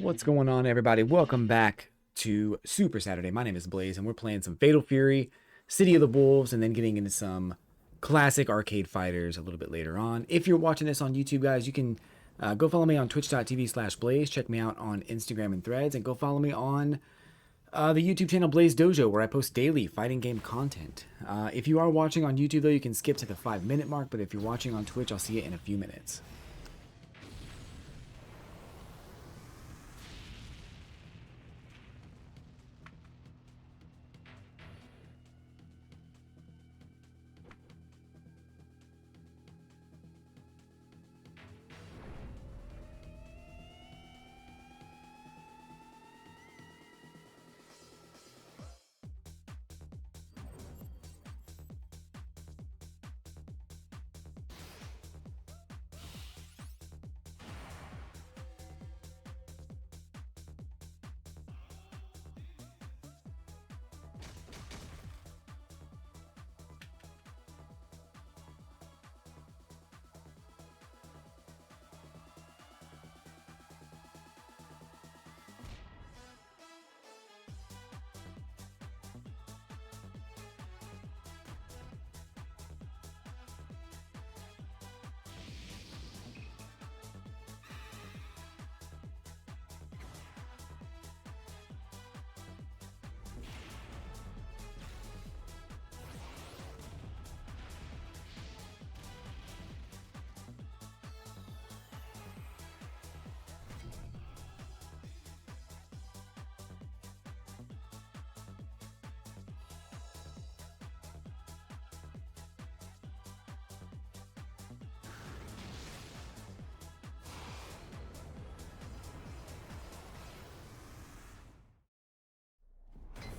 What's going on, everybody? Welcome back to Super Saturday. My name is Blaze, and we're playing some Fatal Fury, City of the Wolves, and then getting into some classic arcade fighters a little bit later on. If you're watching this on YouTube, guys, you can go follow me on twitch.tv/Blaze. Check me out on Instagram and Threads, and go follow me on the YouTube channel Blaze Dojo, where I post daily fighting game content. If you are watching on YouTube, though, you can skip to the 5-minute mark, but if you're watching on Twitch, I'll see you in a few minutes.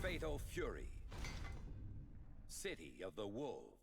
Fatal Fury, City of the Wolves.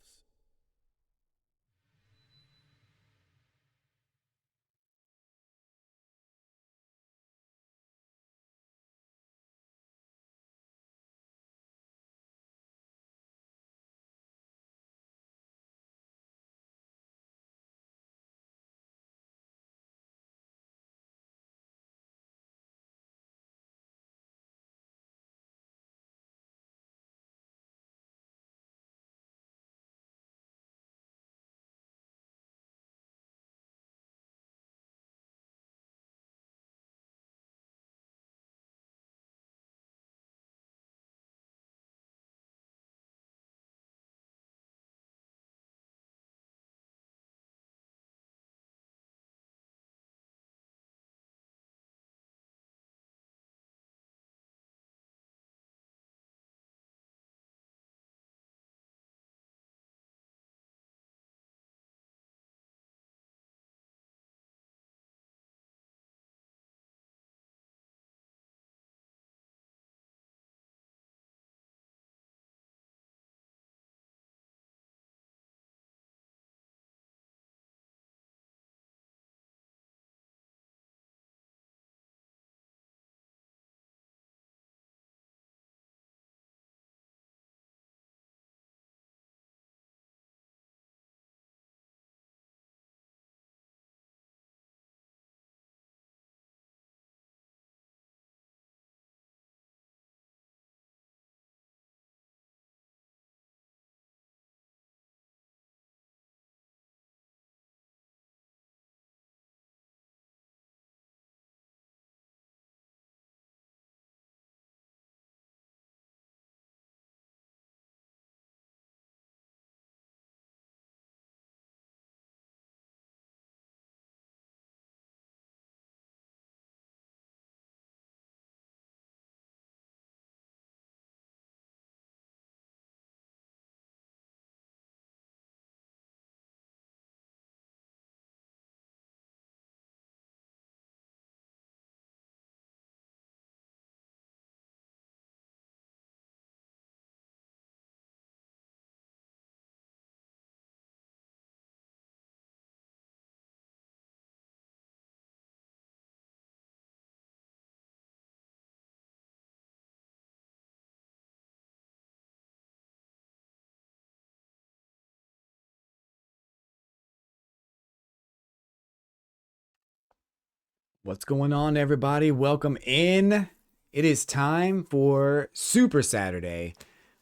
What's going on, everybody? Welcome in. It is time for Super Saturday.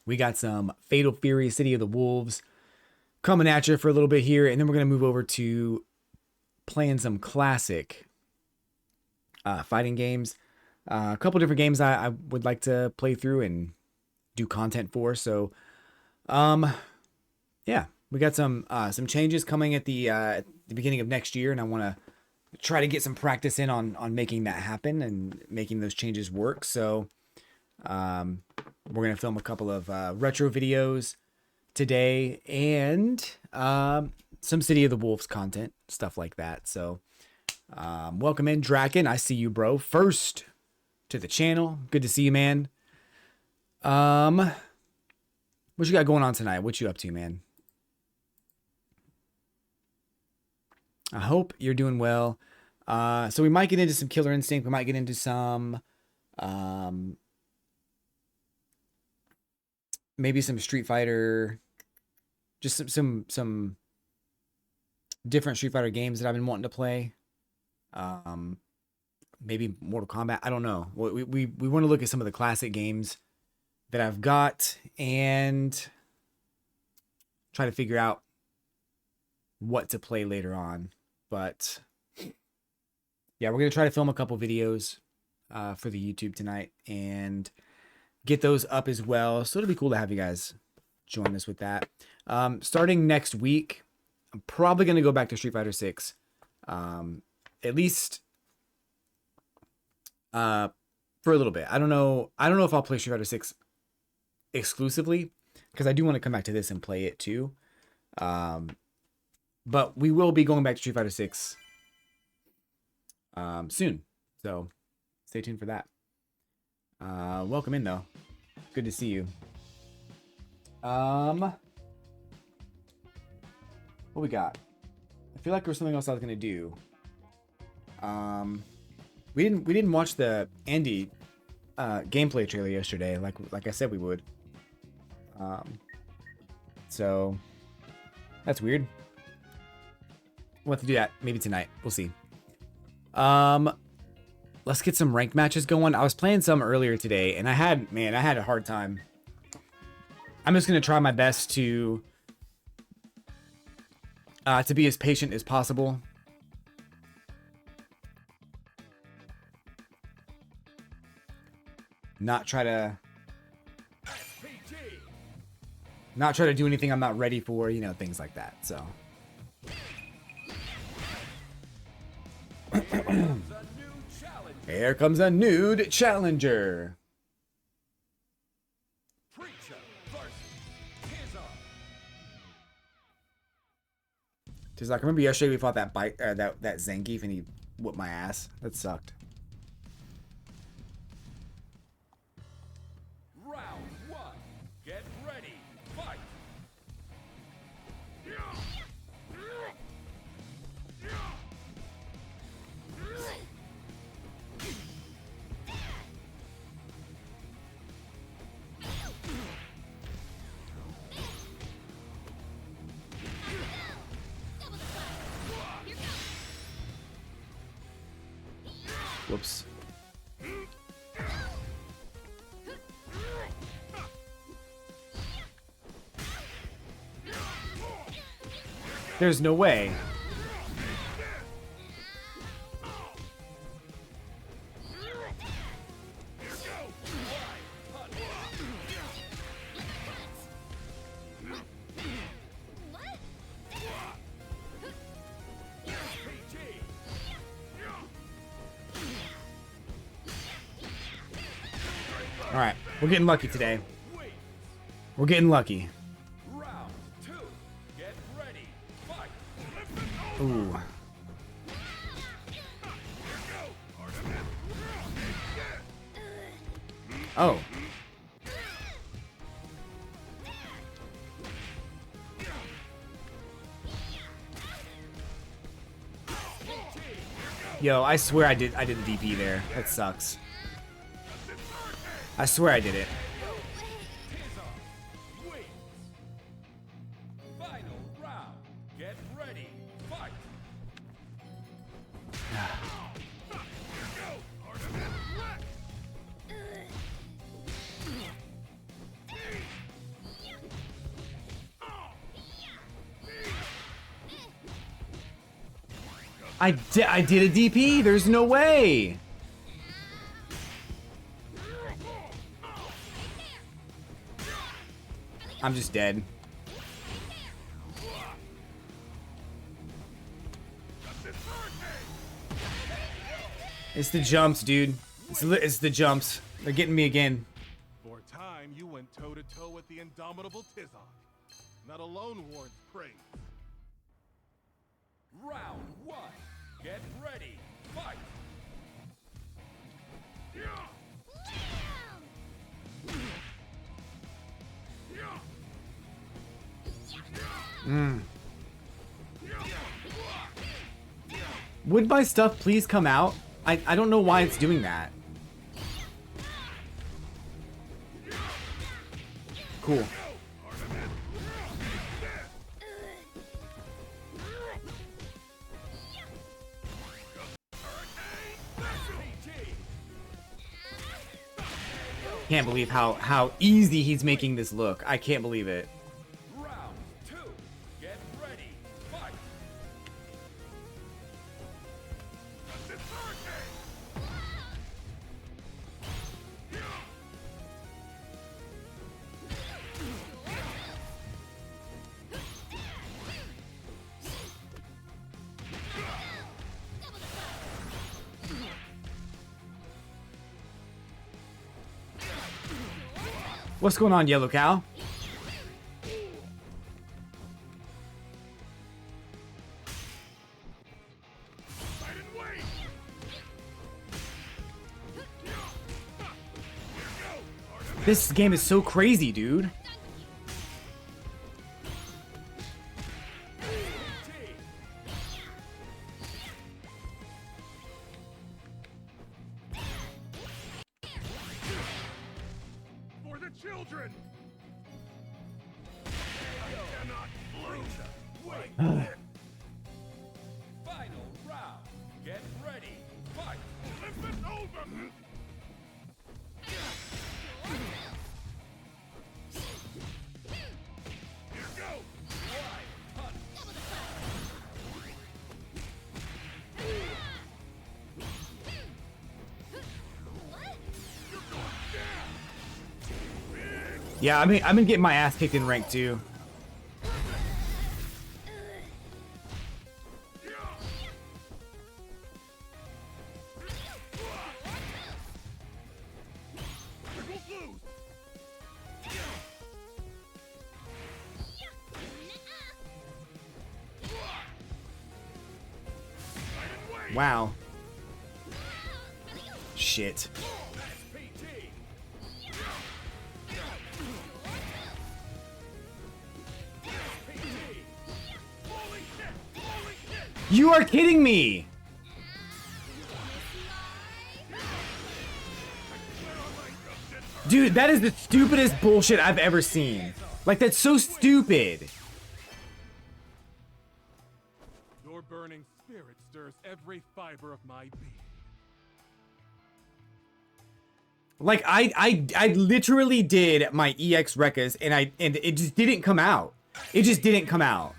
We got some Fatal Fury, City of the Wolves coming at you for a little bit here, and then we're going to move over to playing some classic fighting games. A couple different games I would like to play through and do content for. So, yeah, we got some changes coming at the beginning of next year, and I want to try to get some practice in on making that happen and making those changes work. So we're gonna film a couple of retro videos today and some City of the Wolves content, stuff like that. So welcome in, Draken. I see you, bro. First to the channel. Good to see you, man. What you got going on tonight? What you up to, man? I hope you're doing well. So we might get into some Killer Instinct. We might get into some, maybe some Street Fighter, just some different Street Fighter games that I've been wanting to play. Maybe Mortal Kombat. I don't know. We want to look at some of the classic games that I've got and try to figure out what to play later on. But yeah, we're going to try to film a couple videos for the YouTube tonight and get those up as well. So it'll be cool to have you guys join us with that. Starting next week, I'm probably going to go back to Street Fighter 6. At least for a little bit. I don't know if I'll play Street Fighter 6 exclusively, because I do want to come back to this and play it too. But we will be going back to Street Fighter 6 soon. So stay tuned for that. Welcome in, though. Good to see you. What we got? I feel like there was something else I was gonna do. We didn't watch the Andy gameplay trailer yesterday, like I said we would. So that's weird. We'll have to do that maybe tonight. We'll see. Let's get some ranked matches going. I was playing some earlier today, and I had a hard time. I'm just gonna try my best to be as patient as possible. Not try to do anything I'm not ready for, you know, things like that. So. Here comes a nude challenger. Preecha versus Just like, I remember yesterday we fought that that Zangief and he whooped my ass. That sucked. Round 1. Get ready. Fight. Whoops. There's no way. All right, we're getting lucky today. We're getting lucky. Round 2. Get ready. Fight. Ooh. Oh. Yo, I swear I did the DP there. That sucks. I swear I did it. Final round. Get ready. Fight. I did a DP. There's no way. I'm just dead. It's the jumps, dude. It's the jumps. They're getting me again. For a time, you went toe-to-toe with the indomitable Tizok. Not alone warrants praise. Round 1. Get ready. Fight. Would my stuff please come out? I don't know why it's doing that. Cool. Can't believe how easy he's making this look. I can't believe it. Round 2. Get ready. Fight. What's going on, Yellow Cow? This game is so crazy, dude. For the children! I cannot lose. Wait. Final round. Get ready. Fight. If it's over! Here goes! Yeah, I mean, I've been getting my ass kicked in rank too. Wow. Shit. You are kidding me! Dude, that is the stupidest bullshit I've ever seen. Like, that's so stupid. Your burning spirit stirs every fiber of my being. Like, I literally did my EX Rekkas and it just didn't come out. It just didn't come out.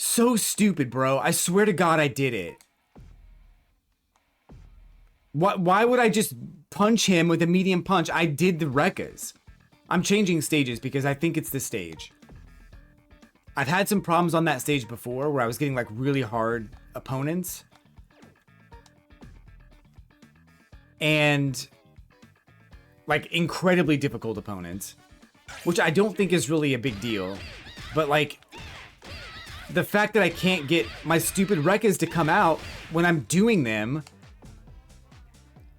So stupid, bro. I swear to God I did it. Why would I just punch him with a medium punch? I did the Rekkas. I'm changing stages because I think it's the stage. I've had some problems on that stage before where I was getting like really hard opponents. And like incredibly difficult opponents. Which I don't think is really a big deal. But like the fact that I can't get my stupid Rekkas to come out when I'm doing them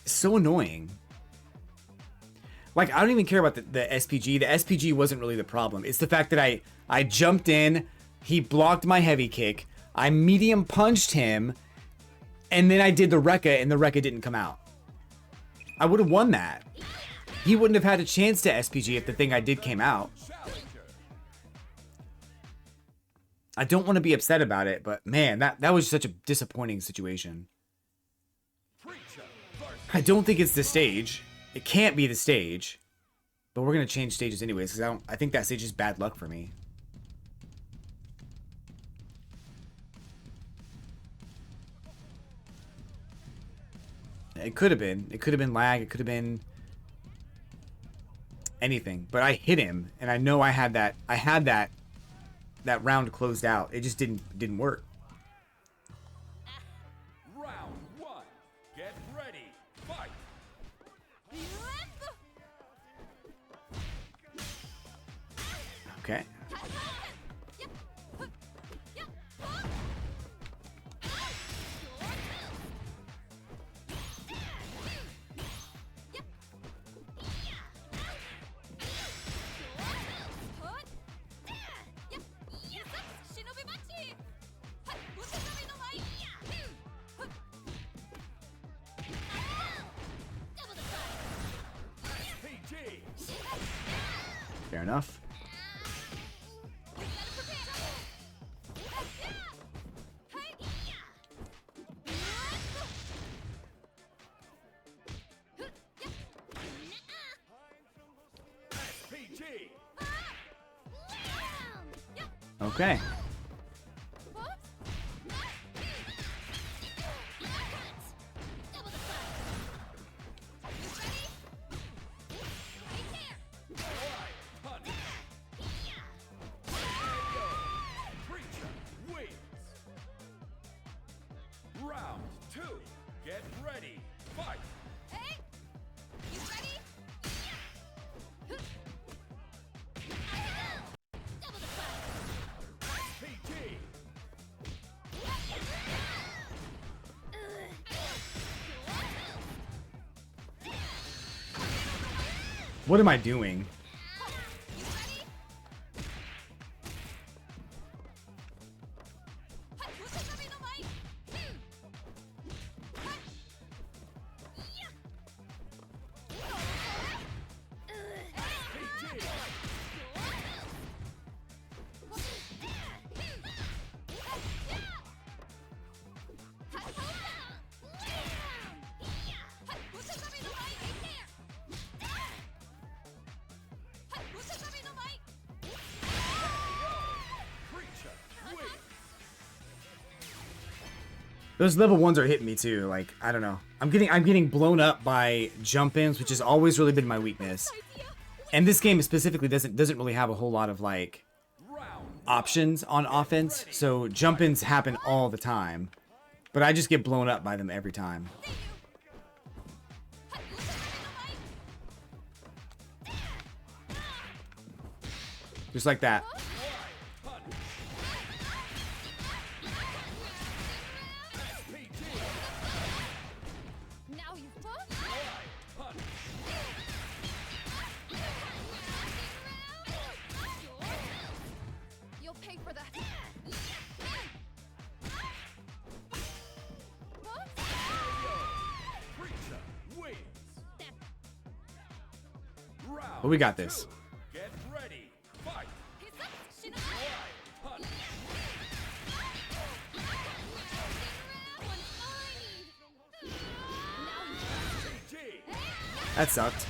is so annoying. Like, I don't even care about the SPG. The SPG wasn't really the problem. It's the fact that I jumped in, he blocked my heavy kick, I medium punched him, and then I did the Rekka, and the Rekka didn't come out. I would have won that. He wouldn't have had a chance to SPG if the thing I did came out. I don't want to be upset about it, but man, that was such a disappointing situation. I don't think it's the stage. It can't be the stage. But we're going to change stages anyways, because I think that stage is bad luck for me. It could have been. It could have been lag. It could have been anything. But I hit him, and I know I had that. I had that round closed out. It just didn't work. Round one. Get ready. Fight. Okay. PG. Fair enough. PG. Okay. Punch. Preecha wins. Round two. Get ready. Fight. PG. What am I doing? Preecha wins. Those level ones are hitting me too. Like, I don't know. I'm getting blown up by jump ins, which has always really been my weakness. And this game specifically doesn't really have a whole lot of like Round options on offense, so jump ins happen all the time. But I just get blown up by them every time. Just like that. punch. PG. Now you Punch. You'll pay for that. Preecha wins. Round But we got this. two. Get ready. Fight. Punch. PG. That sucked.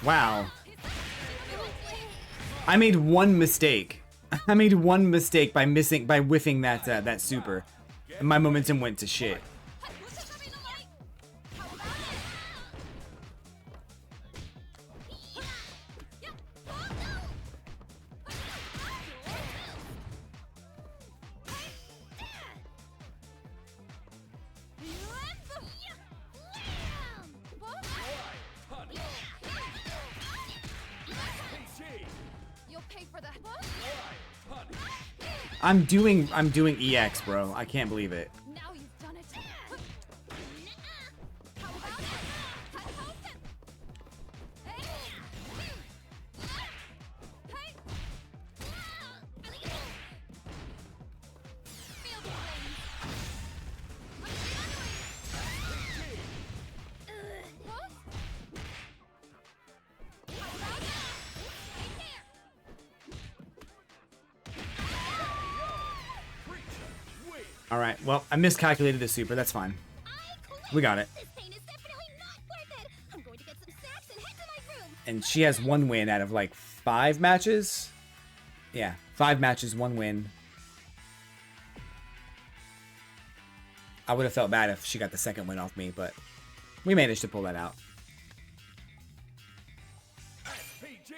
Wow. I made one mistake. I made one mistake by whiffing that super. And my momentum went to shit. Punch. PG. You'll pay for that. Punch. I'm doing EX, bro. I can't believe it. Now you've done it. Preecha wins. All right. Well, I miscalculated the super. That's fine. We got it. This pain is definitely not worth it. I'm going to get some snacks and head to my room. And she has 1 win out of like 5 matches. Yeah, 5 matches, 1 win. I would have felt bad if she got the 2nd win off me, but we managed to pull that out. SPG.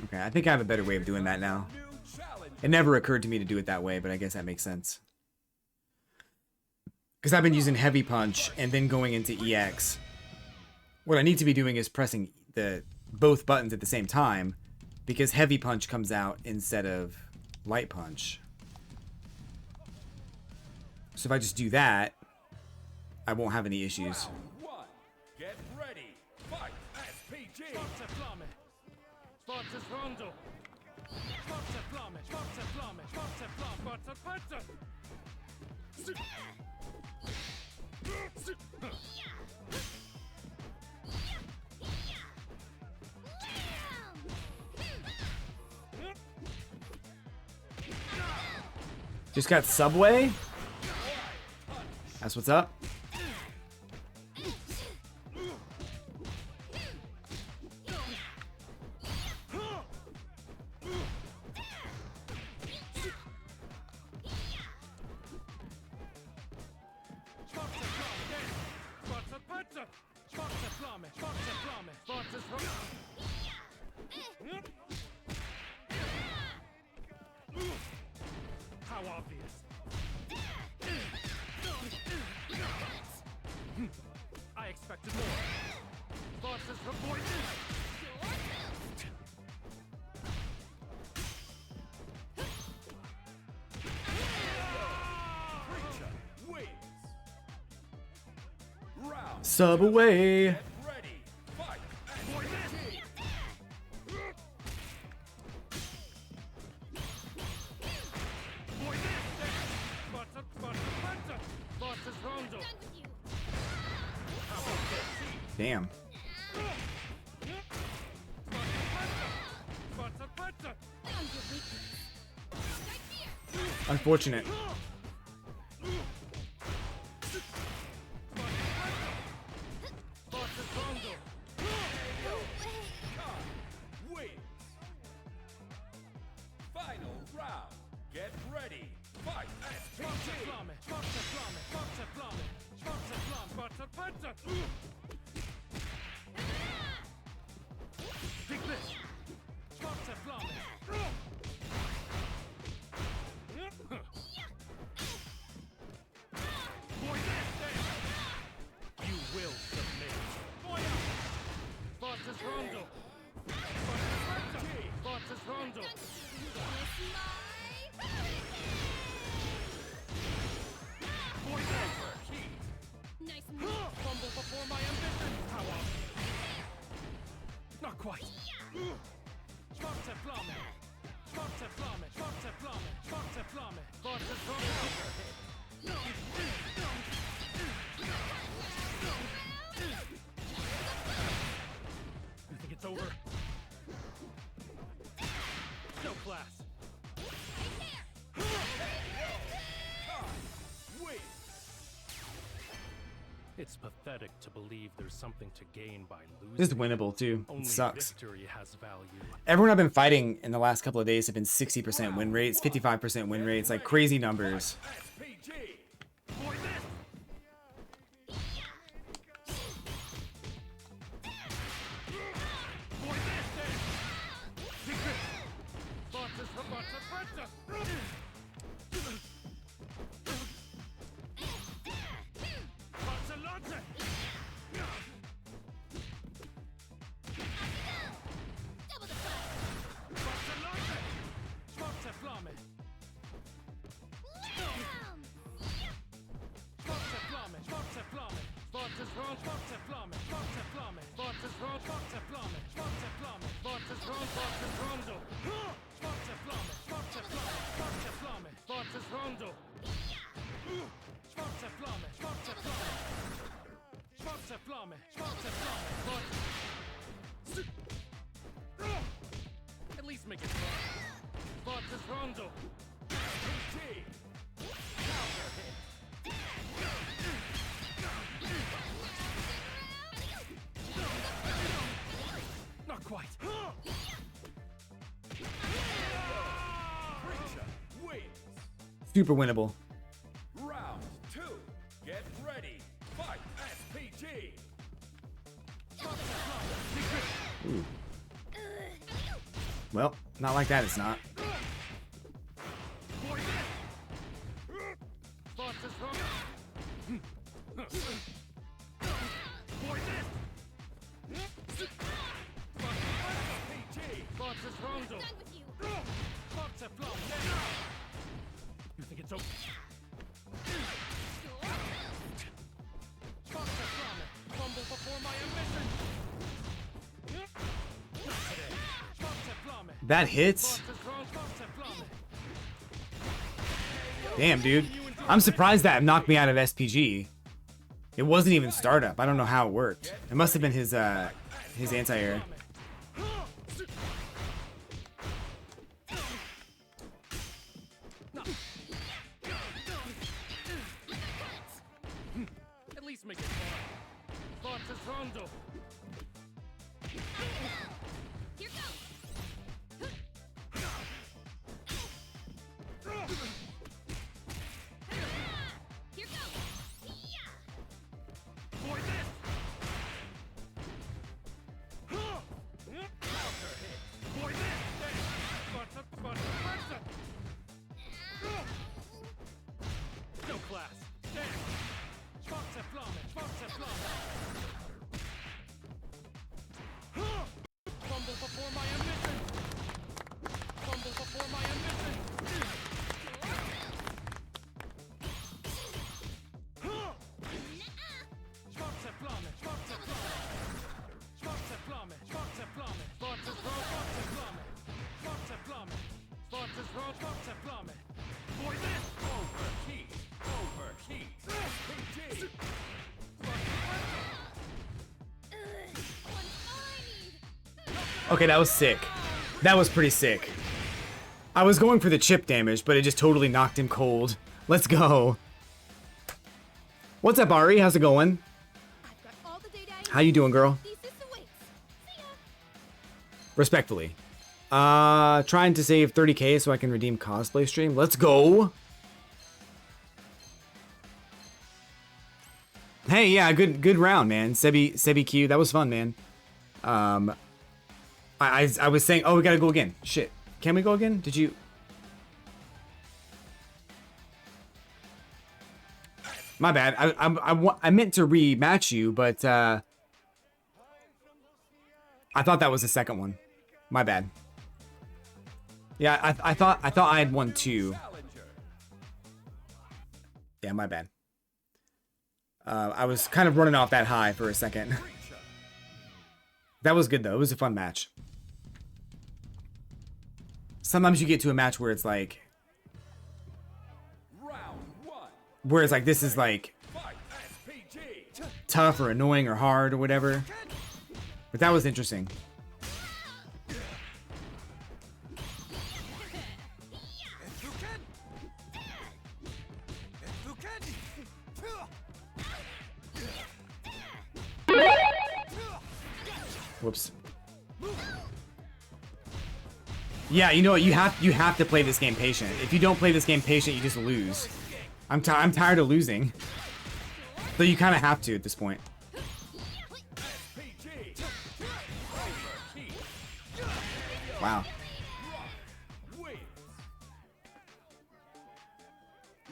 Okay, I think I have a better way of doing that now. New challenge. It never occurred to me to do it that way, but I guess that makes sense. Because I've been using heavy punch and then going into EX. What I need to be doing is pressing both buttons at the same time, because heavy punch comes out instead of light punch. So if I just do that, I won't have any issues. Round 1. Get ready. Fight. SPG. Forza flamme! Forza rondo! Forza flamme! Forza flamme! Forza flamme! Forza forza! Just got Subway? That's what's up. Forza forza! Forza flamme! Forza flamme! Forza rondo! How obvious! I expected more. Forza's avoidance! Preecha wins. Round. Subway. Get ready. Fight. SPG. Forza forza forza! Forza's rondo! Damn. Forza forza! Unfortunate. Forza's rondo! Wins. Final round. Get ready. Fight. Forza SPG. flamme! Forza flamme! Forza flamme! Forza flamme! Forza forza! Big miss! Forza flamme! Boy, you will submit. Forza's rondo! Forza forza! Forza's rondo! Boy, Nice move. fumble before my ambition! How obvious! Not quite! Forza flamme! Forza flamme! Forza flamme! Forza flamme! Forza's rondo! You think it's over? No class! Wins. It's pathetic to believe there's something to gain by losing. This is winnable too. Only It sucks. victory has value. Everyone I've been fighting in the last couple of days have been 60% win rates, 55% win rates, like crazy numbers. SPG. Boy, this! Boy, this! Big miss! Forza's forza forza! Forza Lance! Forza Lance! Forza flamme! Forza flamme! Forza flamme! Forza's round! Forza flamme! Forza flamme! Forza's round! Forza flamme! Forza flamme! Forza's round! Forza's rondo! Forza flamme! Forza flamme! Forza flamme! Forza's Flamme. Schwarze Flamme. At least make it fun. Schwarzes Rondo. PG. Counter hit. Not quite. Preecha wins. Super winnable. Round 2. Get ready. Fight. SPG. Well, not like that, it's not. Schwarzes Rondo. Schwarzes Rondo. Done with you. Schwarze Flamme. You think it's okay? Schwarze Flamme. Fumble before my ambition. Not today. Schwarze Flamme. That hits? Schwarzes Rondo. Schwarze Flamme. Damn, dude. I'm surprised that knocked me out of SPG. It wasn't even startup. I don't know how it worked. It must have been his anti-air. At least make it fun. Schwarzes Rondo. Here goes. Here goes. Yeah. Boy, this. Boy, this. Schwarze, Schwarze, Schwarze. No class. Damn. Schwarze Flamme. Schwarze Flamme. Fumble before my ambition. Fumble before my ambition. Schwarze Flamme. Schwarze Flamme. Schwarze Flamme. Schwarze Flamme. Schwarzes Rot. Schwarze Flamme. Schwarze Flamme. Schwarzes Rot. Schwarze Flamme. Boy, this. Overheat. Overheat. SPG. One fine. Okay, that was sick. That was pretty sick. I was going for the chip damage, but it just totally knocked him cold. Let's go. What's up, Ari? How's it going? I've got all the data I How you doing, girl? need. Thesis awaits. See ya. Respectfully. Trying to save 30k so I can redeem cosplay stream. Let's go. Hey, yeah, good round, man. Sebi Q, that was fun, man. I was saying, oh, we gotta go again. Shit, can we go again? Did you? My bad. I meant to rematch you, but I thought that was the second one. My bad. Yeah, I thought I had one too. Challenger. Yeah, my bad. I was kind of running off that high for a second. Preecha. That was good though. It was a fun match. Sometimes you get to a match where it's like, Round 1. where it's like this is like Fight. SPG. tough or annoying or hard or whatever. But that was interesting. Whoops. Yeah, you know what? You have to play this game patient. If you don't play this game patient, you just lose. I'm tired of losing. So you kind of have to at this point. SPG. Overheat. Wow. Wins.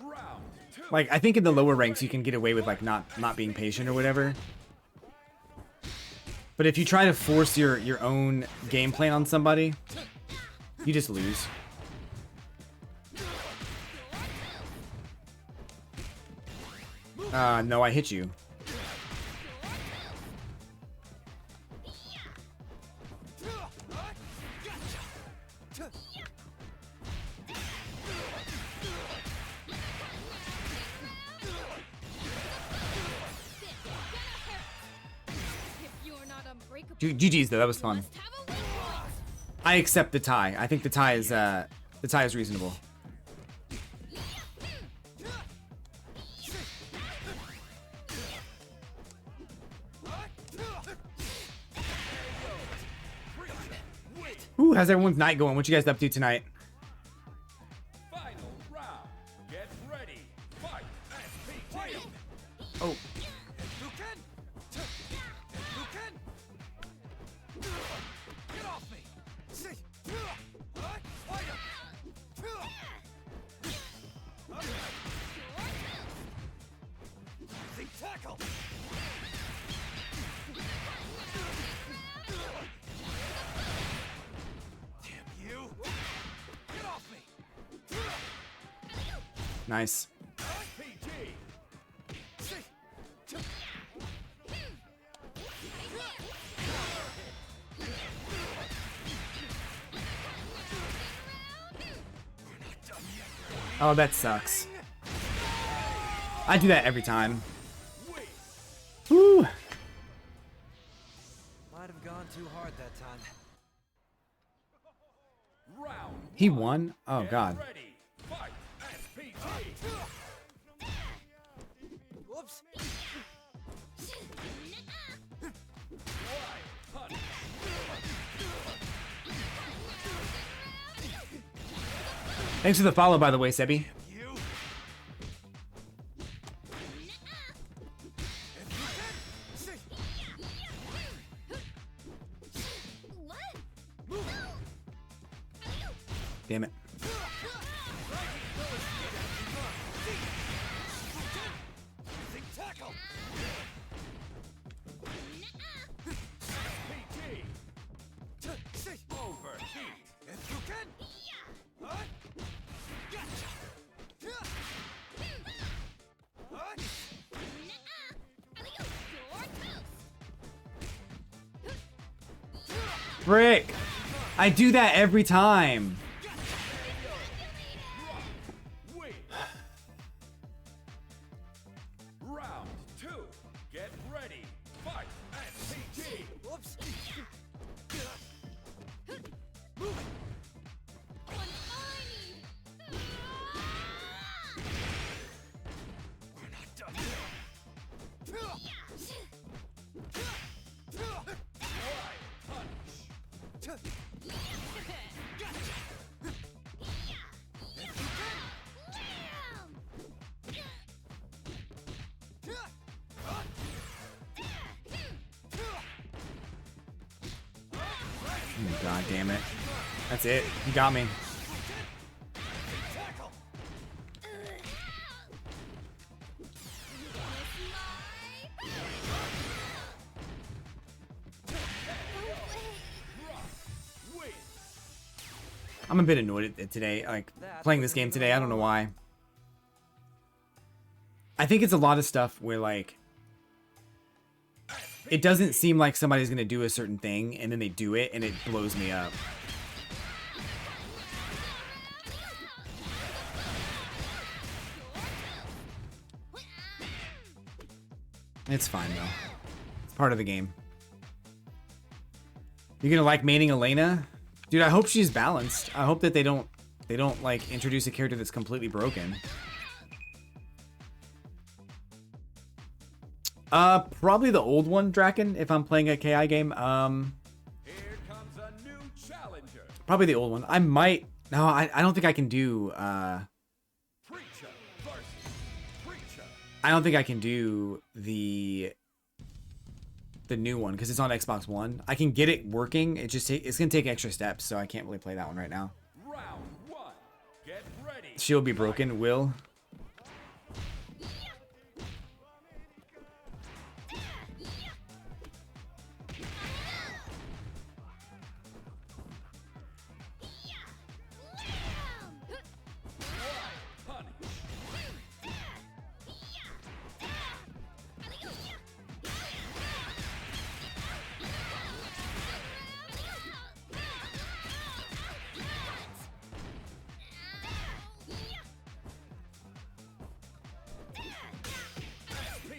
Round 2. Like I think in the lower ranks you can get away with like not being patient or whatever. But if you try to force your own game plan on somebody, you just lose. No, I hit you. Dude, GG's though. That was fun. Must have a weak point. I accept the tie. I think the tie is reasonable. Ooh, how's everyone's night going? What you guys up to tonight? Final round. Get ready. Fight. SPT. Oh, Get off me! Tackle! Damn you! Get off me! nice. SPT. Oh, that sucks. I do that every time. Woo. Might have gone too hard that time. Round. He won? Oh, Get God. ready. Fight. SPT. Whoops! Punch. Thanks for the follow, by the way, Sebi. You! What? Damn it. Tackle! SPT. Overheat. If you can! Huh? Gotcha! Huh? Frick! I do that every time. Win. Round 2. Get ready. Fight. SPT. Whoops! We're not done yet. Oh, God damn it. That's it. You got me. Tackle! Win. I'm a bit annoyed at today, like playing this game today. I don't know why. I think it's a lot of stuff where like it doesn't seem like somebody's gonna do a certain thing and then they do it and it blows me up. It's fine though. It's part of the game. You're gonna like maining Elena? Dude, I hope she's balanced. I hope that they don't like introduce a character that's completely broken. Probably the old one, Draken, if I'm playing a KI game. Here comes a new challenger. Probably the old one. I might. No, I don't think I can do. Preecha versus Preecha. I don't think I can do the new one because it's on Xbox One. I can get it working. It's gonna take extra steps, so I can't really play that one right now. Round 1. Get ready. She'll be broken. Will. Punish.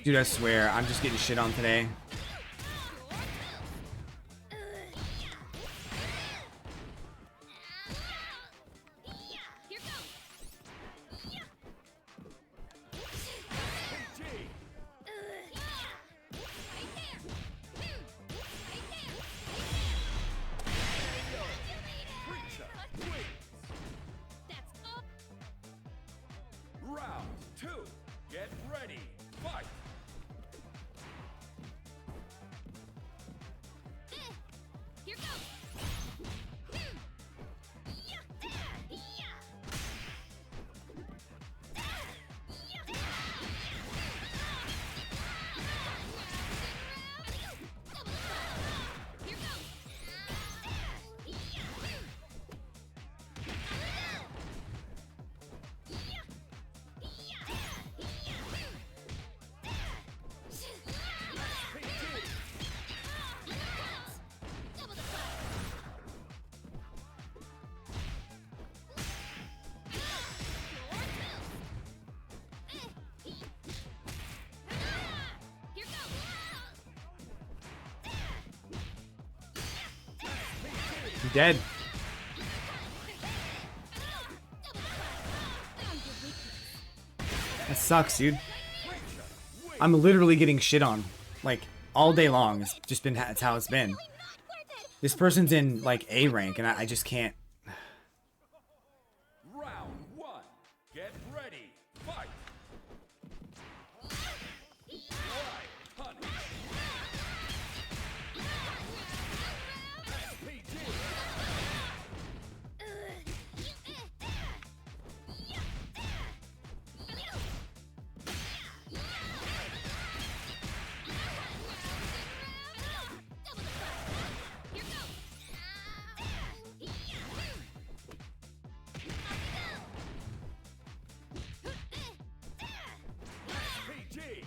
Dude, I swear, I'm just getting shit on today. two, get ready, fight! Here goes. I'm dead. That sucks, dude. I'm literally getting shit on, like, all day long. It's just been, it's how it's been. This person's in, like, A rank, and I just can't. Round one, get ready, fight! Right, honey. SPG. SPG.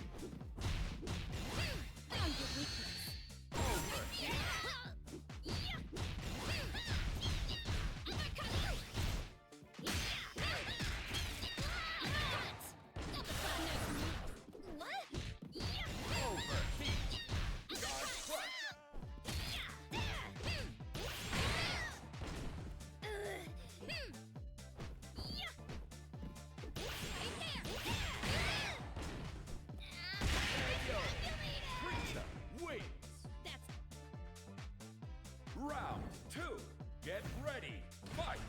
Preecha wins. Round two, get ready, fight!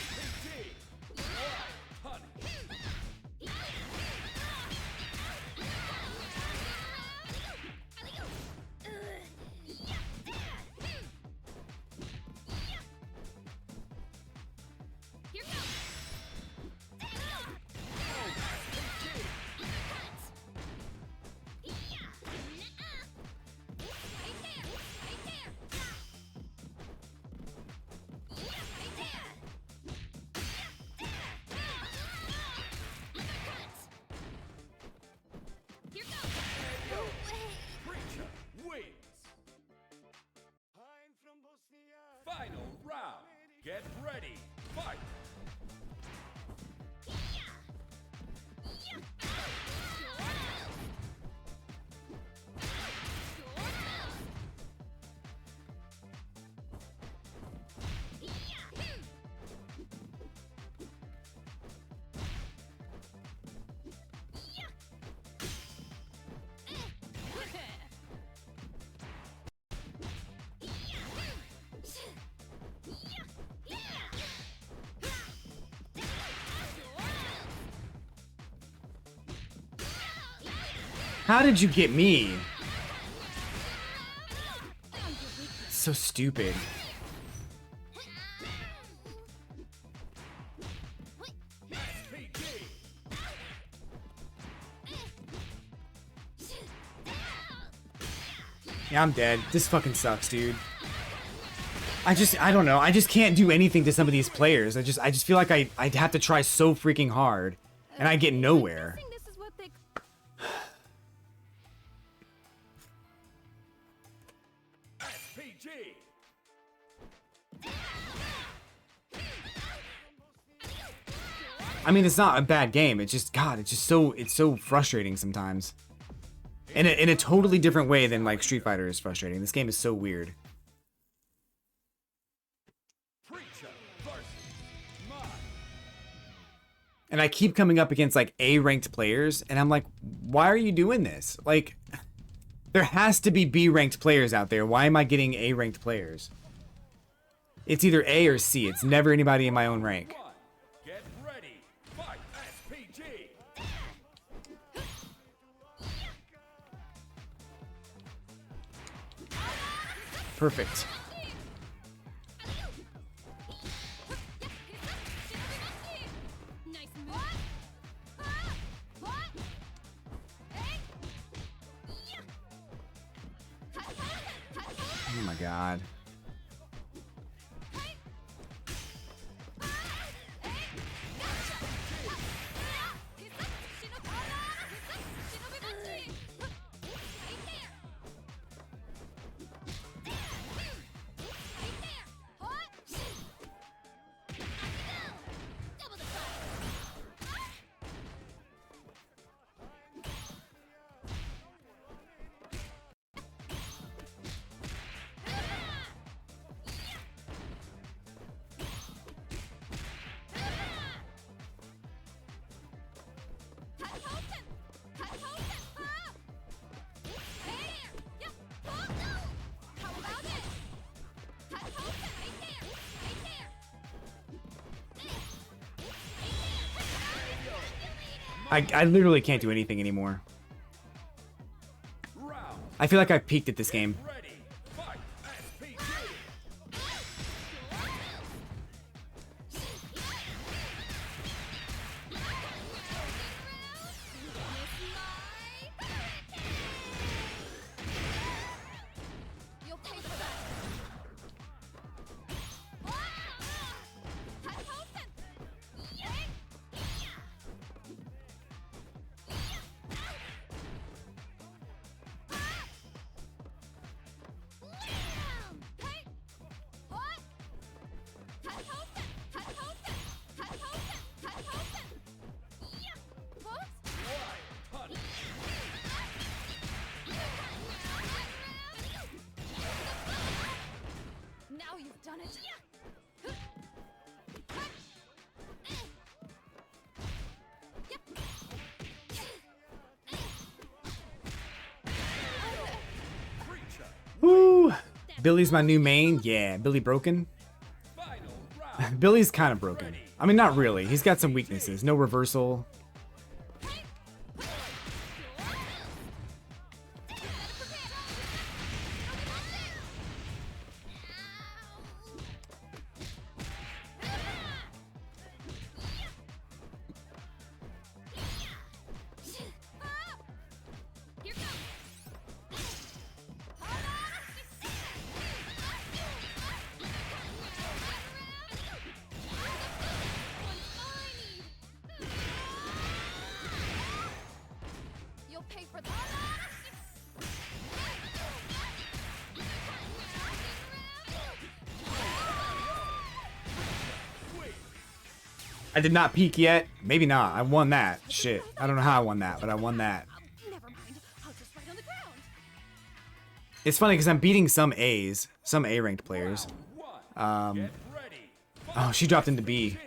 SPG. Right, honey. Preecha wins. I'm from Bosnia. Final round, get ready, fight! How did you get me? So stupid. SPG. Yeah, I'm dead. This fucking sucks, dude. I don't know. I just can't do anything to some of these players. I just feel like I'd have to try so freaking hard, and I get nowhere. This is what they SPG. I mean, it's not a bad game. It's just, God, it's so frustrating sometimes. in a totally different way than like Street Fighter is frustrating. This game is so weird. Preecha versus Mine. And I keep coming up against like A ranked players, and I'm like, why are you doing this? Like, there has to be B ranked players out there. Why am I getting A ranked players? It's either A or C. It's never anybody in my own rank. One. Get ready. Fight. SPG. Perfect. Nice move. Oh my god. I literally can't do anything anymore. Round. I feel like I've peaked at this game. Ready. Fight. SPG. You'll pay for that. Now you've done it. Preecha. Woo! Billy's my new main. Yeah, Billy broken. Final round. Billy's kind of broken. I mean, not really. He's got some weaknesses. No reversal. Here goes. You'll pay for that. I did not peak yet. Maybe not. I won that. Shit. I don't know how I won that, but I won that. Never mind. I'll just write on the ground. It's funny because I'm beating some A's, some A ranked players. One. Get ready. Oh, she dropped into B.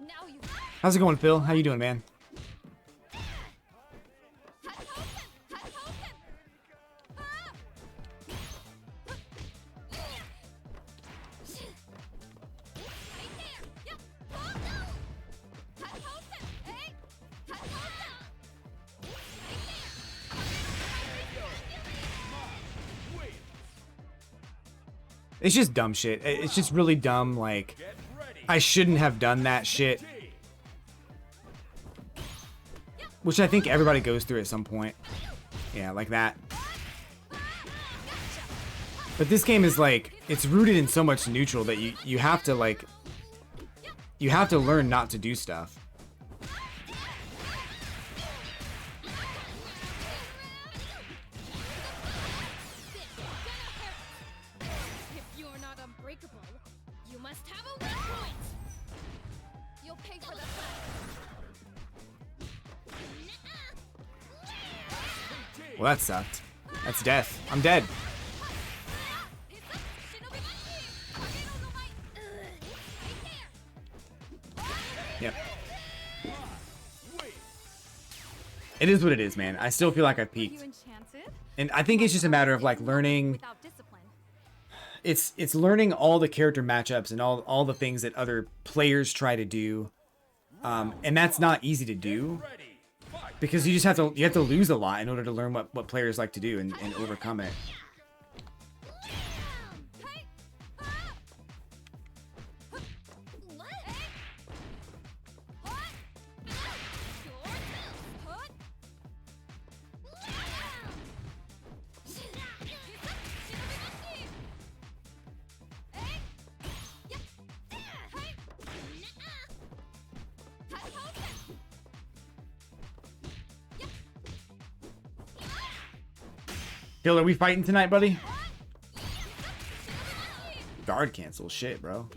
Now you. How's it going, Phil? How you doing, man? It's just dumb shit. It's just really dumb. Like, I shouldn't have done that shit. Which I think everybody goes through at some point. Yeah, like that. But this game is like, it's rooted in so much neutral that you have to like, you have to learn not to do stuff. If you're not unbreakable, you must have a weak point. You'll pay for the Well, that sucked. That's death. I'm dead. Yep. It is what it is, man. I still feel like I've peaked. And I think it's just a matter of like learning. It's learning all the character matchups and all the things that other players try to do. And that's not easy to do. Because you just have to lose a lot in order to learn what players like to do and overcome it. Hill, are we fighting tonight, buddy? Guard cancel. Shit, bro.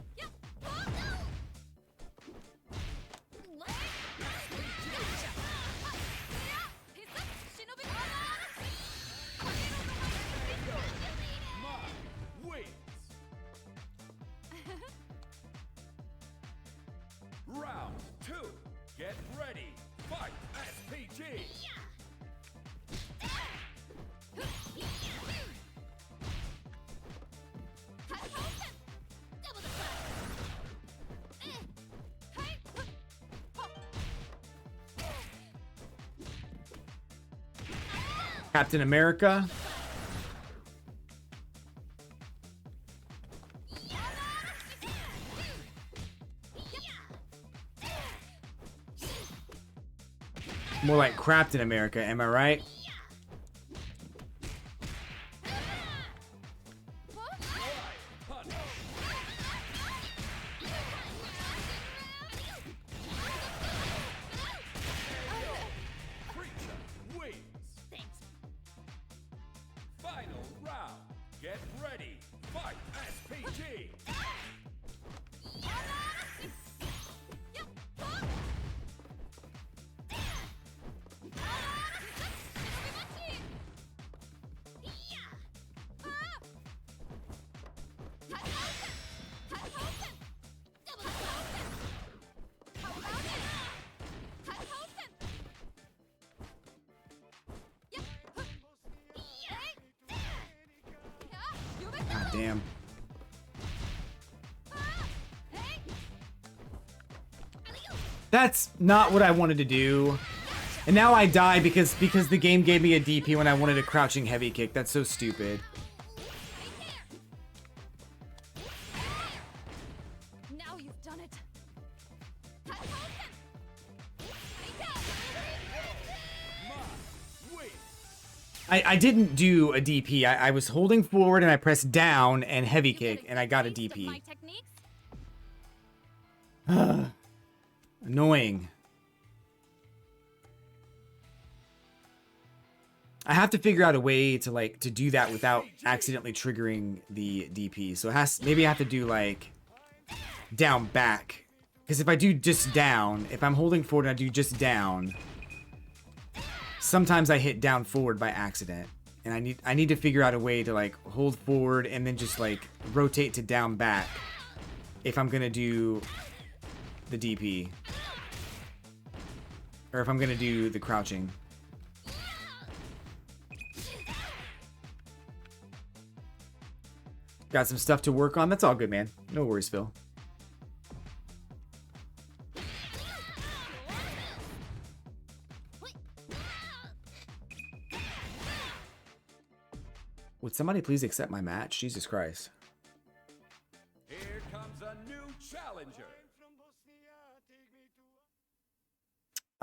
Round 2. Get ready. Fight. SPG. Captain America. More like Captain America, am I right? Preecha wins. Final round. Get ready. Fight. SPG. God damn. That's not what I wanted to do. And now I die because the game gave me a DP when I wanted a crouching heavy kick. That's so stupid. Now you've done it. I didn't do a DP. I was holding forward and I pressed down and heavy kick and I got a DP. Annoying. I have to figure out a way to do that without accidentally triggering the DP. So maybe I have to do like down back. Because if I do just down, if I'm holding forward and I do just down, sometimes I hit down forward by accident. And I need to figure out a way to like hold forward and then just like rotate to down back if I'm gonna do the DP. Or if I'm gonna do the crouching. Got some stuff to work on. That's all good, man. No worries, Phil. Would somebody please accept my match? Jesus Christ.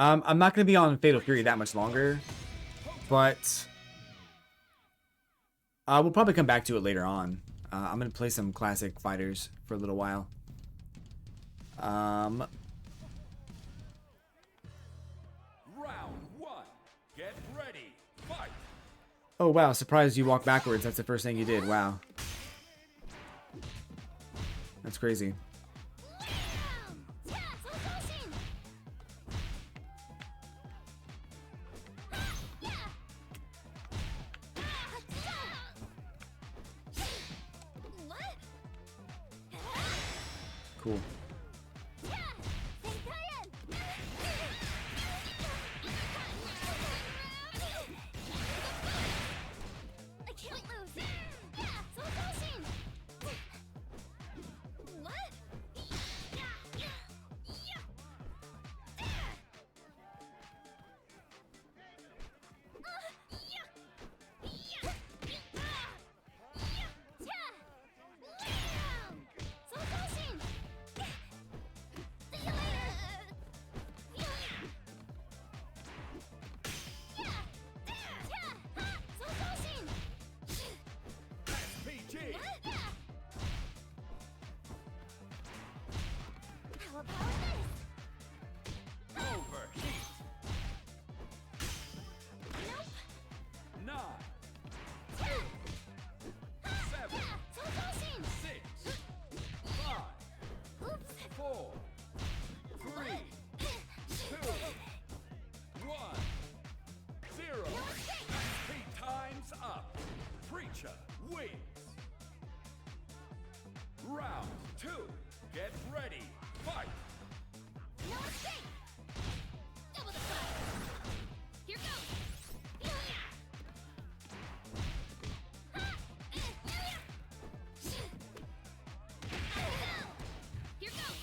I'm not going to be on Fatal Fury that much longer, but we'll probably come back to it later on. I'm going to play some classic fighters for a little while. Round one. Get ready. Fight. Oh, wow. Surprised you walked backwards. That's the first thing you did. Wow. That's crazy. Cool. PG. How about this? Overheat. Nope. 9, 7, 6, 5, Oops. 4, 3, 2, 1, 0. SP time's up. Preecha wins. Round 2. Get ready. Fight. No escape. Double the fire. Here goes. Here goes.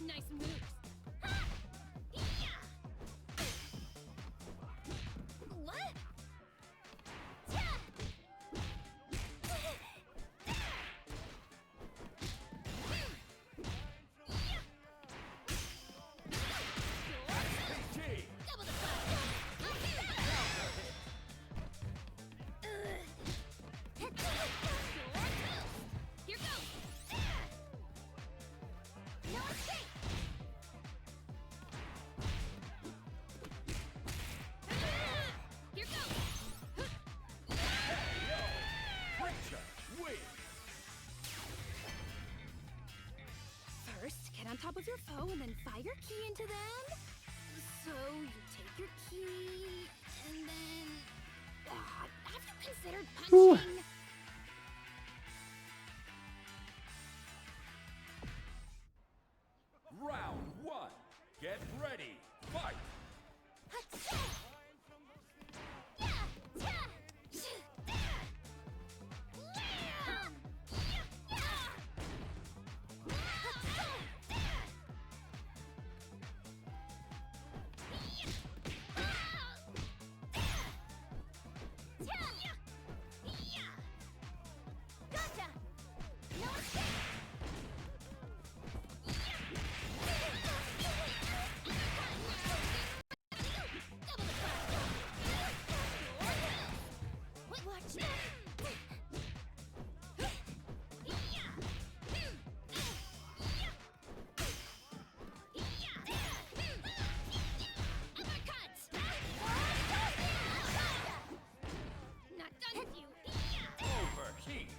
Nice moves. What? PG. Double the fire. Here goes. No escape. Here goes. Preecha wins. First, get on top of your foe and then fire your key into them. So you take your key and then. Have you considered Ooh. punching? Round 1. Get ready. Fight. Gotcha! No escape! Watch this! Not done with you! Overheat.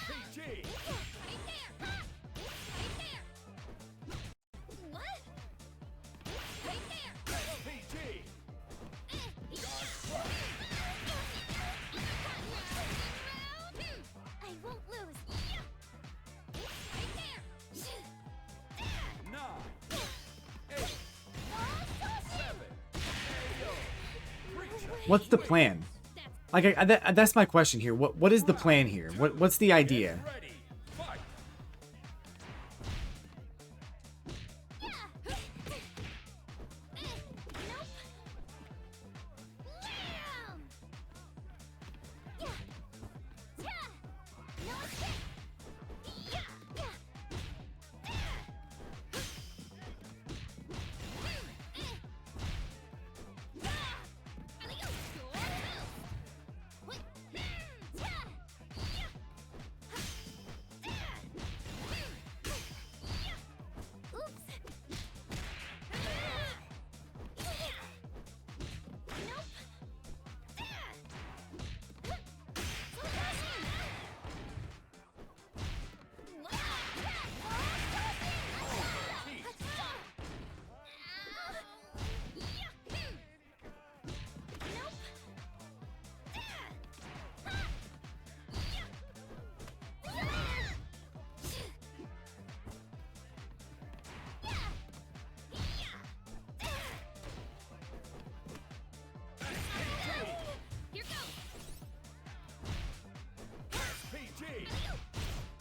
PG. Right there! Right there! What? Right there! PG. I won't lose! Right there! 9, 8, 7. KO. Preecha. What's the plan? Like, that's my question here. What is the plan here? What's the idea? Get ready. Fight.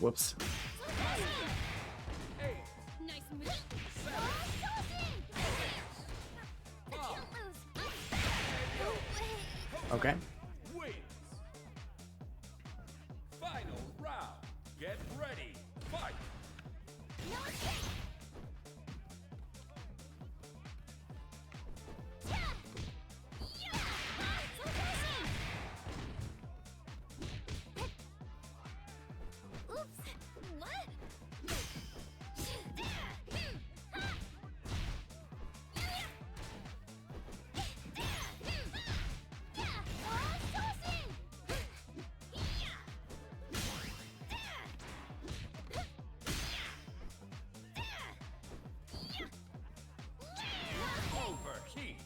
Whoops. Nice move. Okay. Wins. Final round. Get ready. Fight. Oops. What? Overheat.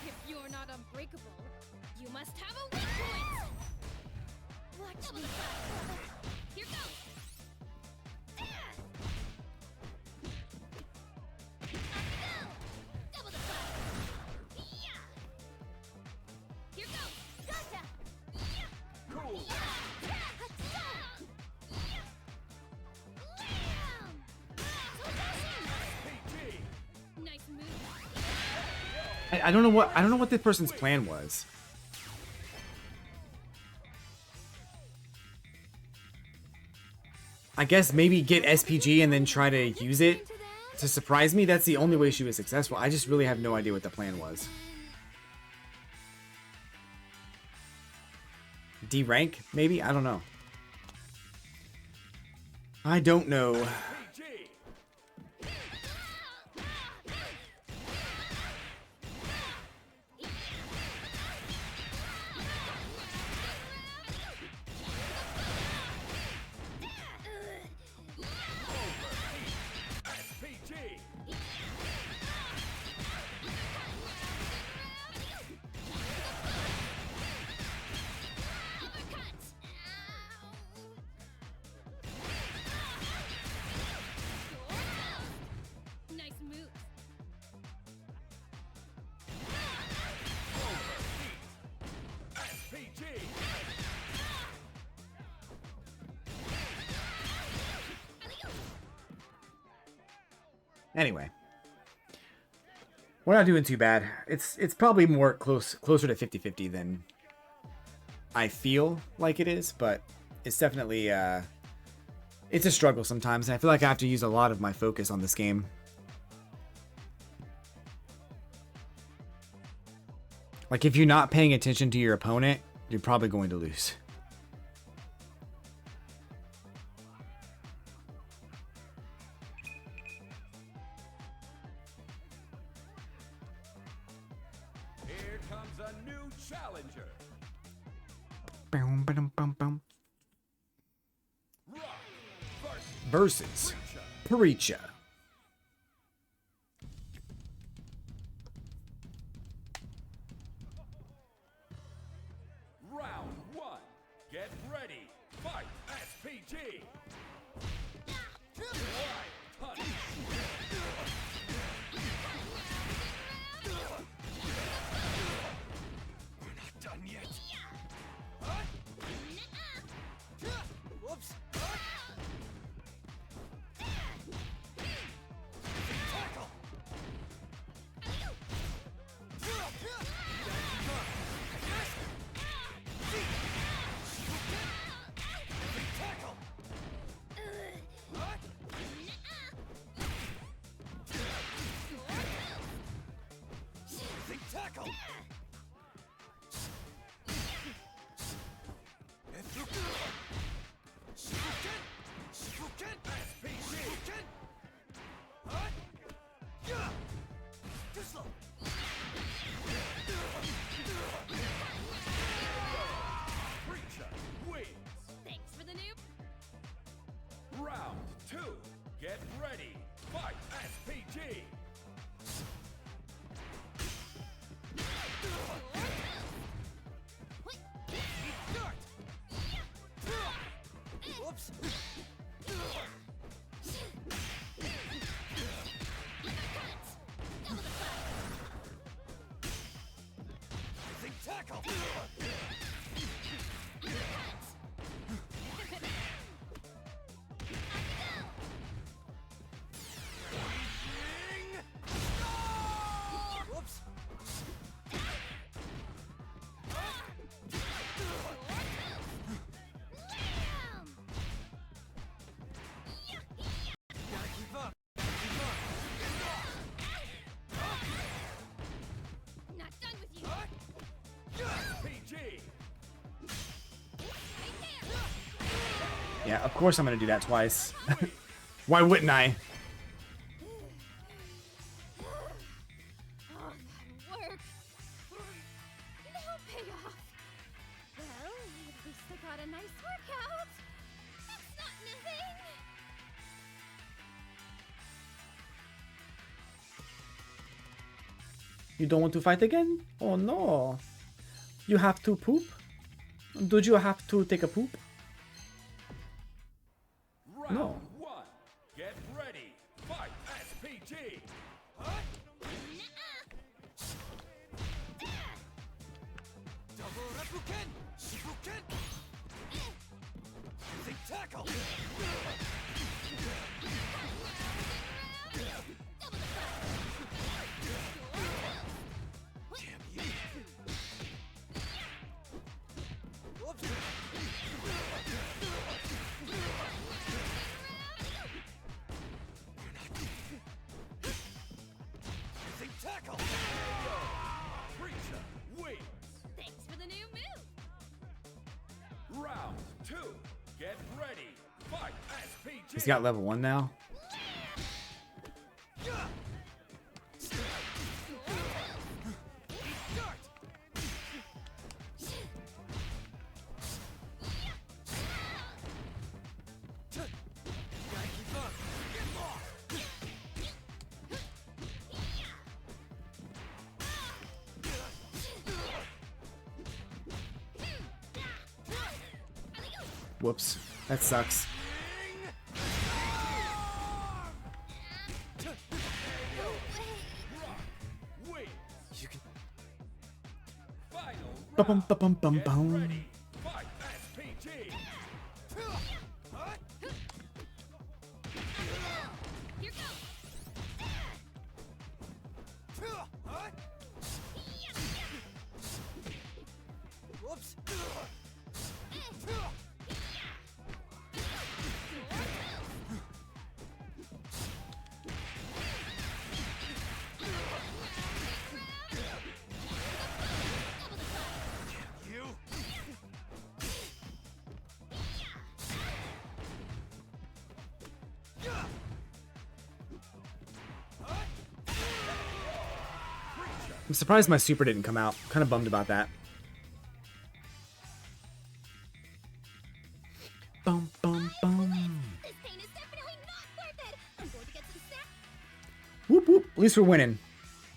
If you're not unbreakable, you must have a weak point. Watch me. Here goes. Off you go. Double the fire. Yeah. Here goes. Gotcha. Yeah. Cool. Yeah. Yeah. Bam. PG. Nice move. I don't know what this person's plan was. I guess maybe get SPG and then try to use it to surprise me. That's the only way she was successful. I just really have no idea what the plan was. D rank, maybe? I don't know. I don't know. PG. SPG. Nice move. SPG. Anyway. We're not doing too bad. It's probably more closer to 50-50 than I feel like it is, but it's definitely it's a struggle sometimes, and I feel like I have to use a lot of my focus on this game. Like, if you're not paying attention to your opponent, you're probably going to lose. Here comes a new challenger. Boom, ba-dum, bum, bum. Rock versus Versus Preecha. Preecha. Round one. Get ready. Fight. SPG. Right punch. We're not done yet. Whoops. Tackle. Tackle. Big tackle. Preecha wins. Thanks for the noob. Round two. Get ready. Fight. SPG. Whoops. Yeah, of course I'm gonna do that twice. Why wouldn't I? Oh, that work. No payoff. Well, at least I got a nice workout. It's not nothing. You don't want to fight again? Oh no. You have to poop? Did you have to take a poop? Round No. 1. Get ready. Fight. SPG. Double Rapuken! Shifuken! Using tackle! Damn you! Whoops! Using tackle! Preecha wins. Thanks for the new move. Round 2. Get ready. Fight. SPG. He's got level 1 now. Start! Gotta keep up! Get lost! Whoops. That sucks. Wins. You can... Final Bum round. bum bum Get bum. ready. Fight. SPG. Here goes. Whoops! You! I'm surprised my super didn't come out. Kind of bummed about that. Bum bum bum. This pain is definitely not worth it. I'm going to get some snacks. Whoop whoop. At least we're winning.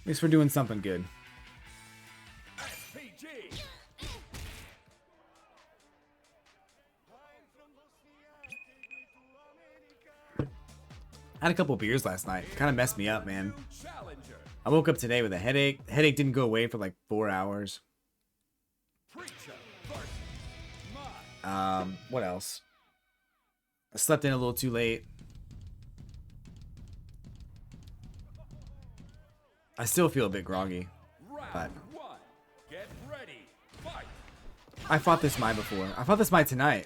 At least we're doing something good. SPG. I had a couple beers last night. Kind of messed me up, man. New challenger. I woke up today with a headache. The headache didn't go away for like 4 hours. Preecha versus Mine. What else? I slept in a little too late. I still feel a bit groggy. Round 1. Get ready. Fight. I fought this Mai before. I fought this Mai tonight.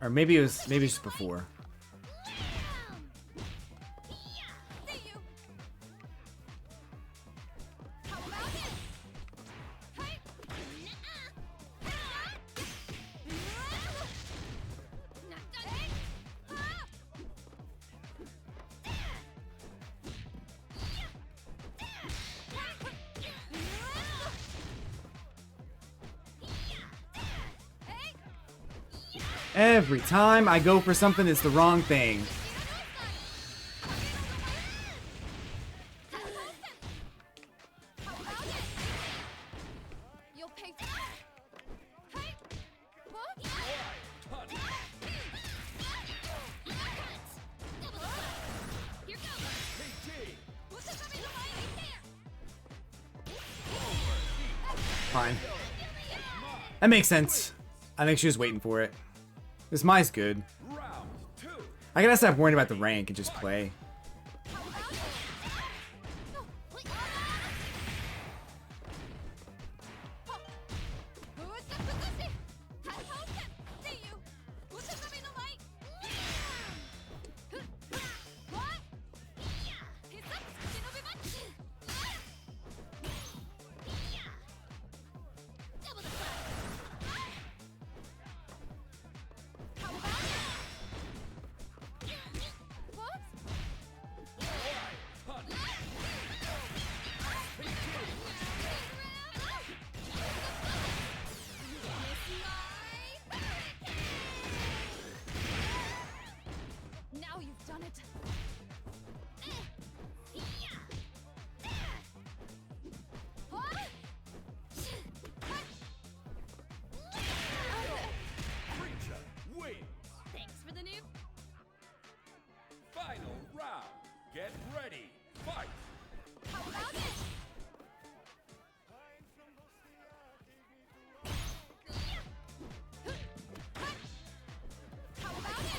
Or maybe it was just before. See you. How about it? Hey. Not done. Every time I go for something, it's the wrong thing. You'll pay for that. Hey. What? Here goes. PG. What's this coming to my there? Fine. That makes sense. I think she was waiting for it. This Mai's good. Round 2. I gotta stop worrying about the rank and just play. it. Preecha wins. Thanks for the new. Final round. Get ready. Fight. How about it? How about it?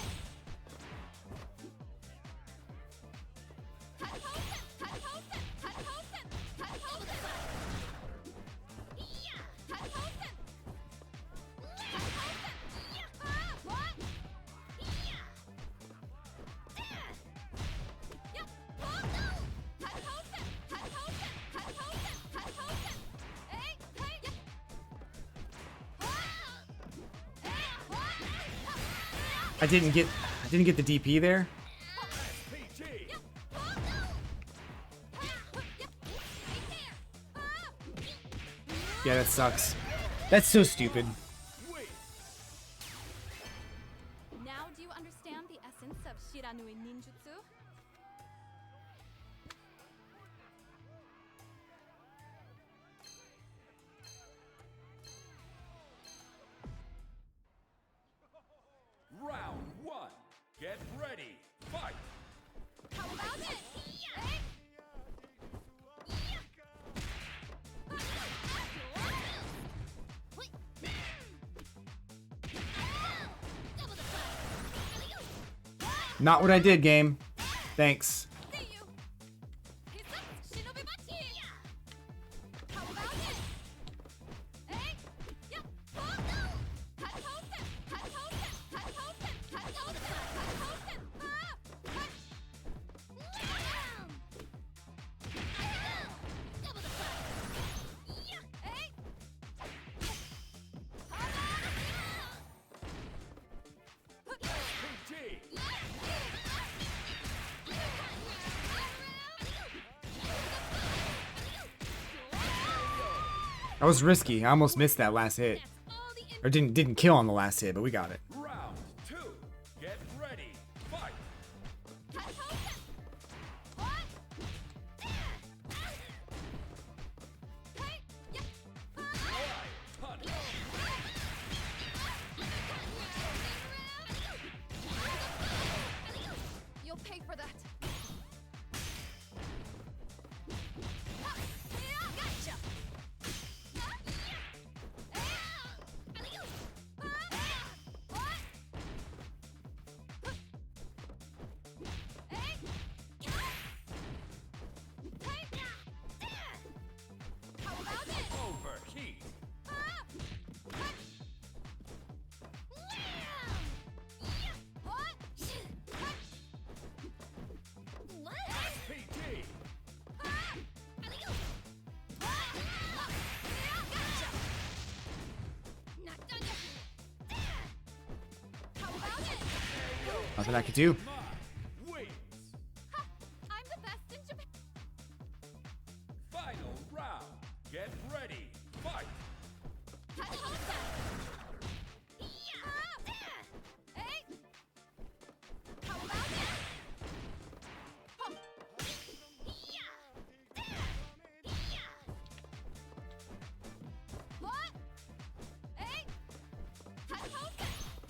I didn't get the DP there. PG. Yeah, that sucks. That's so stupid. Wins. Now do you understand the essence of Shiranui ninjutsu? Round one. Get ready. Fight. How about it? Not what I did, game. Thanks. See you. Shinobibachi. How about it? Hey, yeah. Hadouken, Hadouken, Hadouken, Hadouken, Hadouken. Double the fire. Yeah. Hey. PG. That was risky. I almost missed that last hit. All the Or didn't kill on the last hit, but we got it. Round two. Get ready. Fight. Punch. You'll pay for that. Gotcha. How about it? Overheat. PG. Nothing I could do. Ma wins. I'm the best in Japan. Final round. Get ready. Fight.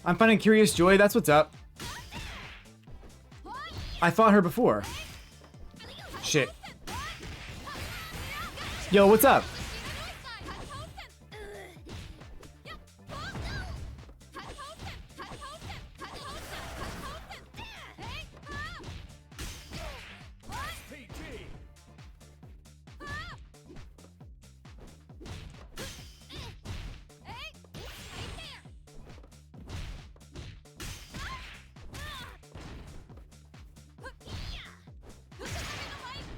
I'm finding Curious Joy. That's what's up. I fought her before. Shit. Yo, what's up? PG.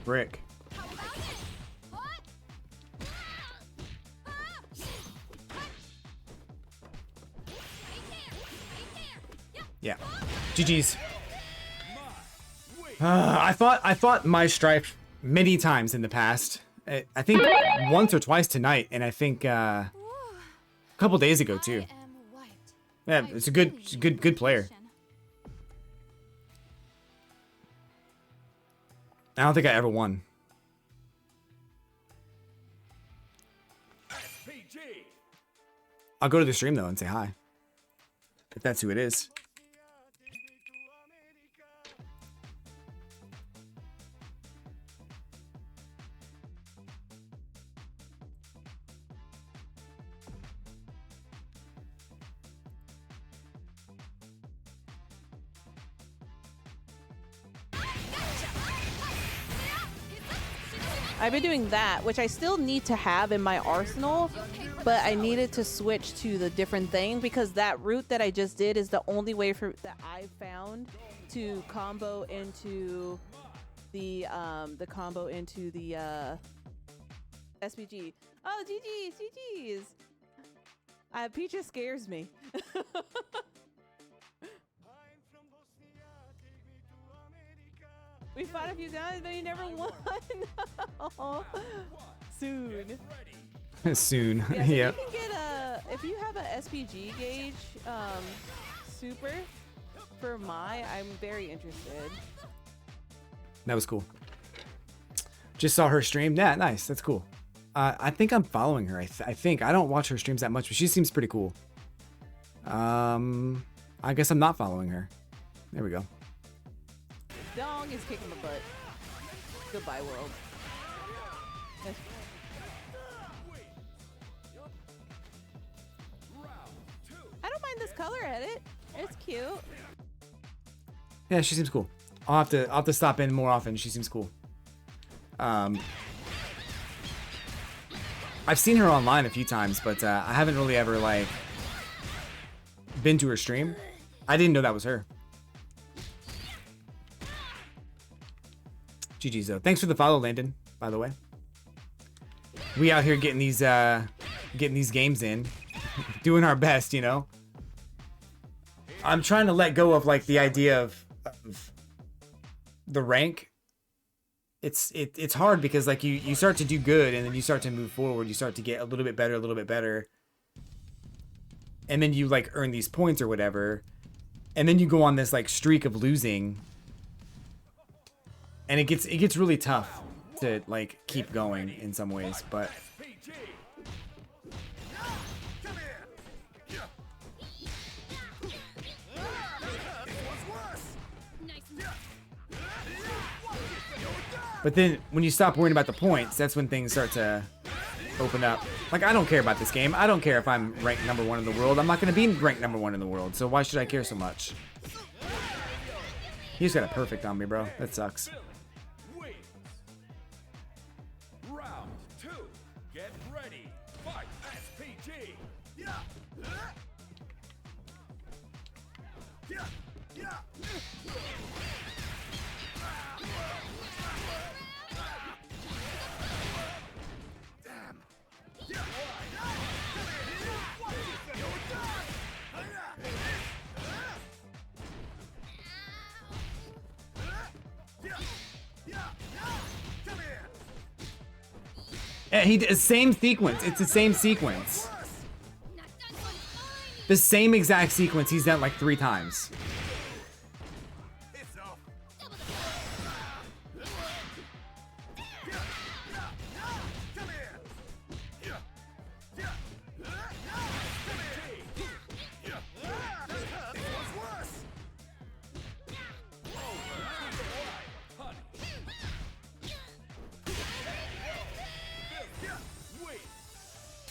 Brick. Yeah. GG's. I fought my stripe many times in the past. I think once or twice tonight, and I think a couple days ago too. Yeah, it's a good player. I don't think I ever won. SPG. I'll go to the stream though and say hi. If that's who it is. I've been doing that, which I still need to have in my arsenal, but I needed to switch to the different thing because that route that I just did is the only way for that I've found to combo into the SPG. Oh, GG's. Preecha scares me. We fought a few times, but you never won. No. Soon. Soon. Yeah. Yeah. You can get if you have a SPG gauge, super for I'm very interested. That was cool. Just saw her stream. Yeah, nice. That's cool. I think I'm following her. I think I don't watch her streams that much, but she seems pretty cool. I guess I'm not following her. There we go. Dong is kicking my butt. Goodbye, world. Yes. I don't mind this color edit. It's cute. Yeah, she seems cool. I'll have to stop in more often. She seems cool. I've seen her online a few times, but I haven't really ever like been to her stream. I didn't know that was her. GG's though. Thanks for the follow, Landon, by the way. We out here getting these games in. Doing our best, you know. I'm trying to let go of like the idea of the rank. It's hard because like you start to do good and then you start to move forward. You start to get a little bit better. And then you like earn these points or whatever. And then you go on this like streak of losing. And it gets really tough to like keep going in some ways, but then when you stop worrying about the points, that's when things start to open up. Like, I don't care about this game. I don't care if I'm ranked #1 in the world. I'm not going to be ranked #1 in the world, so why should I care so much? He just got a perfect on me, bro. That sucks. Round 2. Get ready. Fight. SPG. Yeah, same sequence. It's the same sequence. The same exact sequence he's done like 3 times.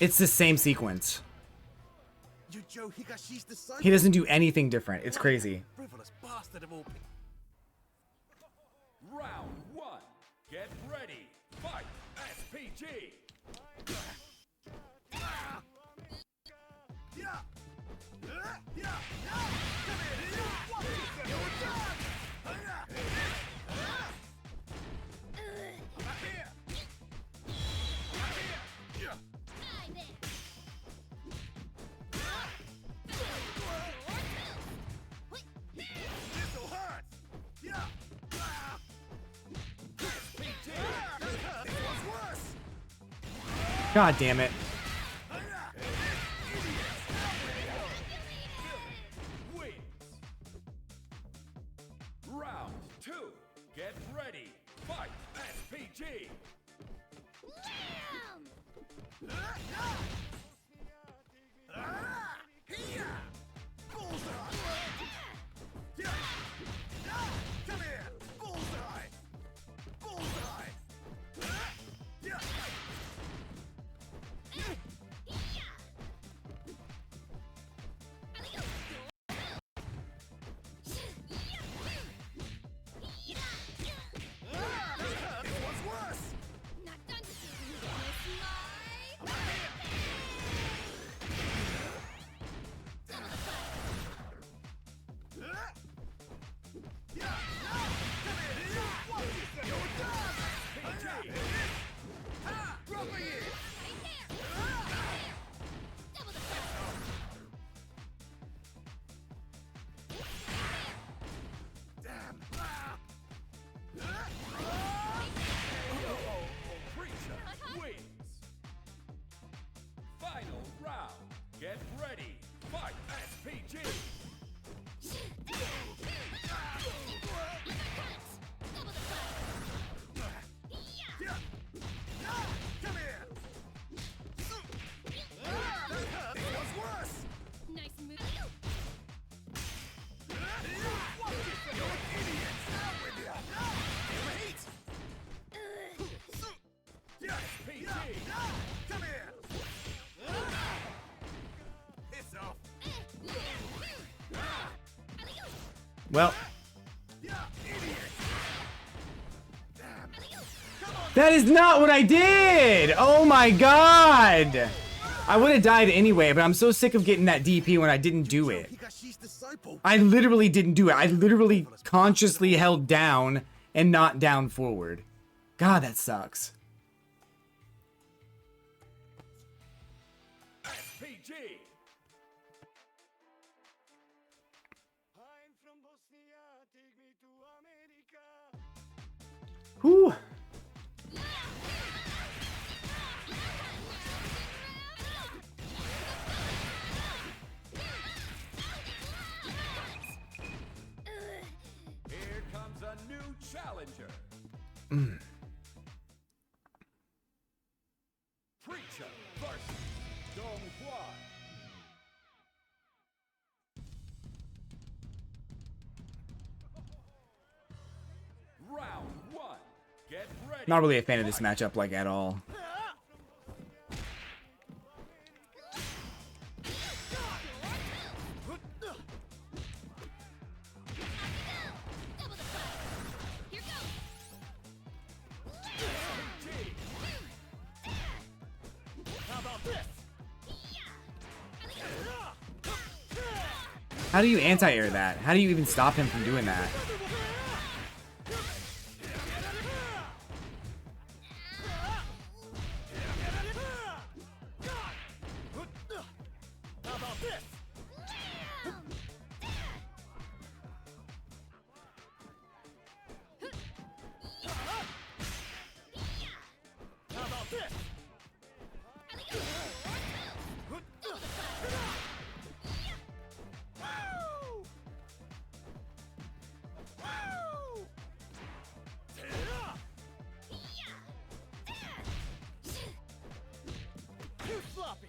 It's the same sequence. He doesn't do anything different. It's crazy. Round 1. Get ready. Fight. SPG. God damn it. Round 2. Get ready. Fight. SPG. Come here! Bullseye! Bullseye! It was worse! Not done. Kiss my double the Preecha wins. Final round. Get ready. Fight. SPG. Come here! It was worse! nice move. You're an idiot! Out with ya! Wait! SPG. Come here! Piss off! Well, Yeah, idiot! that is not what I did! Oh my god! I would have died anyway, but I'm so sick of getting that DP when I didn't do it. Higashi's disciple. I literally didn't do it. I literally consciously held down and not down forward. God, that sucks. SPG. I'm from Bosnia, take me to America. Whew. Here comes a new challenger. Preecha versus Dong Juan. Round one. Get ready. Not really a fan of this matchup, like, at all. Double the here goes. How about this? How do you anti-air that? How do you even stop him from doing that? How about this? How about this? Woo! Woo! Too sloppy.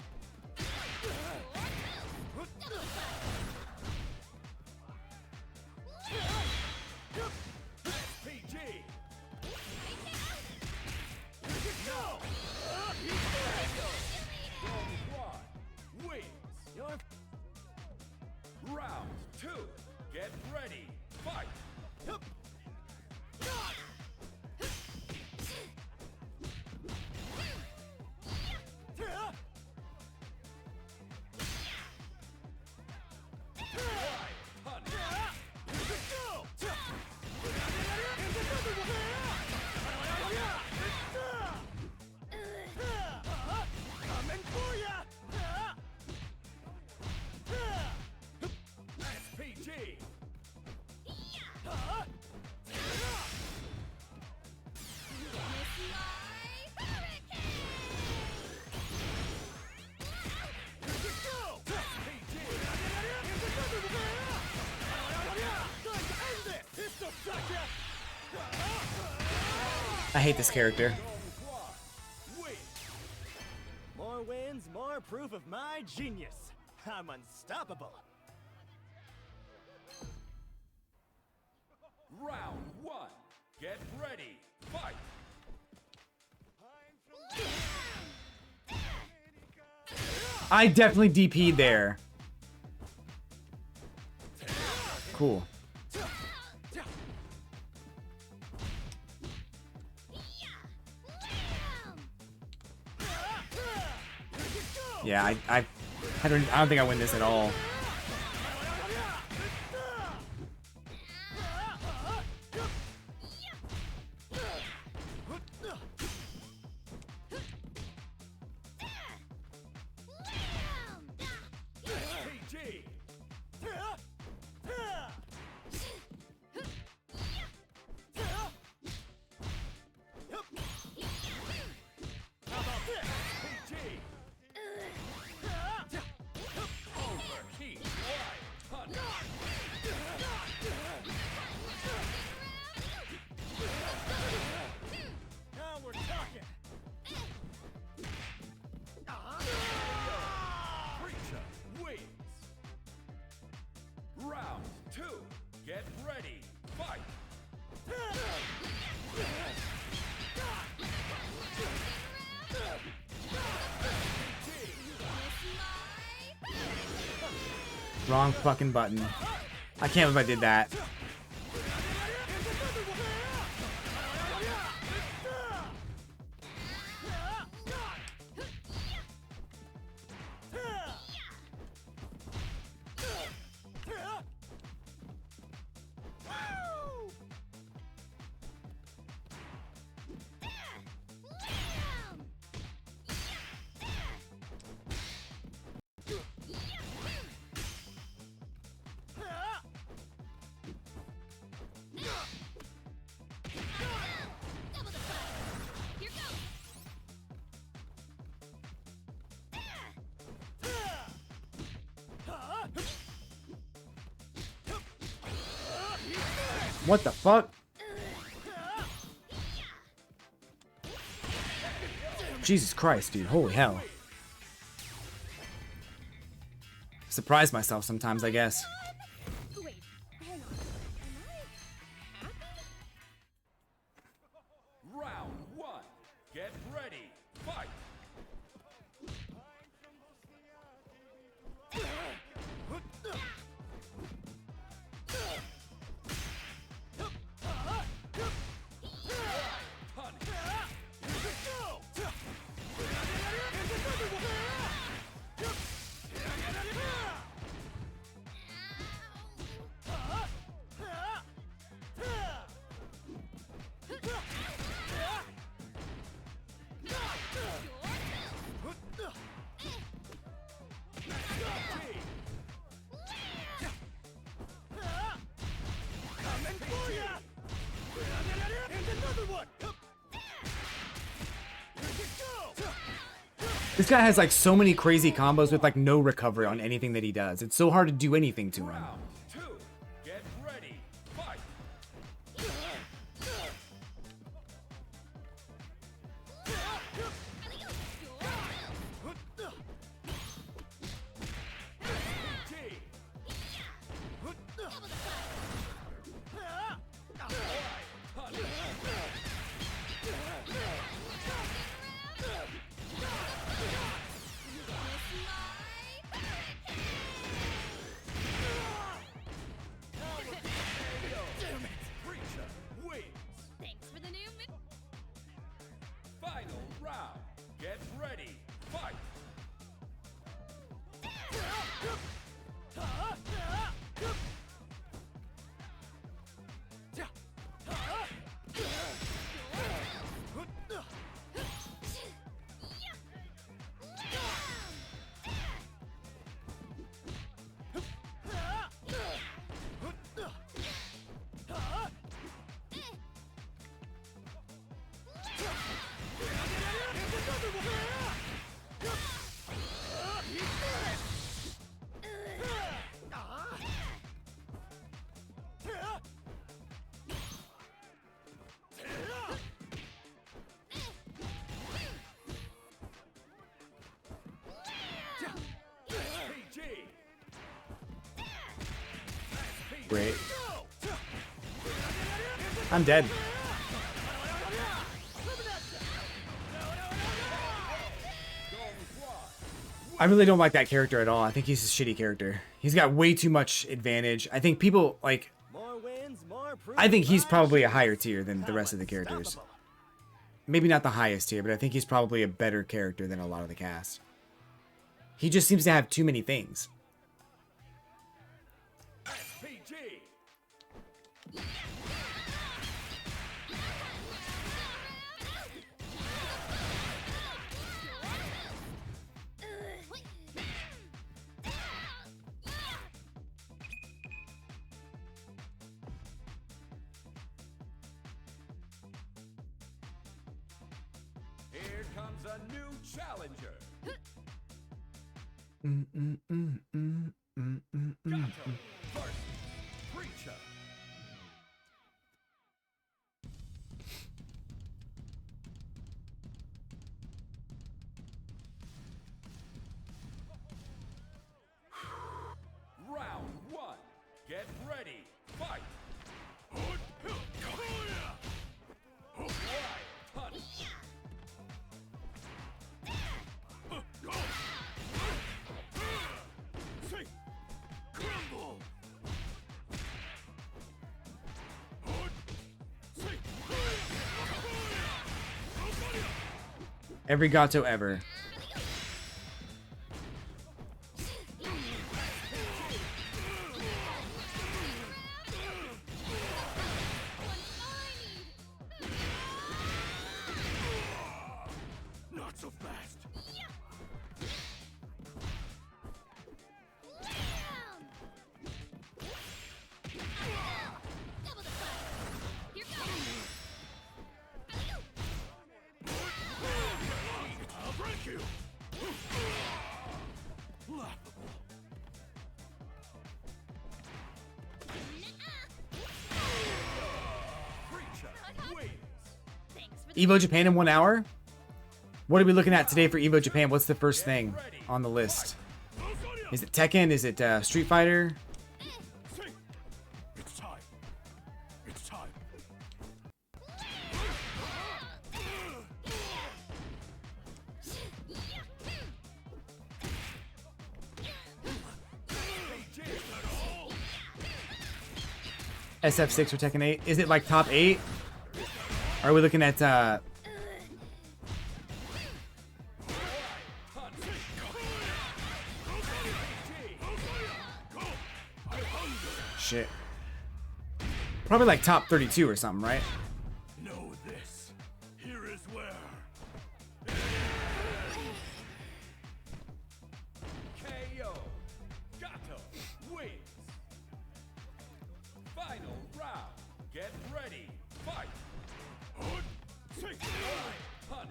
PG. Go! Dong Juan wins. Round two. Get ready. Fight. Coming for ya! SPG. I hate this character. Win. More wins, more proof of my genius. I'm unstoppable. Round 1. Get ready. Fight. I definitely DP'd there. Cool. Yeah, I don't think I win this at all. PG. PG. Overheat. Punch. Now we're talking. Preecha wins. Round 2. Get ready. Fight. Wrong fucking button. I can't believe I did that. What the fuck? Jesus Christ, dude. Holy hell. Surprise myself sometimes, I guess. Wait, hang on. Am I happy? Round 1. Get ready. Fight. This guy has like so many crazy combos with like no recovery on anything that he does. It's so hard to do anything to him. Round 2. Get ready. Fight. PG. Punch. Great. I'm dead. I really don't like that character at all. I think he's a shitty character. He's got way too much advantage. I think people like. More wins, more proof I think of he's my probably a genius. higher tier than the I'm rest of the characters. unstoppable. Maybe not the highest tier, but I think he's probably a better character than a lot of the cast. He just seems to have too many things. SPG. Here comes a new challenger. Gato versus Preecha. Round one. Get ready. Fight. Alright, punch. Every Gato ever. Not so fast. I'll break you. Laughable. Preecha wins. Evo Japan in 1 hour? What are we looking at today for Evo Japan? What's the first thing on the list? Is it Tekken? Is it Street Fighter? It's time. It's time. SF6 or Tekken 8? Is it like top 8? Are we looking at shit. Probably like top 32 or something, right? Know this. Here is where. KO. Gato wins. Final round. Get ready. Fight. Punch.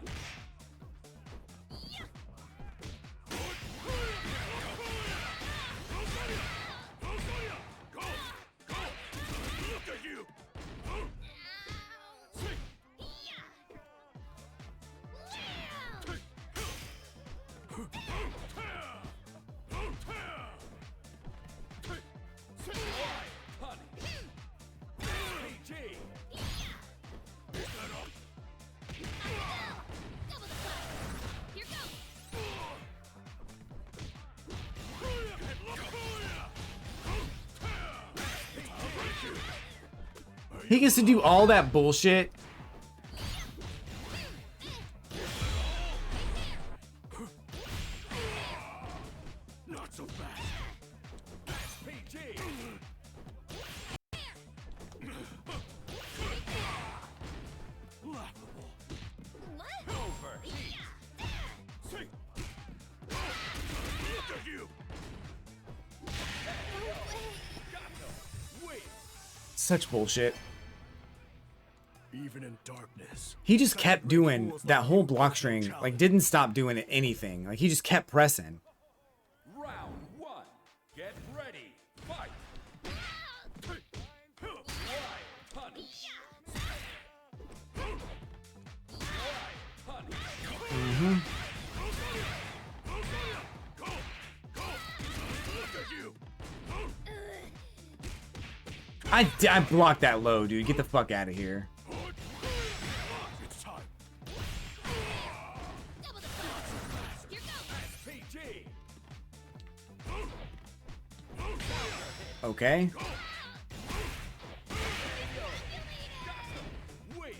Look at you. Punch. PG. He gets to do all that bullshit. Not so fast. PG. Laughable. Overheat. See. Look at you. Gato wins. Such bullshit. Even in darkness. He just kept doing that whole block string, like didn't stop doing anything. Like he just kept pressing. Round one. Get ready. Fight. Punch. Punch. Look at you. I blocked that low, dude. Get the fuck out of here. It's time. Double the punch. Here goes. PG. Okay. Wins.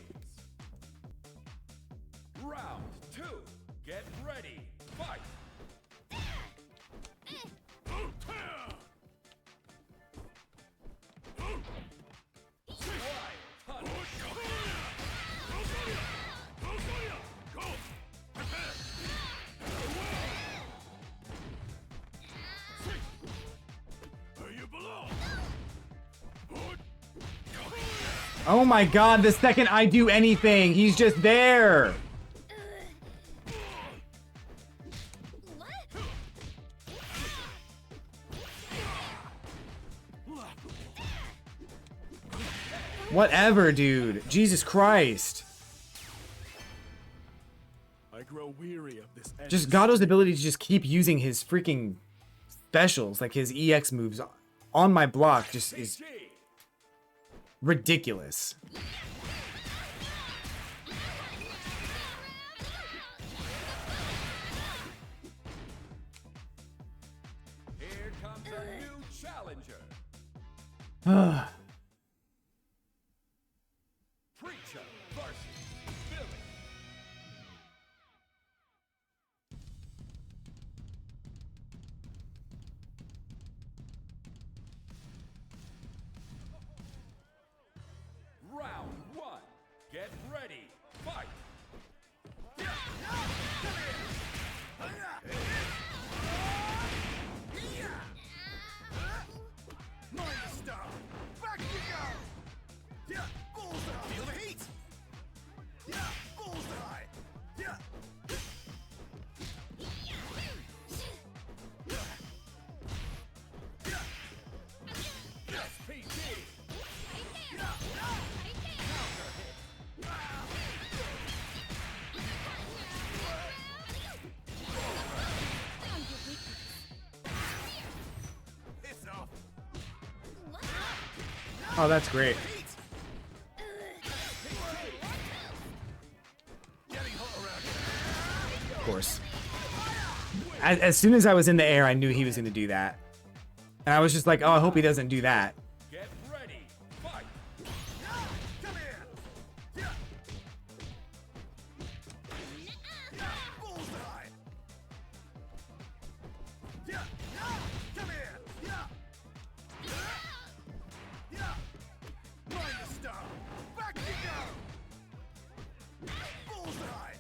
Round 2. Get ready. Fight. Where you belong. Oh my god, the second I do anything, he's just there. Whatever, dude. Jesus Christ. I grow weary of this. Just Gado's ability to just keep using his freaking specials, like his EX moves on my block, just is PG. ridiculous. Here comes a new challenger. Preecha versus Billy. Round 1. Get ready. Fight. Star. Back you go. Yeah, bullseye. Feel the heat. Yeah, bullseye. Yeah. PG. It's off. Oh, that's great. Of course. As soon as I was in the air, I knew he was going to do that. And I was just like, oh, I hope he doesn't do that. Get ready. Fight. Come here. Yeah. Bullseye. Yeah. Come here. Yeah. Yeah. Minus star. Back you go. Bullseye.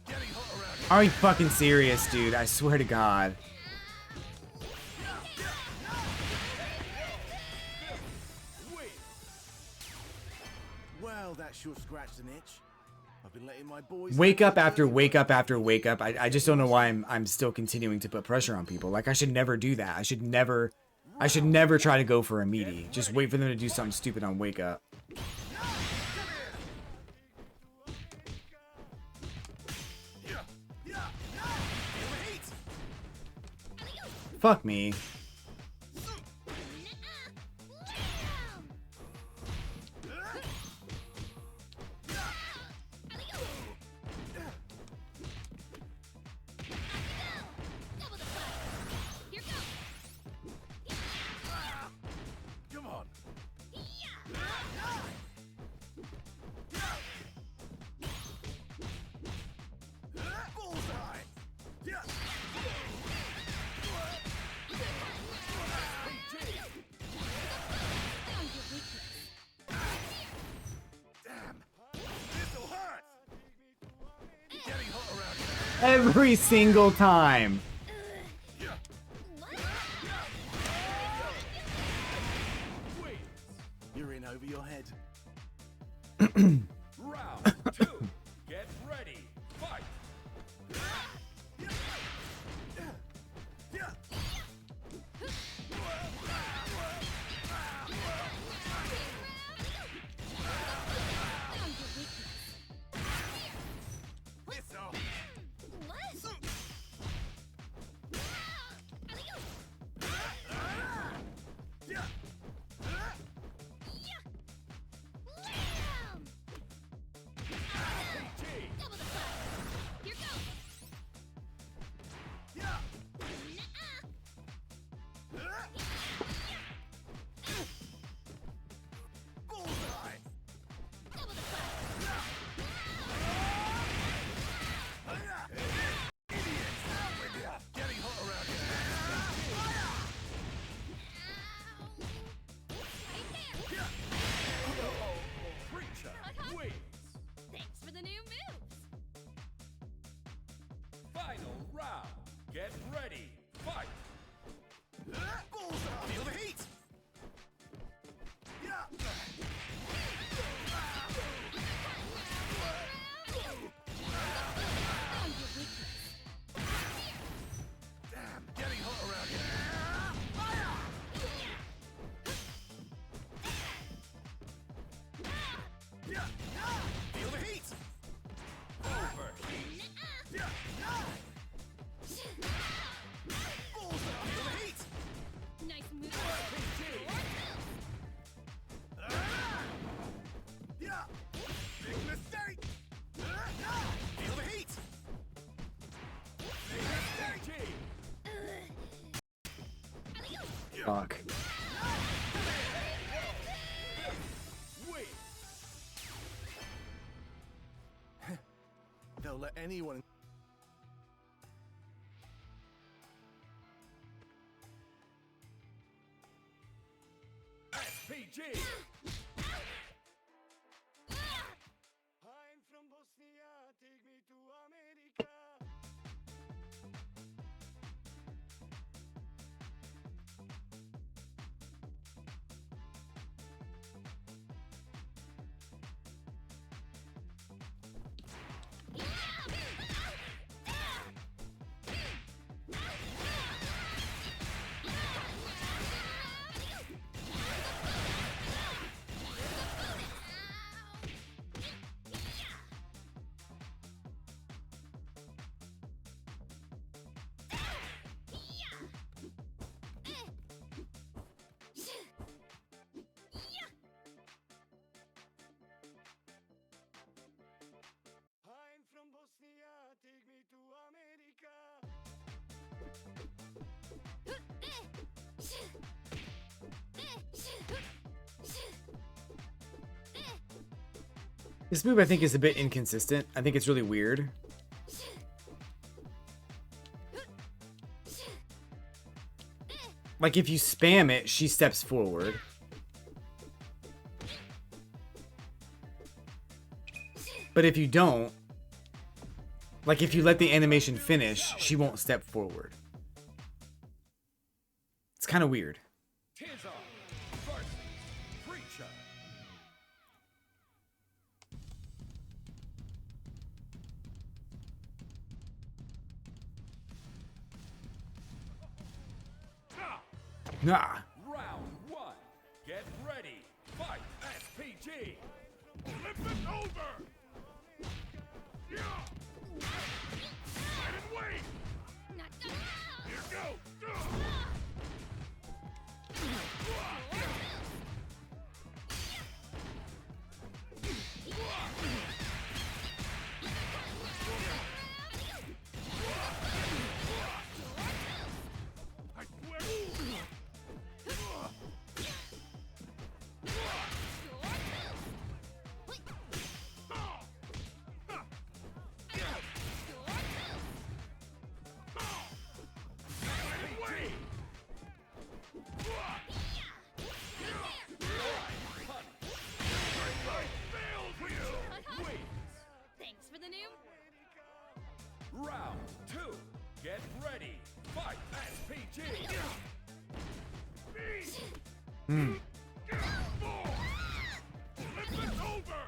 Getting hot around here. Are you fucking serious, dude? I swear to God. Well, that sure scratched an itch. I've been letting my boys Wake up after wake up after wake up. I just don't know why I'm still continuing to put pressure on people. Like, I should never do that. I should never try to go for a meaty. Just wait for them to do something stupid on wake up. Fuck me. Come on. Bullseye. Yeah. Damn. This'll hurt. Getting hot around here. Every single time. You're in over your head. Round 2. Get ready. Fight. Get ready. Fight. Feel the heat. Damn, getting hot around here. Feel the heat. Overheat. Feel the heat. Nice move. Big mistake. Feel the heat. Big mistake. Fuck. Wait. They'll let anyone. SPG. I'm from Bosnia, take me to America. I'm from Bosnia, take me to America. This move I think is a bit inconsistent. I think it's really weird. Like if you spam it, she steps forward. But if you don't, like if you let the animation finish, she won't step forward. It's kind of weird. Tizon versus Preecha. Nah. Round 1. Get ready. Fight. SPG. Flip it over. Yeah. Let it wait. Here goes. I swear. Thanks for the new. Round 2. Get ready. Fight. SPG. Flip it over.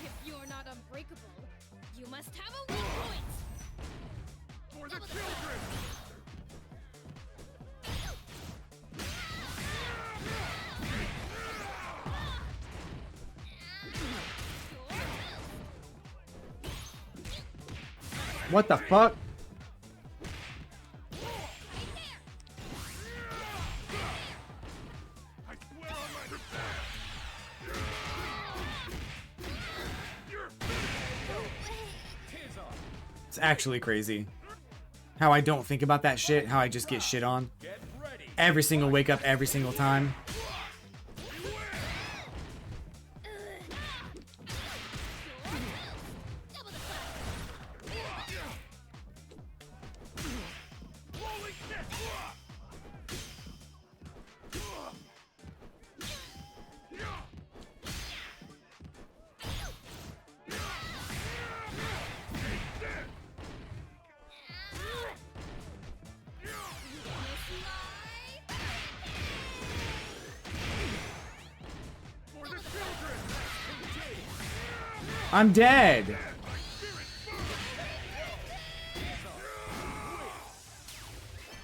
If you're not unbreakable, you must have a weak point. For the children. What the fuck? I swear on my You're Tizon. It's actually crazy. How I don't think about that shit, how I just get shit on. Get ready. Every single wake up, every single time. Rolling kick. I'm dead.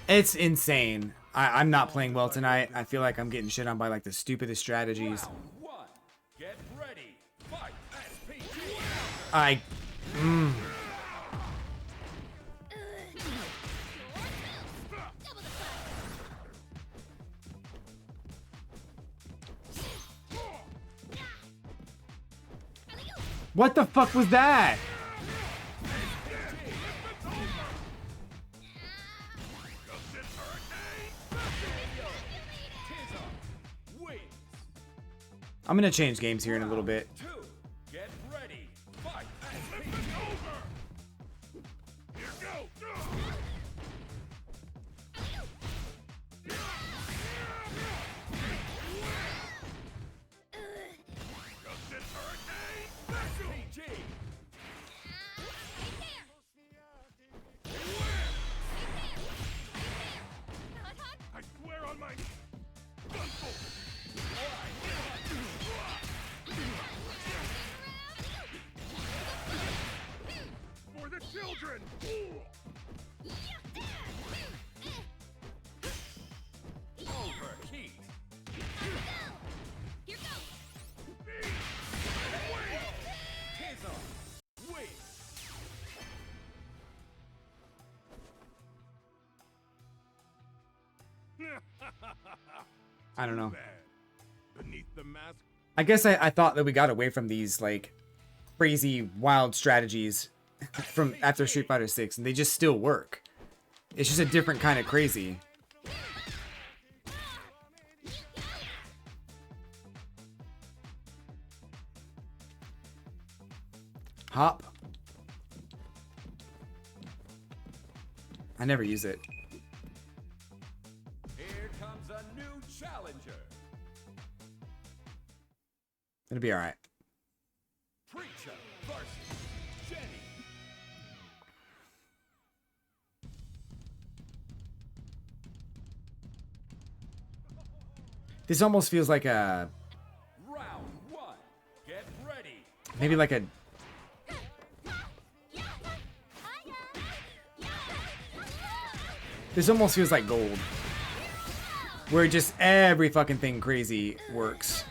It's insane. I'm not playing well tonight. I feel like I'm getting shit on by like the stupidest strategies. Round one. Get ready. Fight. SPG. I. What the fuck was that? Wins. I'm gonna change games here in a little bit. Two. Get ready. Fight. SPG. I swear on my for the children. Overheat. Tizon. Wins. I don't know. Bad. Beneath the mask, I guess I thought that we got away from these like crazy wild strategies from after Street Fighter 6 and they just still work. It's just a different kind of crazy. Hop. I never use it. Here comes a new challenger. It'll be alright. Preecha versus Jenny. This almost feels like a Round one. Get ready. maybe like a this almost feels like Gold. Where just every fucking thing crazy works.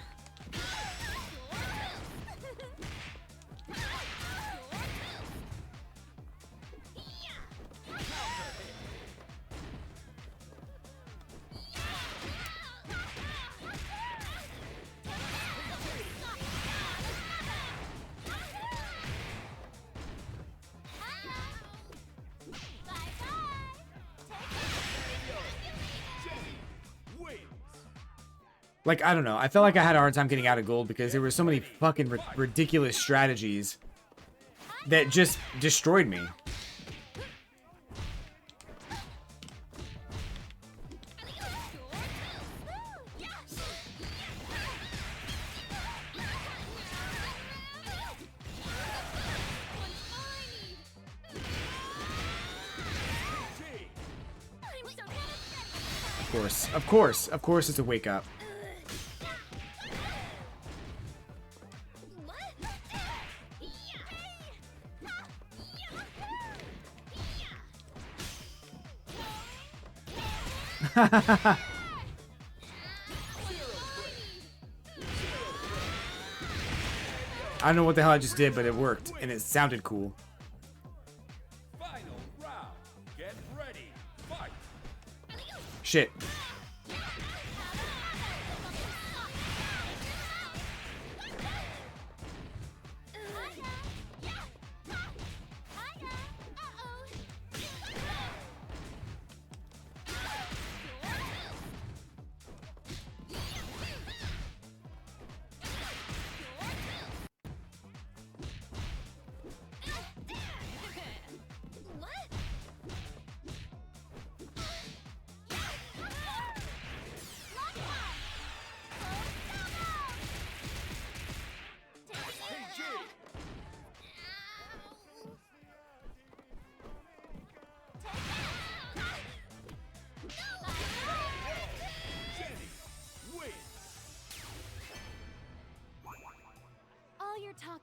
Wins. Like, I don't know. I felt like I had a hard time getting out of Gold because there were so many fucking ridiculous strategies that just destroyed me. Of course it's a wake up. I don't know what the hell I just did, but it worked and it sounded cool. Final round. Get ready. Fight. Shit.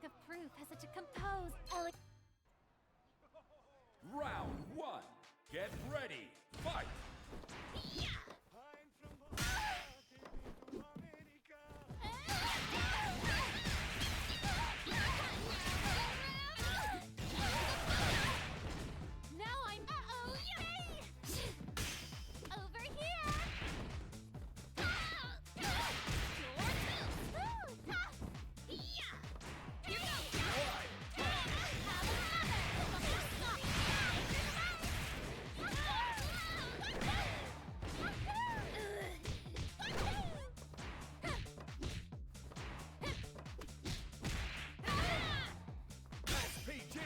talk of proof has such a composed, elegant. Round 1. Get ready. Fight. Now I'm yay! Over here. PG.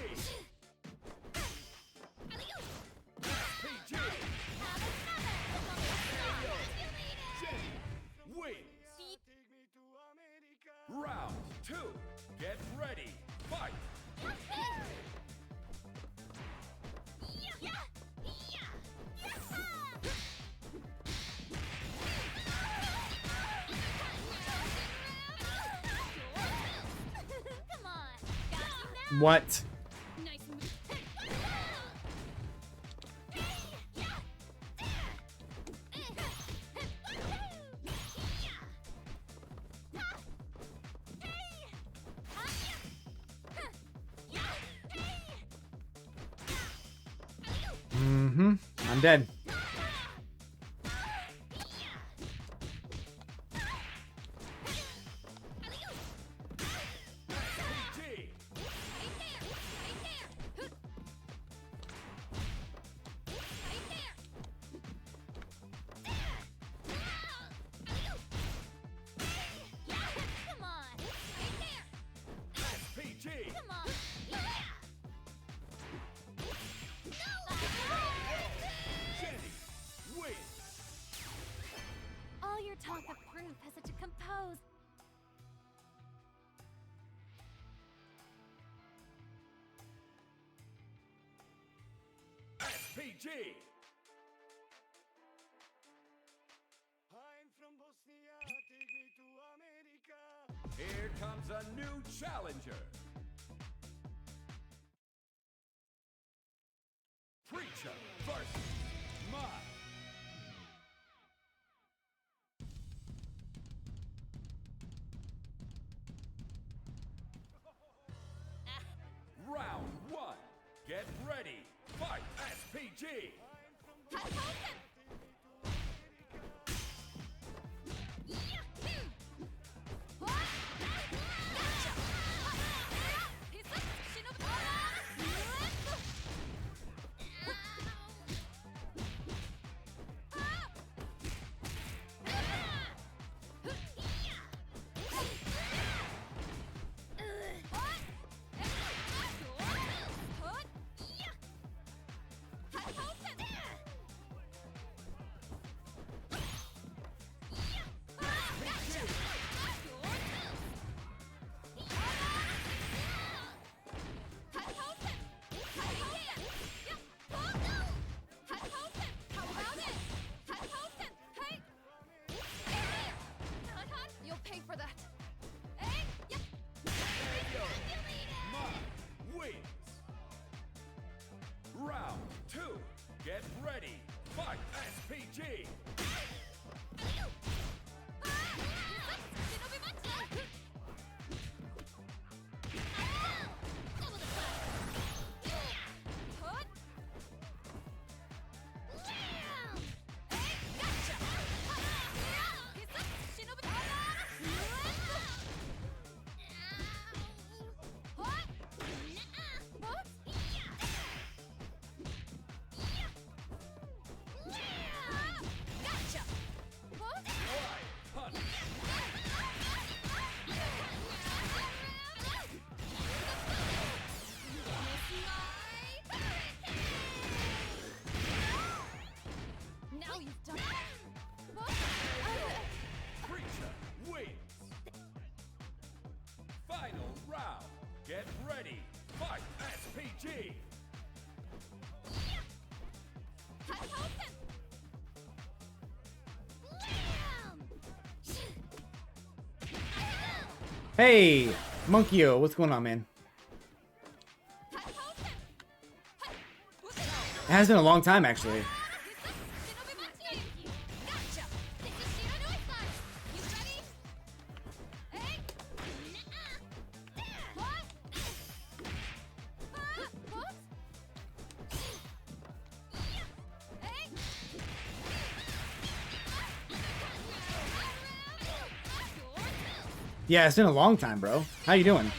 PG. Wins. Round 2. Get ready. Fight. Come on. Got you now. What? Nice move. Mm-hmm. I'm dead. PG. Come on. PG. Come on. Jenny. Wins. All your talk of proof has such a composed. SPG. I'm from Bosnia, take me to America. Here comes a new challenger. Preecha versus Mine. Round 1. Get ready. Fight. SPG. You'll pay for that. Mine wins. Round 2. Get ready. Fight. SPG. Punch. Now you've done Preecha wins. Final round. Get ready. Fight. SPG. Hey, Monkey-O, what's going on, man? It has been a long time, actually. Yeah, it's been a long time, bro. How you doing?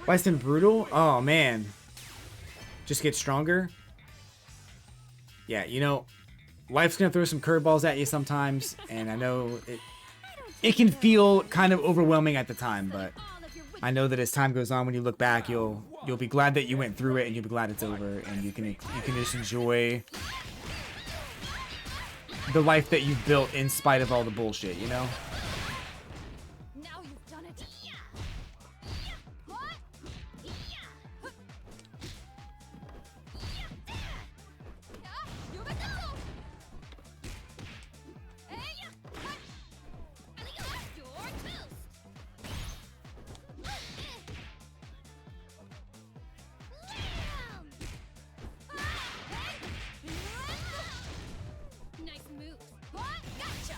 Weston Brutal? Oh, man. Just get stronger? Yeah, you know, life's going to throw some curveballs at you sometimes, and I know it can feel kind of overwhelming at the time, but I know that as time goes on, when you look back, you'll be glad that you went through it, and you'll be glad it's over, and you can just enjoy the life that you've built in spite of all the bullshit, you know? Now you've done it. Nice move. Gotcha.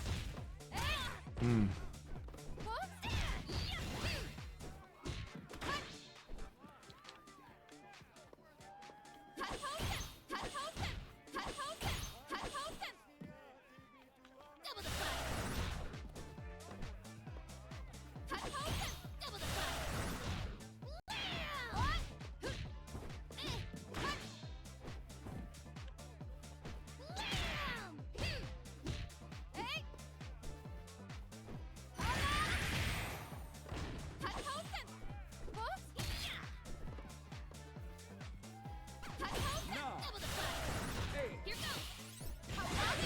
Here goes. How about it?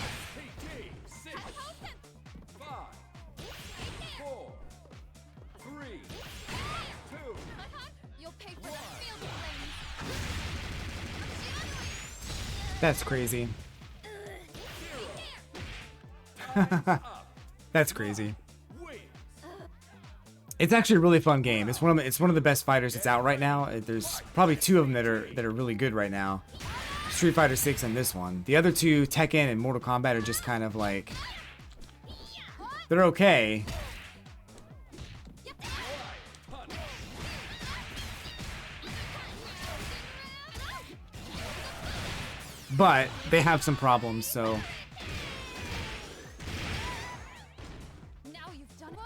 6, 5, 4, 3, 2. You'll pay for that field of flames. That's crazy. That's crazy. It's actually a really fun game. It's one of the best fighters that's out right now. There's probably two of them that are really good right now. Street Fighter 6 and this one. The other two, Tekken and Mortal Kombat, are just kind of like, they're okay. But they have some problems, so Now you've done it.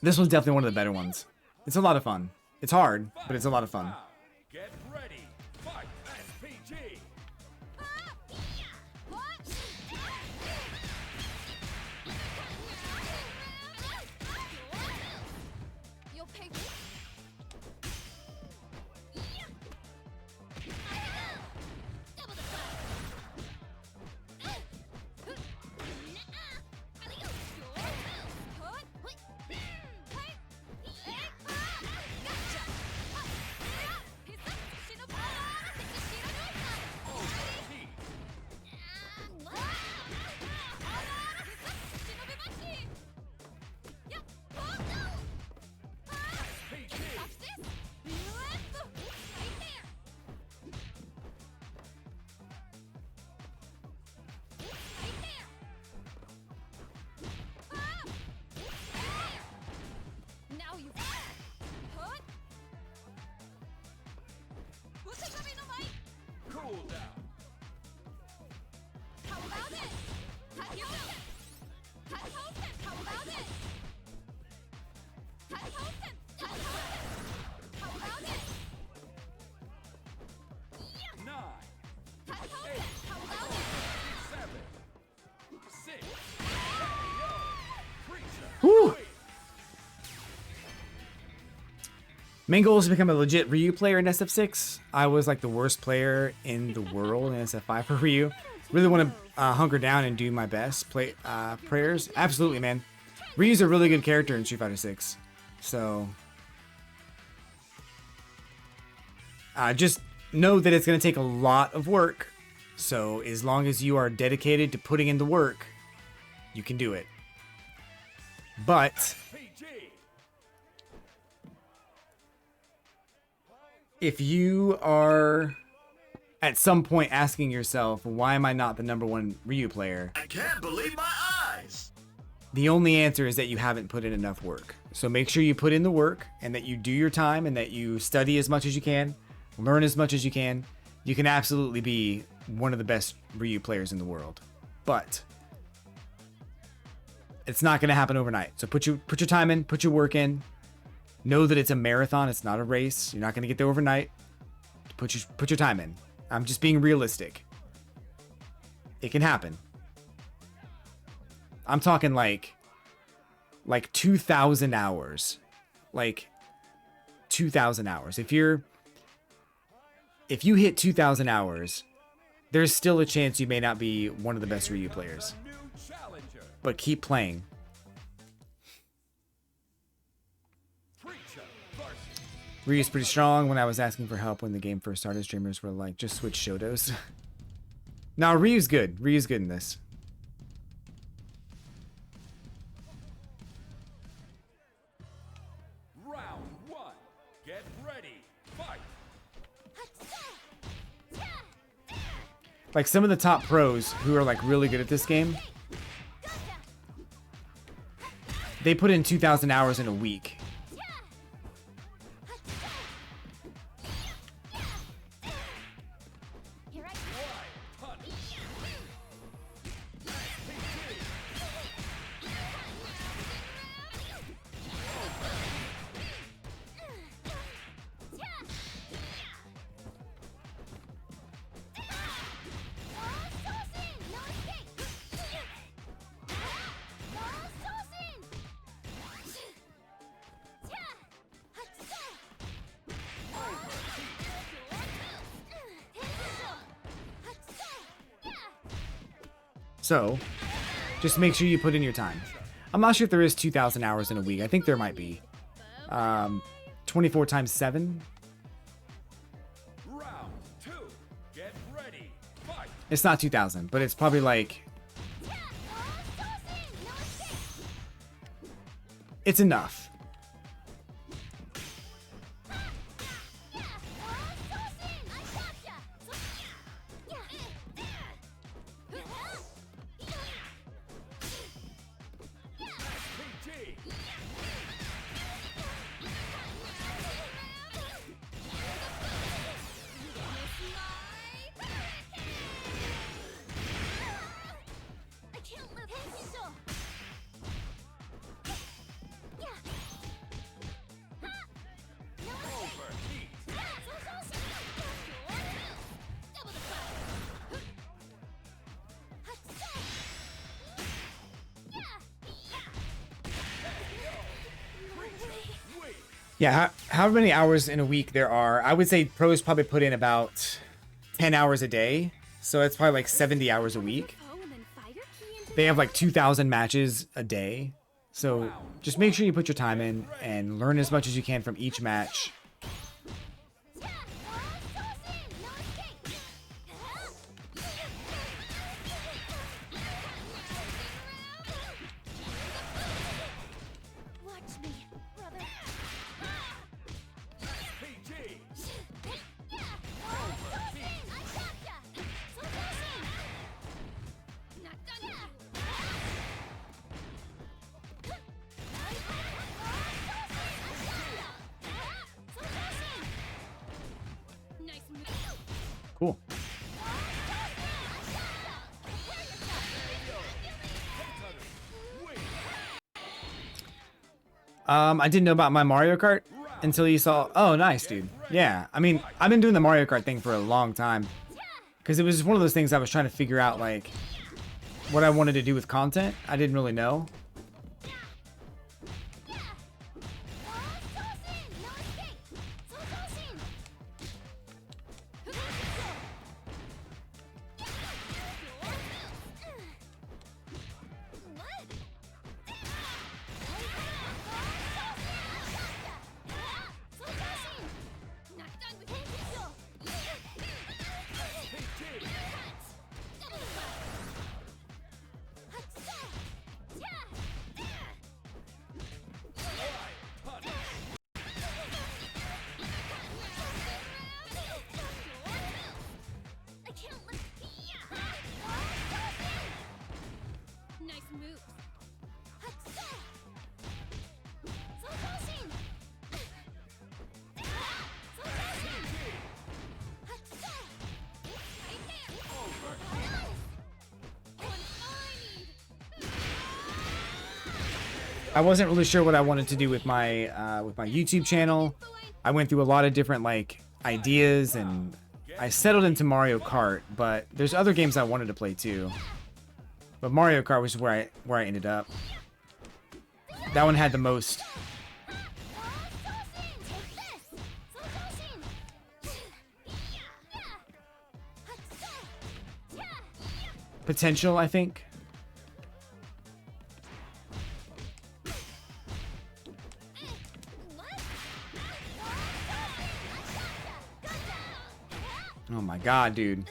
this one's definitely one of the better ones. It's a lot of fun. It's hard, but it's a lot of fun. Get ready. Fight SPG. You'll pay. Main goal is to become a legit Ryu player in SF6. I was like the worst player in the world in SF5 for Ryu. Really want to hunker down and do my best. Play prayers. Absolutely, man. Ryu's a really good character in Street Fighter 6. So just know that it's going to take a lot of work. So as long as you are dedicated to putting in the work, you can do it. But if you are at some point asking yourself, why am I not the #1 Ryu player? I can't believe my eyes! The only answer is that you haven't put in enough work. So make sure you put in the work and that you do your time and that you study as much as you can, learn as much as you can. You can absolutely be one of the best Ryu players in the world. But it's not going to happen overnight. So put your time in, put your work in. Know that it's a marathon, it's not a race. You're not going to get there overnight. Put your time in. I'm just being realistic. It can happen. I'm talking like 2,000 hours. Like 2,000 hours. If you hit 2,000 hours, there's still a chance you may not be one of the best Ryu players. But keep playing. Ryu's pretty strong. When I was asking for help when the game first started, streamers were like, just switch Shotos. Now Ryu's good. Ryu's good in this. Round 1. Get ready. Fight. Like some of the top pros who are like really good at this game, they put in 2,000 hours in a week. So, just make sure you put in your time. I'm not sure if there is 2,000 hours in a week. I think there might be. 24 times 7. Round 2. Get ready. Fight. It's not 2,000, but it's probably like... It's enough. Yeah, however many hours in a week there are, I would say pros probably put in about 10 hours a day. So it's probably like 70 hours a week. They have like 2,000 matches a day. So just make sure you put your time in and learn as much as you can from each match. Cool. I didn't know about my Mario Kart until you saw... Oh, nice, dude. Yeah, I mean, I've been doing the Mario Kart thing for a long time. Because it was one of those things I was trying to figure out, like, what I wanted to do with content. I didn't really know. I wasn't really sure what I wanted to do with my YouTube channel. I went through a lot of different like ideas, and I settled into Mario Kart, but there's other games I wanted to play too. But Mario Kart was where I ended up. That one had the most potential, I think. Oh my god, dude.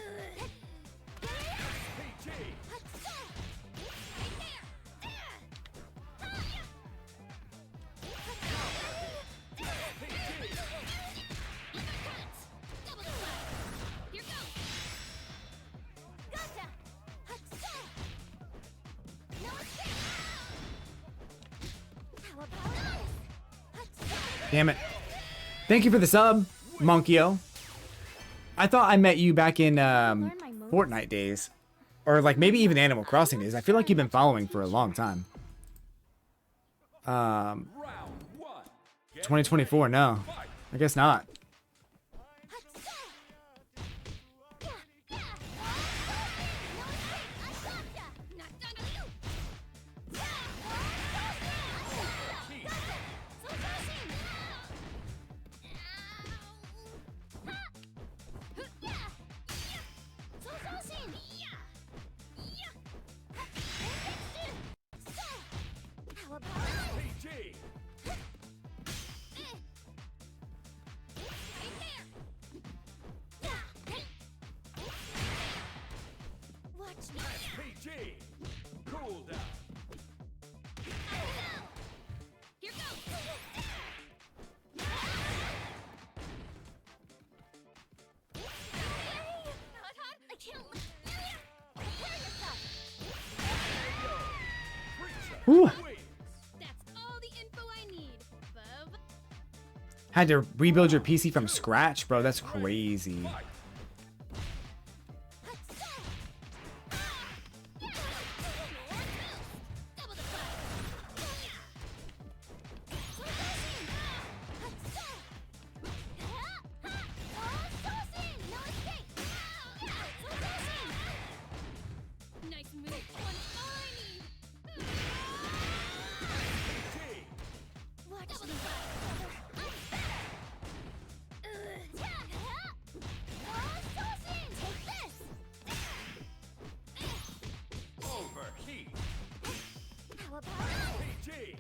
Damn it. Thank you for the sub, Monkio. I thought I met you back in Fortnite days. Or like maybe even Animal Crossing days. I feel like you've been following for a long time. Round one. Get 2024, no. I guess not. PG. PG. Cool down. Preecha Whew. wins. That's all the info I need, bub. Had to rebuild your PC from scratch, bro. That's crazy. Fight. Nice move. One I need. PG. Watch me. Overheat. PG.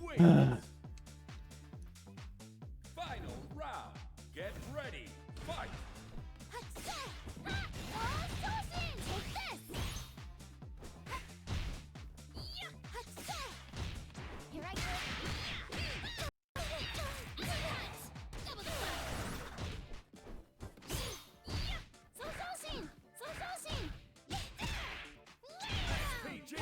Wins. Final round. Get ready. Fight. Here I go. Double the PG.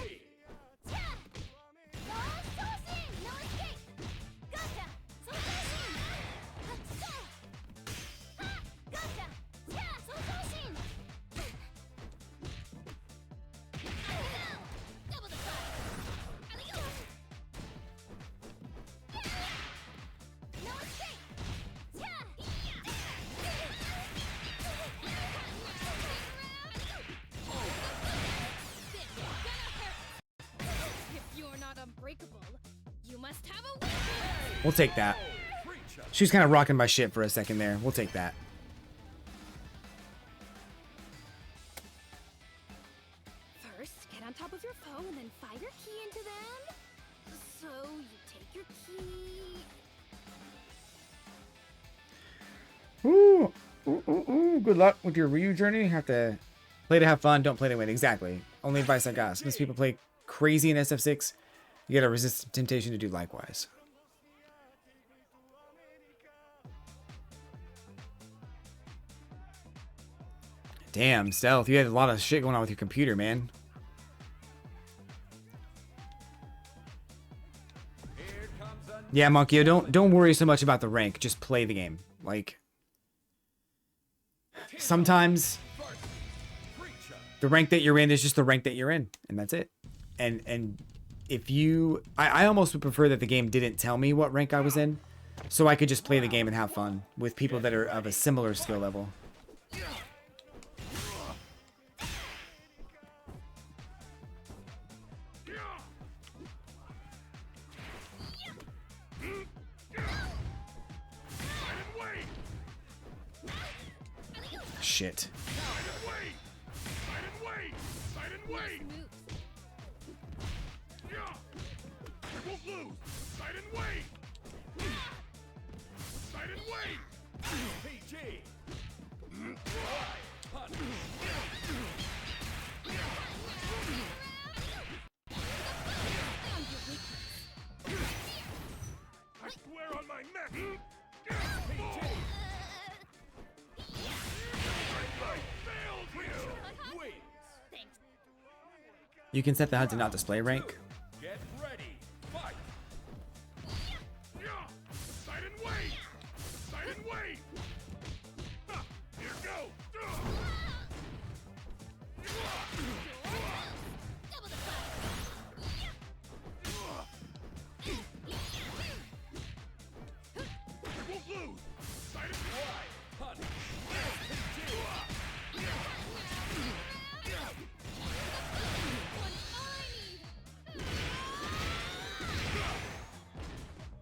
If you're not unbreakable, you must have a weakness. We'll take that. Preecha. She was kind of rocking my shit for a second there. We'll take that. First, get on top of your foe and then fire your key into them. So you take your key. Ooh. Ooh, ooh, ooh. Good luck with your Ryu journey. Have to play to have fun. Don't play to win. Exactly. Only advice I got. Since people play crazy in SF6, you gotta resist the temptation to do likewise. Damn, Stealth. You had a lot of shit going on with your computer, man. Here comes a Yeah, Monkey, don't worry so much about the rank. Just play the game. Like, sometimes the rank that you're in is just the rank that you're in, and that's it. And if you, I almost would prefer that the game didn't tell me what rank I was in, so I could just play the game and have fun with people that are of a similar skill level. Shit. I swear on my neck. You can set the HUD to not display rank. Get ready. Fight. Side and wait. Side and wait. Here go. I won't lose. Side and wide.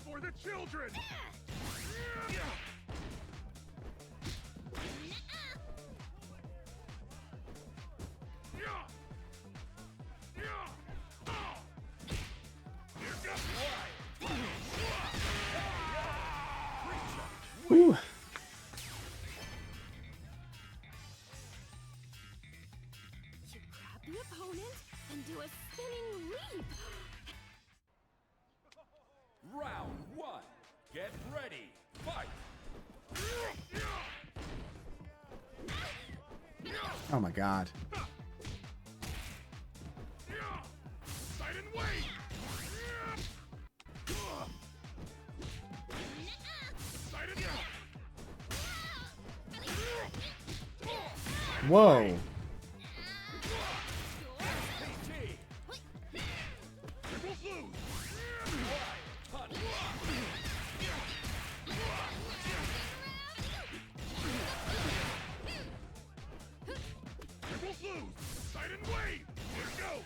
For the children. Ooh. You grab the opponent and do a spinning leap. Round 1. Get ready. Fight. Oh my god. Side and wait. Side and Whoa. Side and wait. Here go.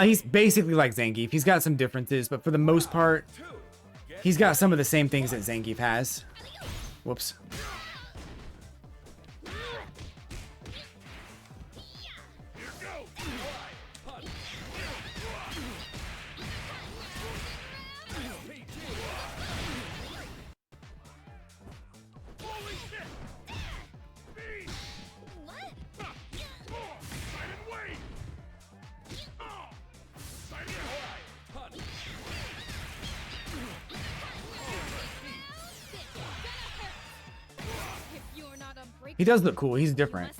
He's basically like Zangief. He's got some differences, but for the most part, he's got some of the same things that Zangief has. Whoops. He does look cool. He's different.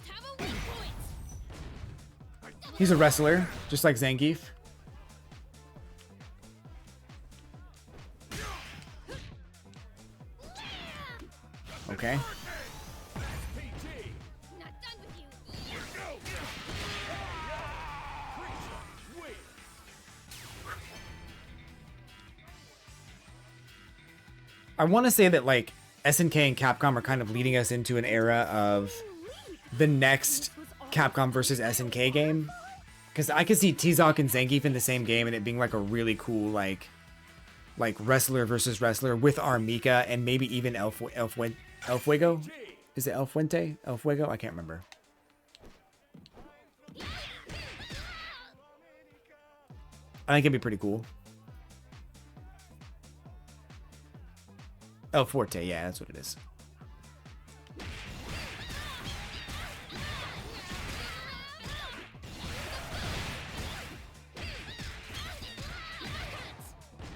He's a wrestler, just like Zangief. Okay. I want to say that like SNK and Capcom are kind of leading us into an era of the next Capcom versus SNK game, because I could see Tizok and Zangief in the same game and it being like a really cool like wrestler versus wrestler with Armika and maybe even El Fuego. Is it El Fuente? El Fuego? I can't remember. I think it'd be pretty cool. El Forte, yeah, that's what it is.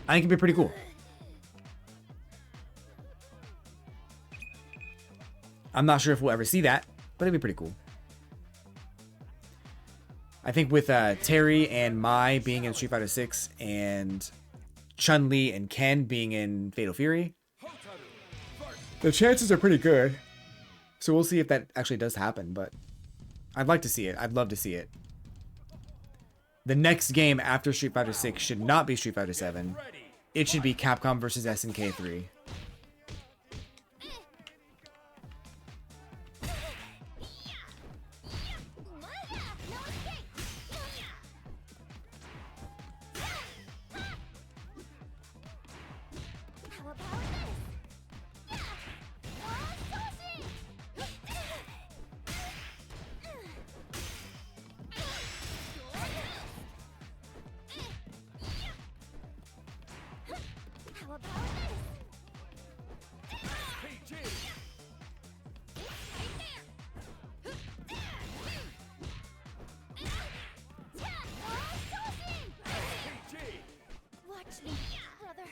I think it'd be pretty cool. I'm not sure if we'll ever see that, but it'd be pretty cool. I think with Terry and Mai being in Street Fighter 6 and Chun-Li and Ken being in Fatal Fury, the chances are pretty good. So we'll see if that actually does happen, but I'd like to see it. I'd love to see it. The next game after Street Fighter 6 should not be Street Fighter 7. It should be Capcom versus SNK 3. Watch me, brother.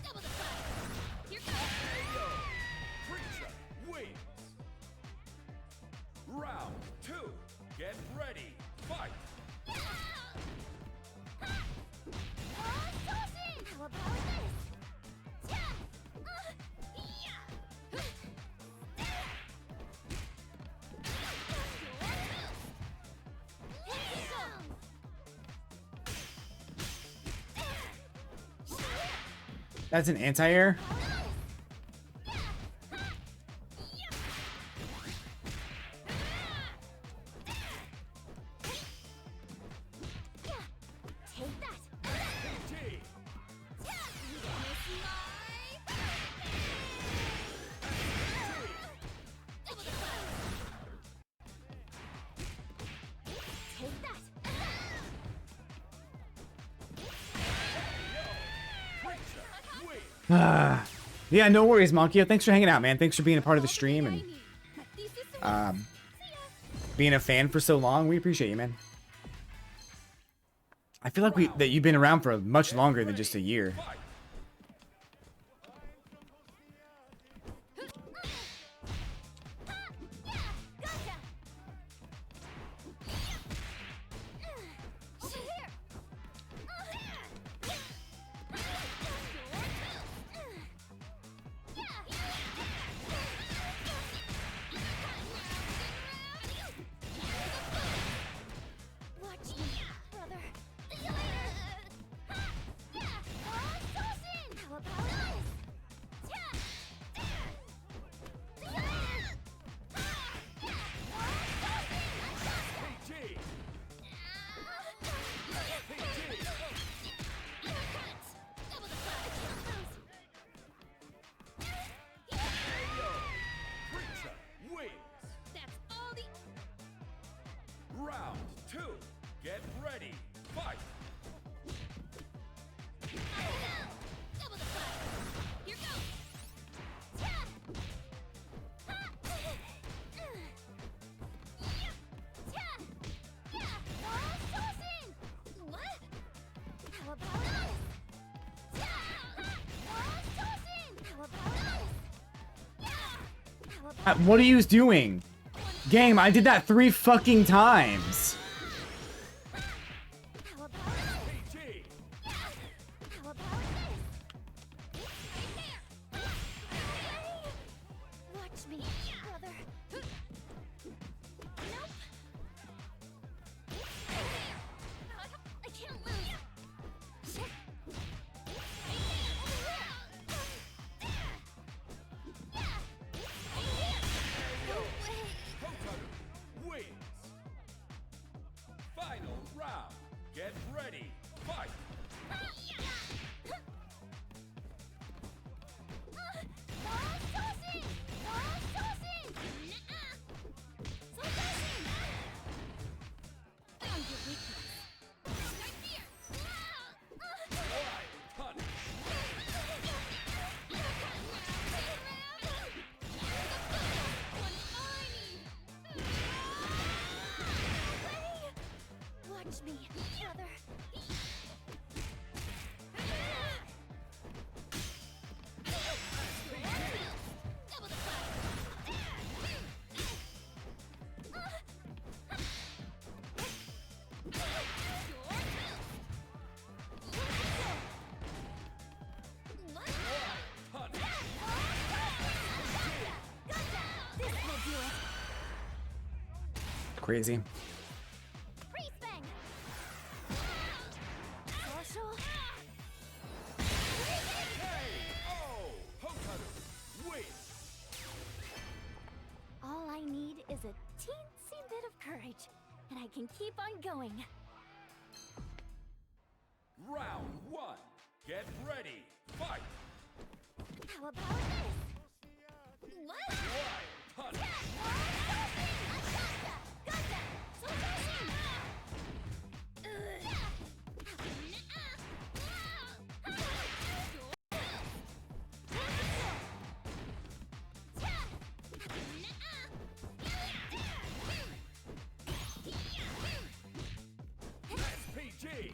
Double the fire. Here goes. Preecha wins. Round 2. Get ready. Fight. How about this? That's an anti-air? Take that. PG. Take that. Preecha wins. Yeah, no worries, Monkey. Thanks for hanging out, man. Thanks for being a part of the stream and being a fan for so long. We appreciate you, man. I feel like that you've been around for much longer than just a year. Fight. Watch me, brother. How about PG. Preecha wins. That's all the. Round 2. Get ready. Fight. Double the fire. Here goes. What? How about this? How about What are you doing? Game, I did that 3 fucking times. how about PG. How about this? Watch me, brother. Nope. I can't lose. No way. Hotaru wins. Crazy. Freeze bang. Social. Oh, Hotaru wins. All I need is a teensy bit of courage, and I can keep on going. Round 1. Get ready. Fight. How about this? What? Punch. SPG.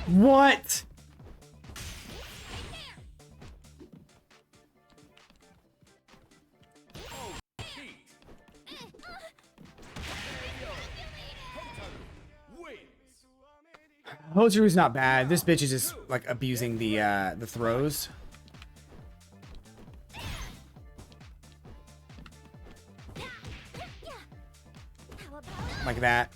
What? Heat. Hotaru wins. Hotaru's not bad. This bitch is just like abusing the throws. Like that.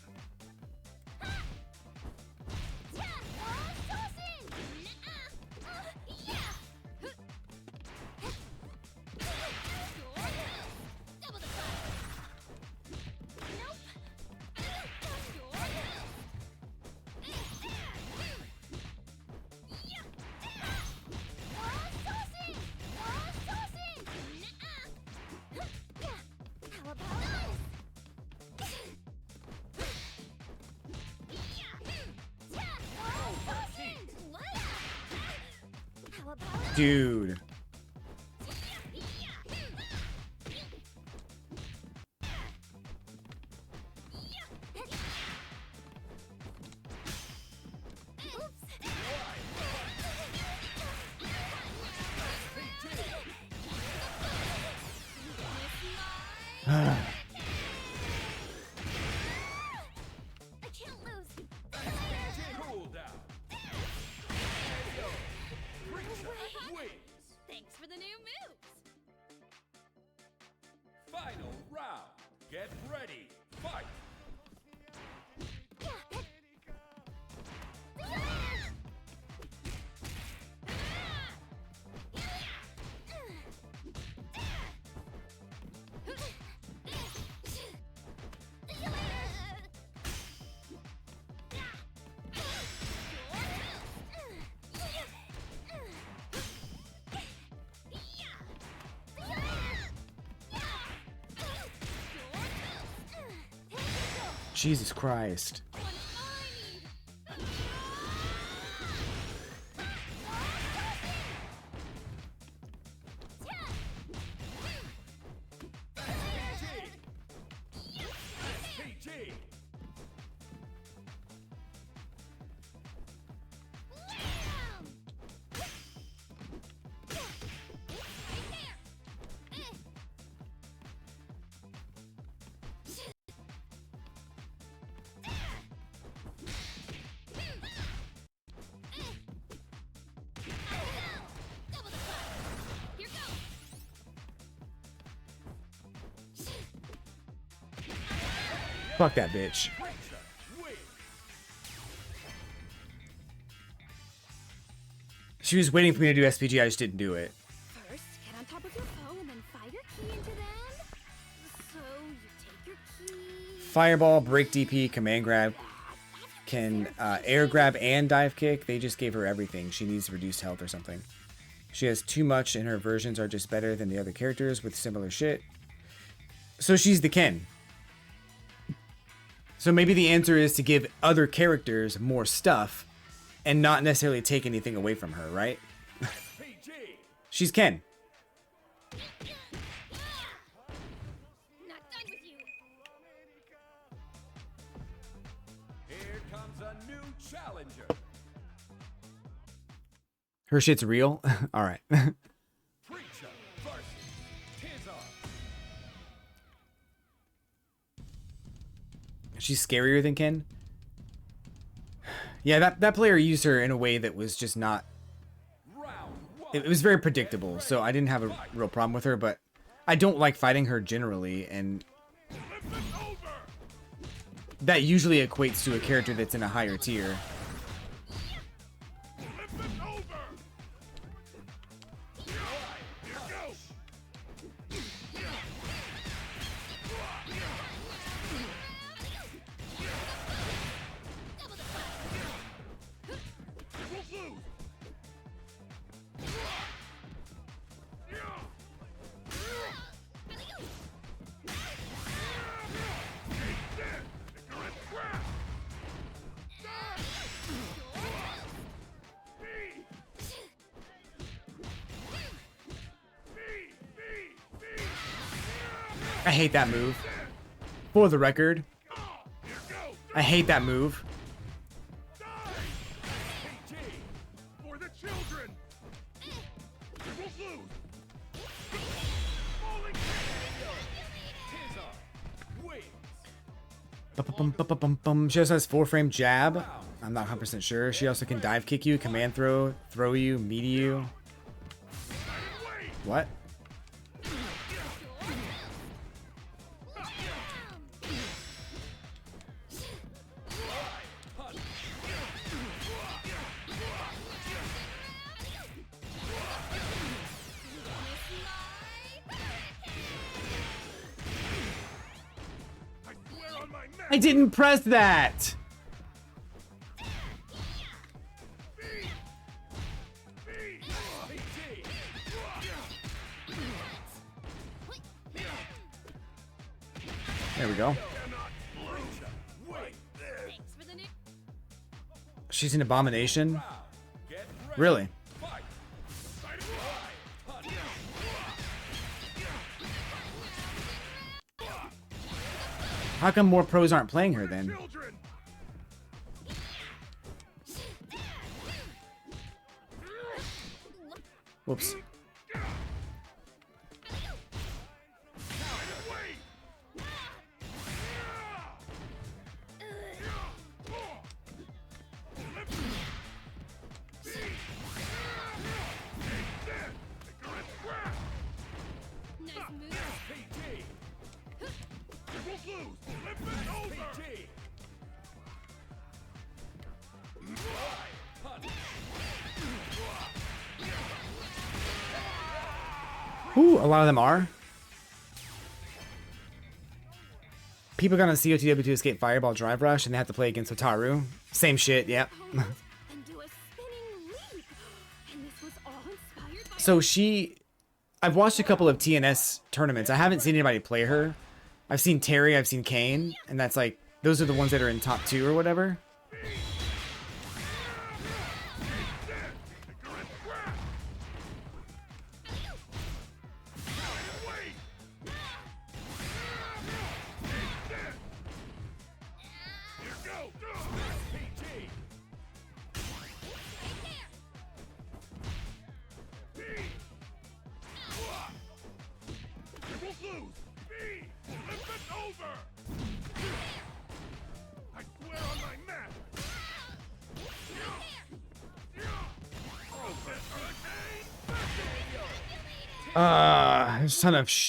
Dude. I can't lose. Cool down. Preecha wins. Thanks for the new moves. Final round. Get ready. Fight. Jesus Christ. SPG. Fuck that bitch. Preecha wins. She was waiting for me to do SPG, I just didn't do it. First, get on top of your foe and then fire your key into them. So you take your key. Fireball, break DP, command grab, can air grab and dive kick. They just gave her everything. She needs reduced health or something. She has too much and her versions are just better than the other characters with similar shit. So she's the Ken. So maybe the answer is to give other characters more stuff and not necessarily take anything away from her, right? SPG. She's Ken. Not done with you. Here comes a new challenger. Her shit's real. All right. Preecha versus Tizon. She's scarier than Ken. Yeah, that player used her in a way that was just not. It was very predictable, so I didn't have a real problem with her. But I don't like fighting her generally, and that usually equates to a character that's in a higher tier. I hate that move. For the record, I hate that move. For the children. She also has full frame jab. I'm not 100% sure. She also can dive kick you, command throw you, meaty you. What? I didn't press that. There we go. She's an abomination. Really? How come more pros aren't playing her then? Whoops. Ooh, a lot of them are. People got on COTW to escape Fireball Drive Rush and they have to play against Hotaru. Same shit, yep. So I've watched a couple of TNS tournaments. I haven't seen anybody play her. I've seen Terry, I've seen Kane, and that's like, those are the ones that are in top 2 or whatever.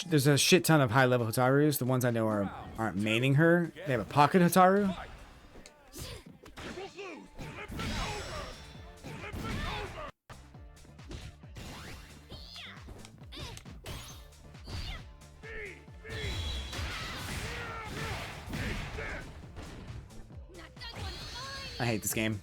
There's a shit ton of high level Hotarus. The ones I know aren't maining her. They have a pocket Hotaru. I hate this game.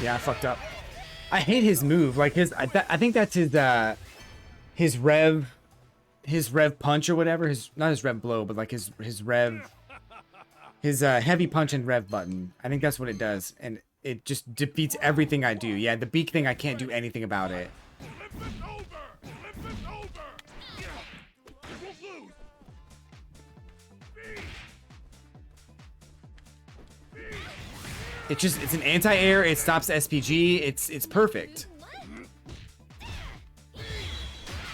Yeah, I fucked up. I hate his move. Like I think that's his rev punch or whatever. Not his rev blow, but like his heavy punch and rev button. I think that's what it does, and it just defeats everything I do. Yeah, the beak thing, I can't do anything about it. It's an anti-air, it stops SPG, it's perfect.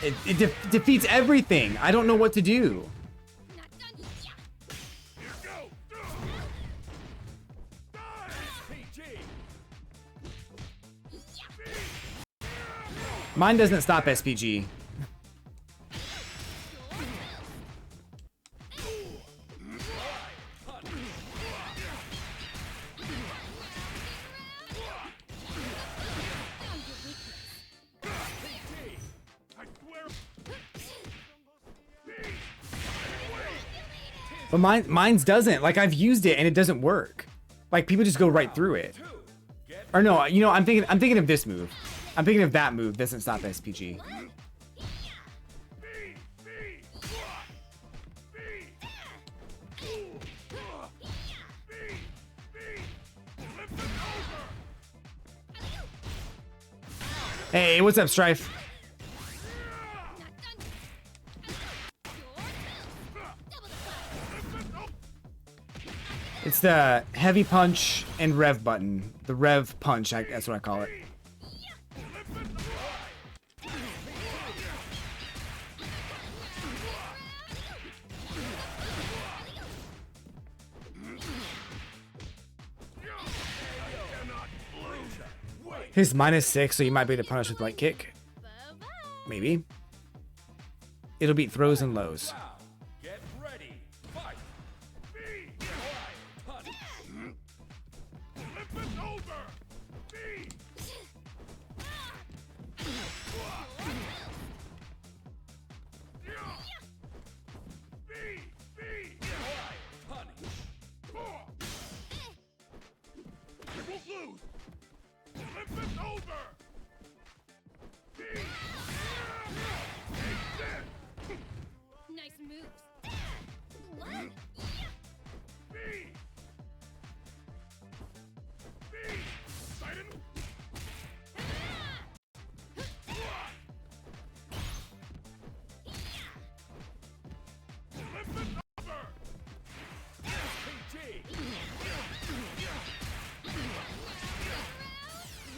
It defeats everything. I don't know what to do. Mine doesn't stop SPG. But mine's doesn't. Like, I've used it and it doesn't work. Like, people just go right through it. Or no, you know, I'm thinking of this move. I'm thinking of that move. Doesn't stop SPG. Hey, what's up, Strife? It's the heavy punch and rev button. The rev punch, that's what I call it. His -6, so you might be able to punish with light kick. Maybe. It'll beat throws and lows. Get ready. Fight. Nice moves. What?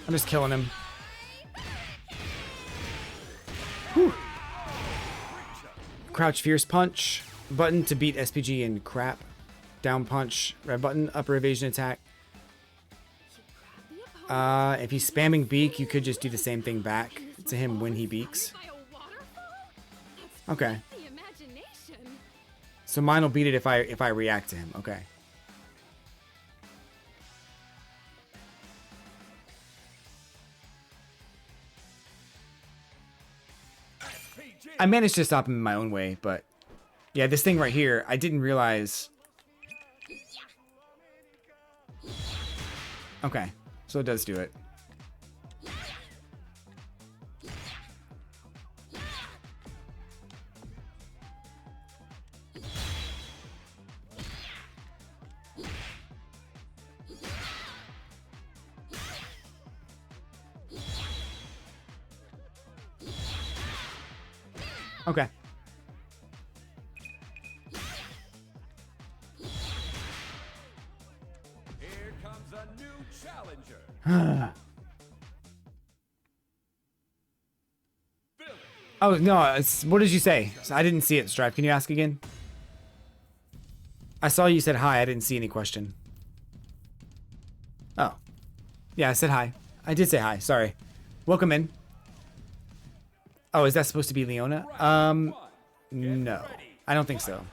I'm just killing him. Whew. Crouch fierce punch. Button to beat SPG and crap. Down punch. Red button. Upper evasion attack. If he's spamming beak, you could just do the same thing back to him when he beaks. Okay. So mine will beat it if I react to him. Okay. I managed to stop him in my own way, but yeah, this thing right here, I didn't realize. Okay, so it does do it. Okay. Here comes a new challenger. Oh, no, what did you say? I didn't see it, Stripe. Can you ask again? I saw you said hi. I didn't see any question. Oh. Yeah, I said hi. I did say hi. Sorry. Welcome in. Oh, is that supposed to be Leona? No. I don't think so.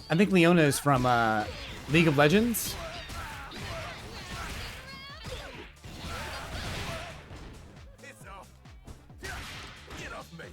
I think Leona is from League of Legends. It's off. Get off me.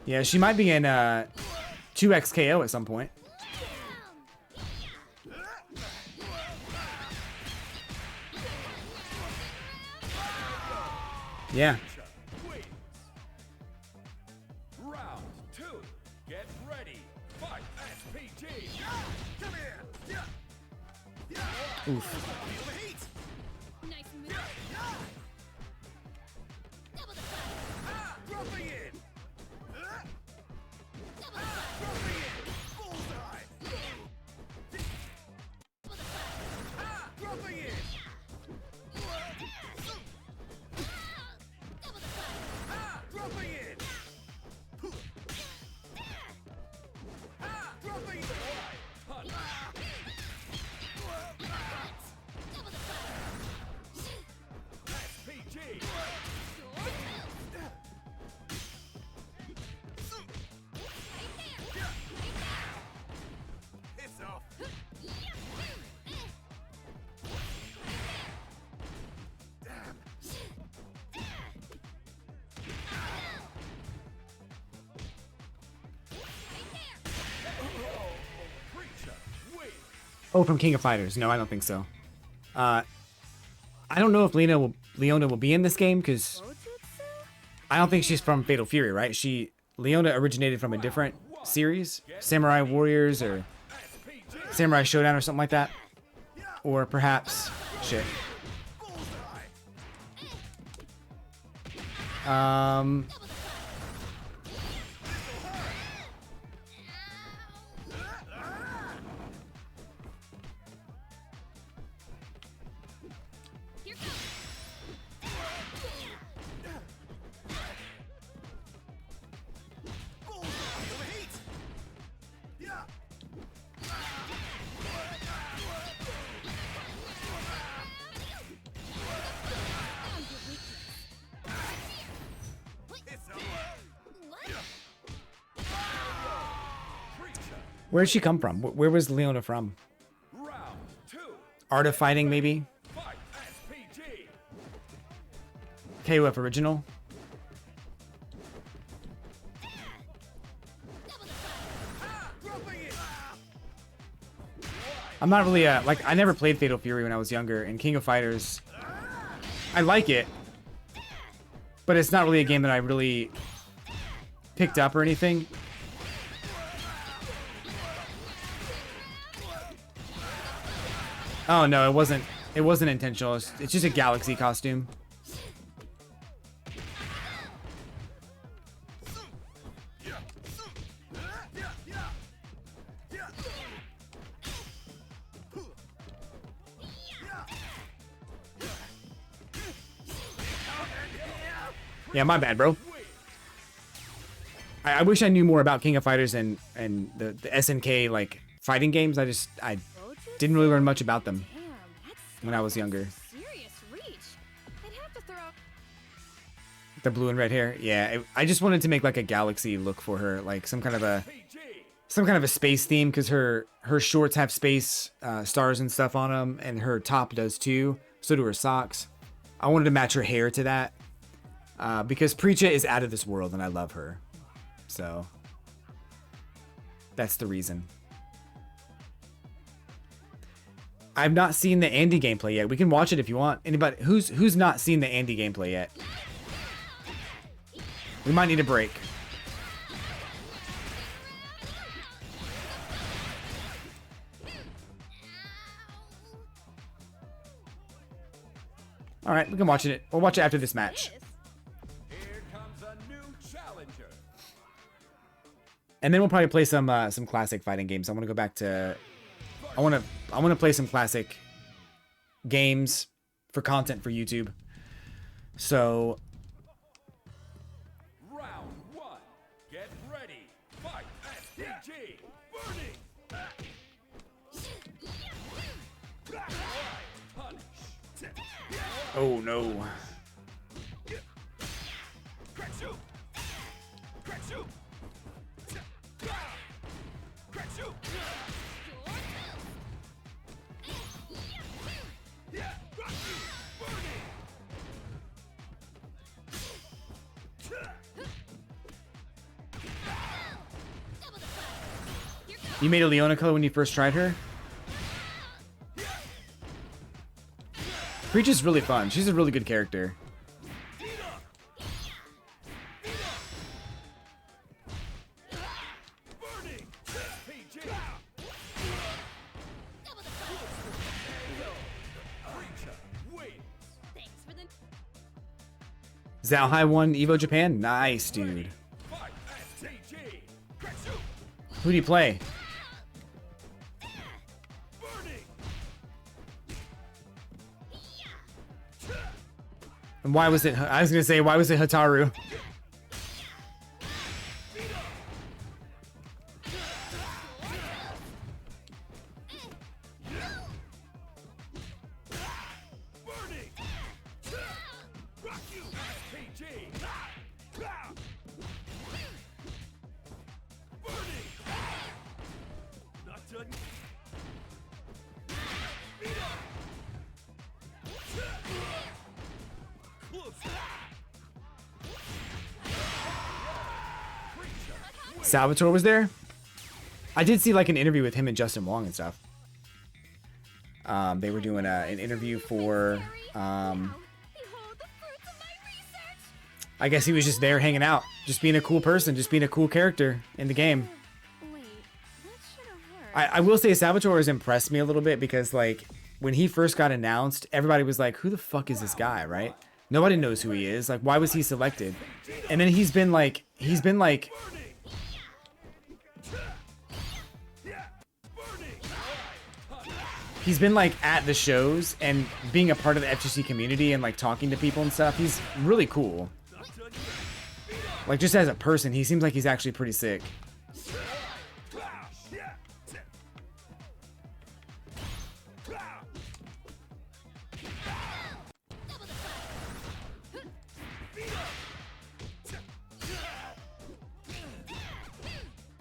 Yeah, she might be in 2x KO at some point. Yeah. Round 2. Get ready. Fight. SPG. Come here. Oof. Nice move. Double the fight. Dropping in. Double the fight. Dropping in. Bullseye. Dropping in. Double the fight. Dropping in. Dropping in. Punch. Double the fight. SPG. Piss off. Preecha. Win. Oh, from King of Fighters. No, I don't think so. I don't know if Leona will be in this game because I don't think she's from Fatal Fury, right? Leona originated from a different series, Samurai Warriors or Samurai Showdown or something like that, or perhaps shit. Here goes. Where'd she come from? Where was Leona from? Round 2. Art of Fighting, maybe? Fight. SPG. KOF original? Dropping in. I'm not really like I never played Fatal Fury when I was younger, and King of Fighters, I like it, but it's not really a game that I really picked up or anything. Oh no, it wasn't intentional. It's just a galaxy costume. Yeah, my bad, bro. I wish I knew more about King of Fighters and the SNK like fighting games. I didn't really learn much about them Damn, that's when I was younger. serious reach. I'd have to throw. The blue and red hair. Yeah, I just wanted to make like a galaxy look for her, like some kind of a space theme, because her shorts have space stars and stuff on them, and her top does too. So do her socks. I wanted to match her hair to that because Preecha is out of this world, and I love her. So that's the reason. I've not seen the Andy gameplay yet. We can watch it if you want. Anybody who's not seen the Andy gameplay yet? We might need a break. All right, we can watch it. We'll watch it after this match. Here comes a new challenger. And then we'll probably play some classic fighting games. I want to go back to I want to play some classic games for content for YouTube. So, Round 1. Get ready. Fight. SPG. Burning. Punish. oh no. Crack shoot. Crack shoot. Crack shoot. Yeah. Burning. You made a Leona color when you first tried her? Preecha's really fun. She's a really good character. Zalhai won Evo Japan? Nice, dude. Who do you play? And why was it... I was gonna say, why was it Hataru? Salvatore was there? I did see like an interview with him and Justin Wong and stuff. They were doing an interview for... I guess he was just there hanging out. Just being a cool person. Just being a cool character in the game. I will say Salvatore has impressed me a little bit because like when he first got announced, everybody was like, who the fuck is this guy, right? Nobody knows who he is. Like, why was he selected? And then he's been like at the shows and being a part of the FGC community and like talking to people and stuff. He's really cool. Like just as a person, he seems like he's actually pretty sick.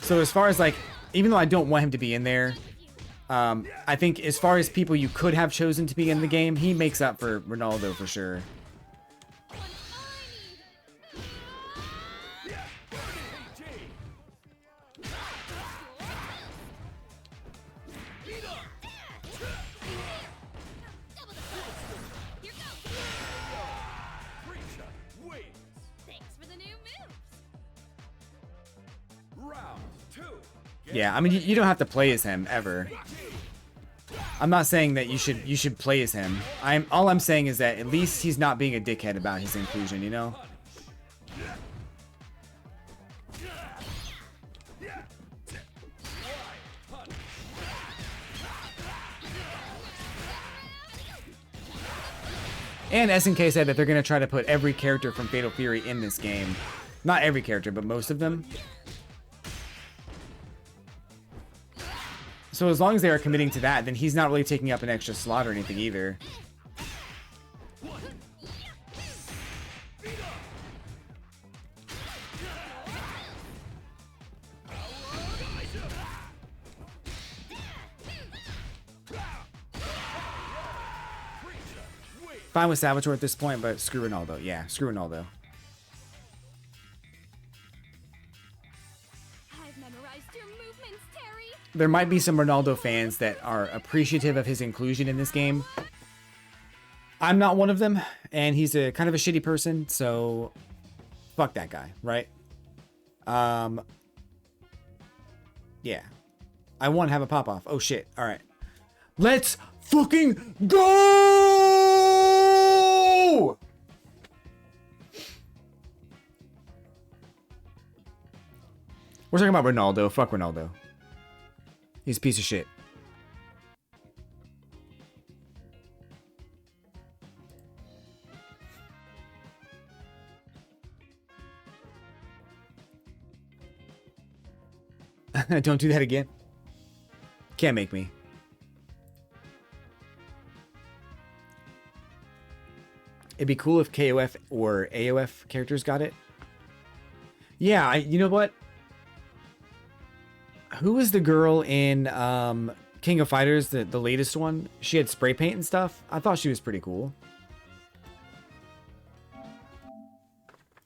So as far as like, even though I don't want him to be in there, I think as far as people you could have chosen to be in the game, he makes up for Ronaldo for sure. Yeah, I mean, you don't have to play as him ever. I'm not saying that you should play as him. All I'm saying is that at least he's not being a dickhead about his inclusion, you know? And SNK said that they're going to try to put every character from Fatal Fury in this game. Not every character, but most of them. So as long as they are committing to that, then he's not really taking up an extra slot or anything either. Fine with Salvatore at this point, but screw Ronaldo. Yeah, screw Ronaldo. There might be some Ronaldo fans that are appreciative of his inclusion in this game. I'm not one of them, and he's a kind of a shitty person, so fuck that guy, right? Yeah. I want to have a pop-off. Oh, shit. All right. Let's fucking go! We're talking about Ronaldo. Fuck Ronaldo. He's a piece of shit. Don't do that again. Can't make me. It'd be cool if KOF or AOF characters got it. Yeah, you know what? Who was the girl in King of Fighters, the latest one? She had spray paint and stuff. I thought she was pretty cool.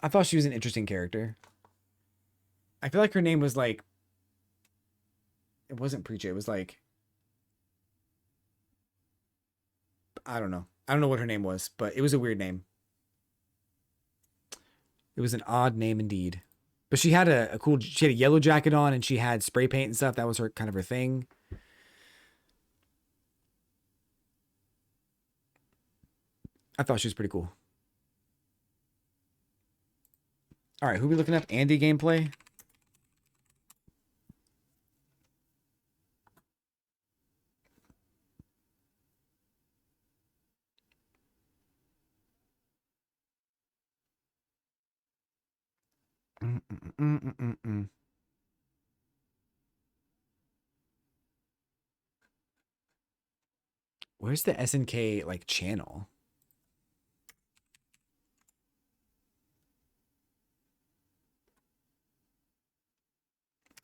I thought she was an interesting character. I feel like her name was like... It wasn't Preecha. It was like, I don't know. I don't know what her name was, but it was a weird name. It was an odd name indeed. But she had a cool, she had a yellow jacket on and she had spray paint and stuff. That was her kind of her thing. I thought she was pretty cool. All right, who are we looking up? Andy gameplay? Where's the SNK like channel?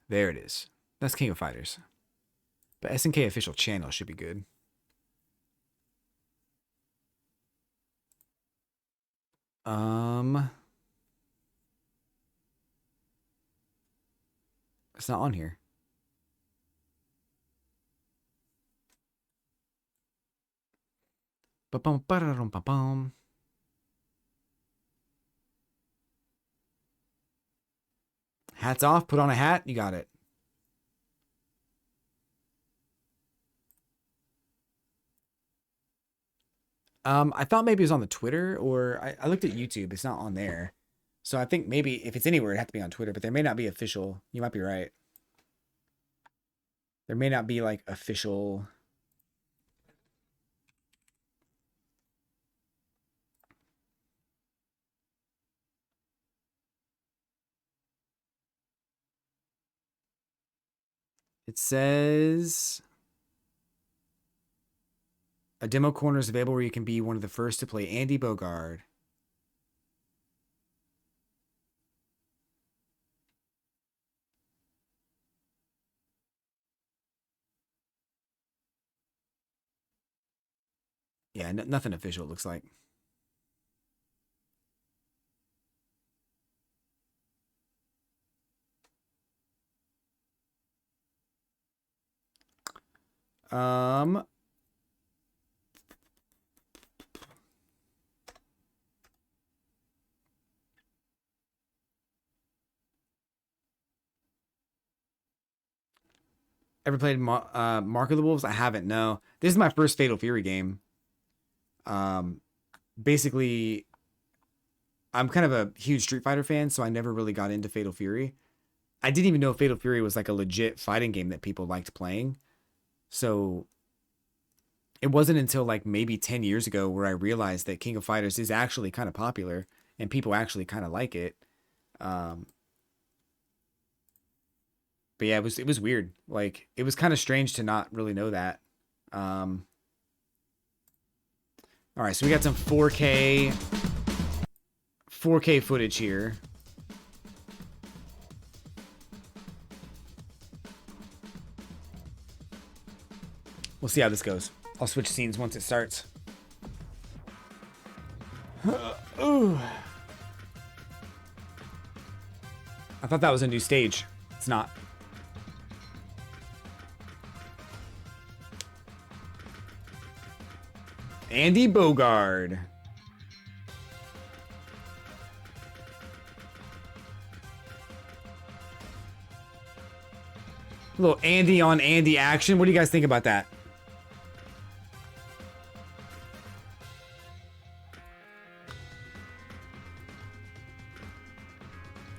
There it is. That's King of Fighters. But SNK official channel should be good. It's not on here. Ba-bum, ba-da-dum, ba-bum. Hats off, put on a hat, you got it. I thought maybe it was on the Twitter, or I looked at YouTube. It's not on there. So I think maybe if it's anywhere, it'd have to be on Twitter, but there may not be official. You might be right. There may not be like official. It says a demo corner is available where you can be one of the first to play Andy Bogard. Yeah, nothing official, it looks like. Ever played Mark of the Wolves? I haven't, no. This is my first Fatal Fury game. Basically, I'm kind of a huge Street Fighter fan, so I never really got into Fatal Fury. I didn't even know Fatal Fury was like a legit fighting game that people liked playing. So it wasn't until like maybe 10 years ago where I realized that King of Fighters is actually kind of popular and people actually kind of like it. But yeah, it was weird. Like it was kind of strange to not really know that. All right, so we got some 4K footage here. We'll see how this goes. I'll switch scenes once it starts. Ooh. I thought that was a new stage. It's not. Andy Bogard. A little Andy on Andy action. What do you guys think about that?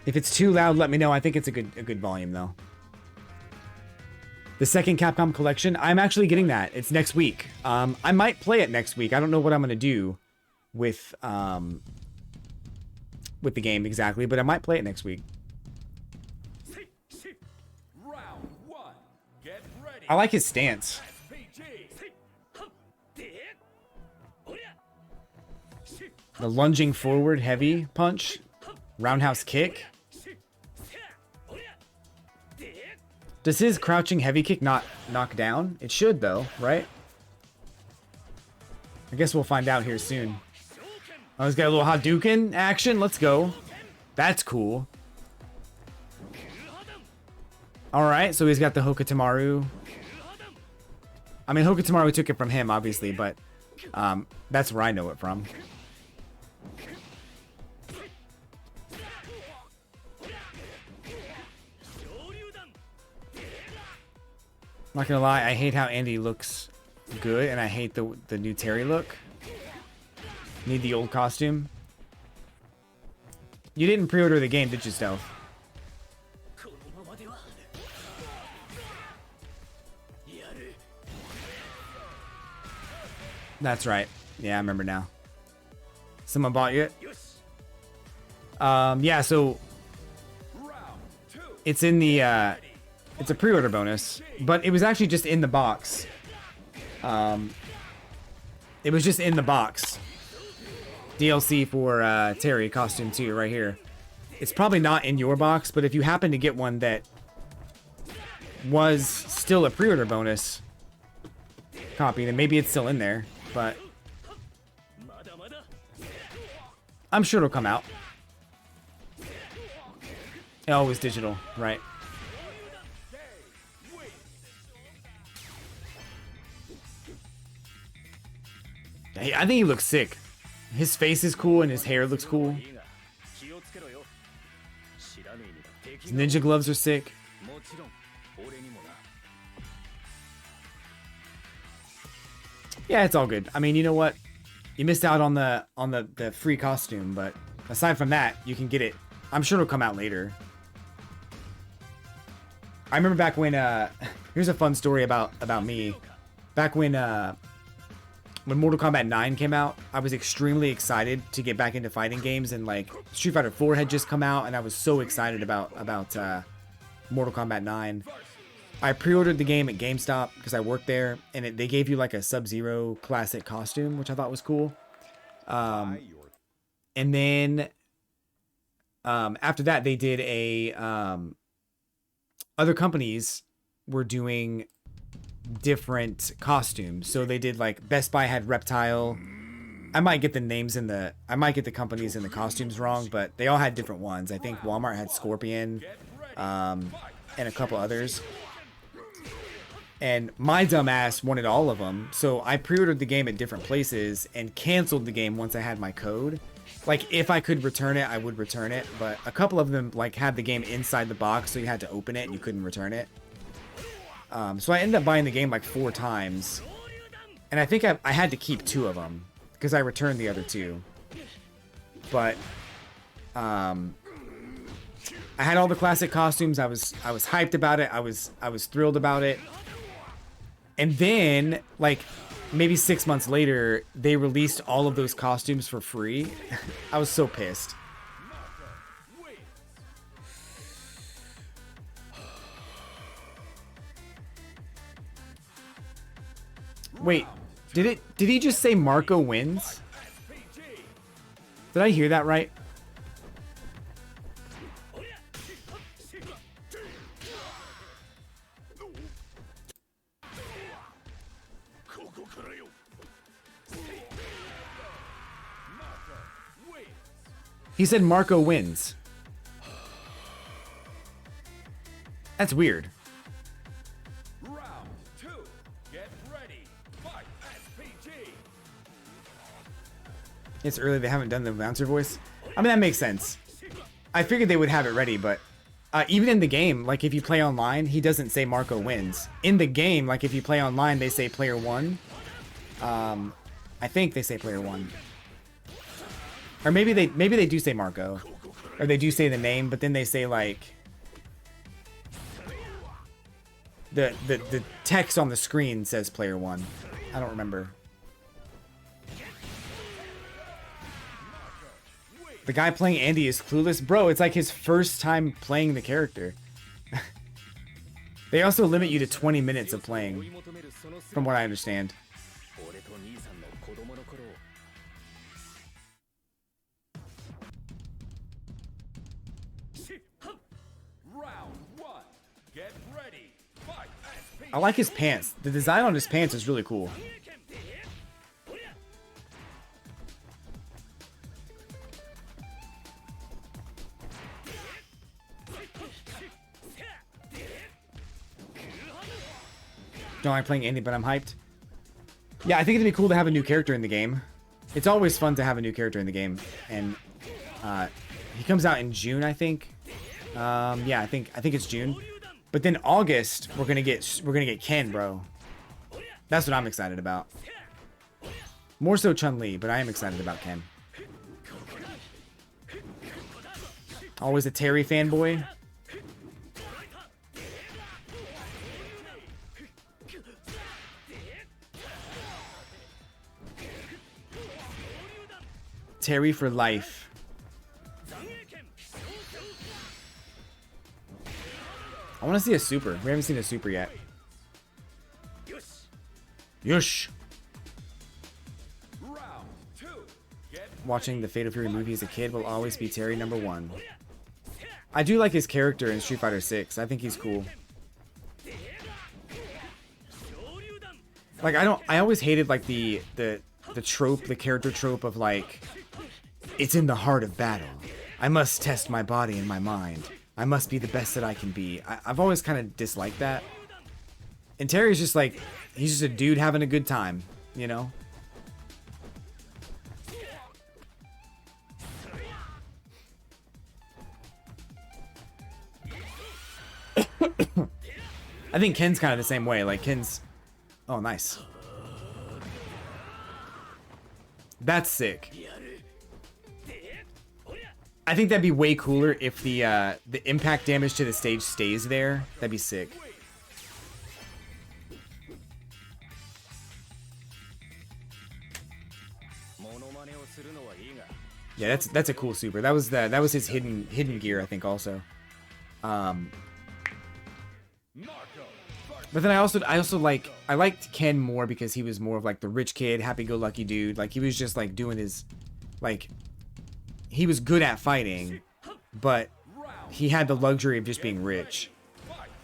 If it's too loud, let me know. I think it's a good volume though. The second Capcom collection, I'm actually getting that. It's next week. I might play it next week. I don't know what I'm gonna do with the game exactly, but I might play it next week. Round one. Get ready. I like his stance. The lunging forward heavy punch, roundhouse kick. Does his crouching heavy kick not knock down? It should though, right? I guess we'll find out here soon. Oh, he's got a little Hadouken action. Let's go. That's cool. All right, so he's got the Hokotamaru. I mean, Hokotamaru took it from him, obviously, but that's where I know it from. Not gonna lie, I hate how Andy looks good, and I hate the new Terry look. Need the old costume. You didn't pre-order the game, did you, Stealth? That's right. Yeah, I remember now. Someone bought you it? Yeah, so it's in the it's a pre-order bonus, but it was actually just in the box. It was just in the box. DLC for Terry costume 2 right here. It's probably not in your box, but if you happen to get one that was still a pre-order bonus copy, then maybe it's still in there, but I'm sure it'll come out. Oh, it's digital, right? Hey, I think he looks sick. His face is cool and his hair looks cool. His ninja gloves are sick. Yeah, it's all good. I mean, you know what? You missed out on the free costume, but aside from that, you can get it. I'm sure it'll come out later. I remember back when here's a fun story about me. Back when Mortal Kombat 9 came out, I was extremely excited to get back into fighting games, and like Street Fighter 4 had just come out, and I was so excited about Mortal Kombat 9. I pre-ordered the game at GameStop because I worked there, and they gave you like a Sub-Zero classic costume, which I thought was cool. And then after that, they did a other companies were doing different costumes. So they did like Best Buy had Reptile. I might get the names I might get the companies and the costumes wrong, but they all had different ones. I think Walmart had Scorpion, and a couple others. And my dumb ass wanted all of them, so I pre-ordered the game at different places and canceled the game once I had my code. Like, if I could return it, I would return it, but a couple of them like had the game inside the box, so you had to open it and you couldn't return it. So I ended up buying the game like 4 times, and I think I had to keep 2 of them because I returned the other 2. But I had all the classic costumes. I was hyped about it. I was thrilled about it. And then, like, maybe 6 months later, they released all of those costumes for free. I was so pissed. Wait, did he just say Marco wins? Did I hear that right? He said Marco wins. That's weird. Round 2. Get ready. Fight. SPG. It's early. They haven't done the bouncer voice. I mean, that makes sense. I figured they would have it ready, but even in the game, like if you play online, he doesn't say Marco wins. In the game, like if you play online, they say player 1. I think they say player 1. Or maybe they do say Marco, or they do say the name, but then they say like the text on the screen says player 1. I don't remember. The guy playing Andy is clueless, bro. It's like his first time playing the character. They also limit you to 20 minutes of playing, from what I understand. Round 1. Get ready. Fight. SPG. I like his pants. The design on his pants is really cool. Don't like playing indie, but I'm hyped. Yeah, I think it'd be cool to have a new character in the game. It's always fun to have a new character in the game, and he comes out in June, I think. Yeah, I think it's June. But then August, we're gonna get Ken, bro. That's what I'm excited about. More so Chun-Li, but I am excited about Ken. Always a Terry fanboy. Terry for life. I want to see a super. We haven't seen a super yet. Yush. Watching the Fatal Fury movie as a kid will always be Terry #1. I do like his character in Street Fighter 6. I think he's cool. Like I always hated like the trope, the character trope of like, it's in the heart of battle. I must test my body and my mind. I must be the best that I can be. I've always kind of disliked that. And Terry's just like, he's just a dude having a good time, you know? I think Ken's kind of the same way. Like Ken's... Oh, nice. That's sick. I think that'd be way cooler if the impact damage to the stage stays there. That'd be sick. Yeah, that's a cool super. That was his hidden gear, I think, also. But then I liked Ken more because he was more of like the rich kid, happy-go-lucky dude. Like he was just like doing his, like, he was good at fighting, but he had the luxury of just being rich.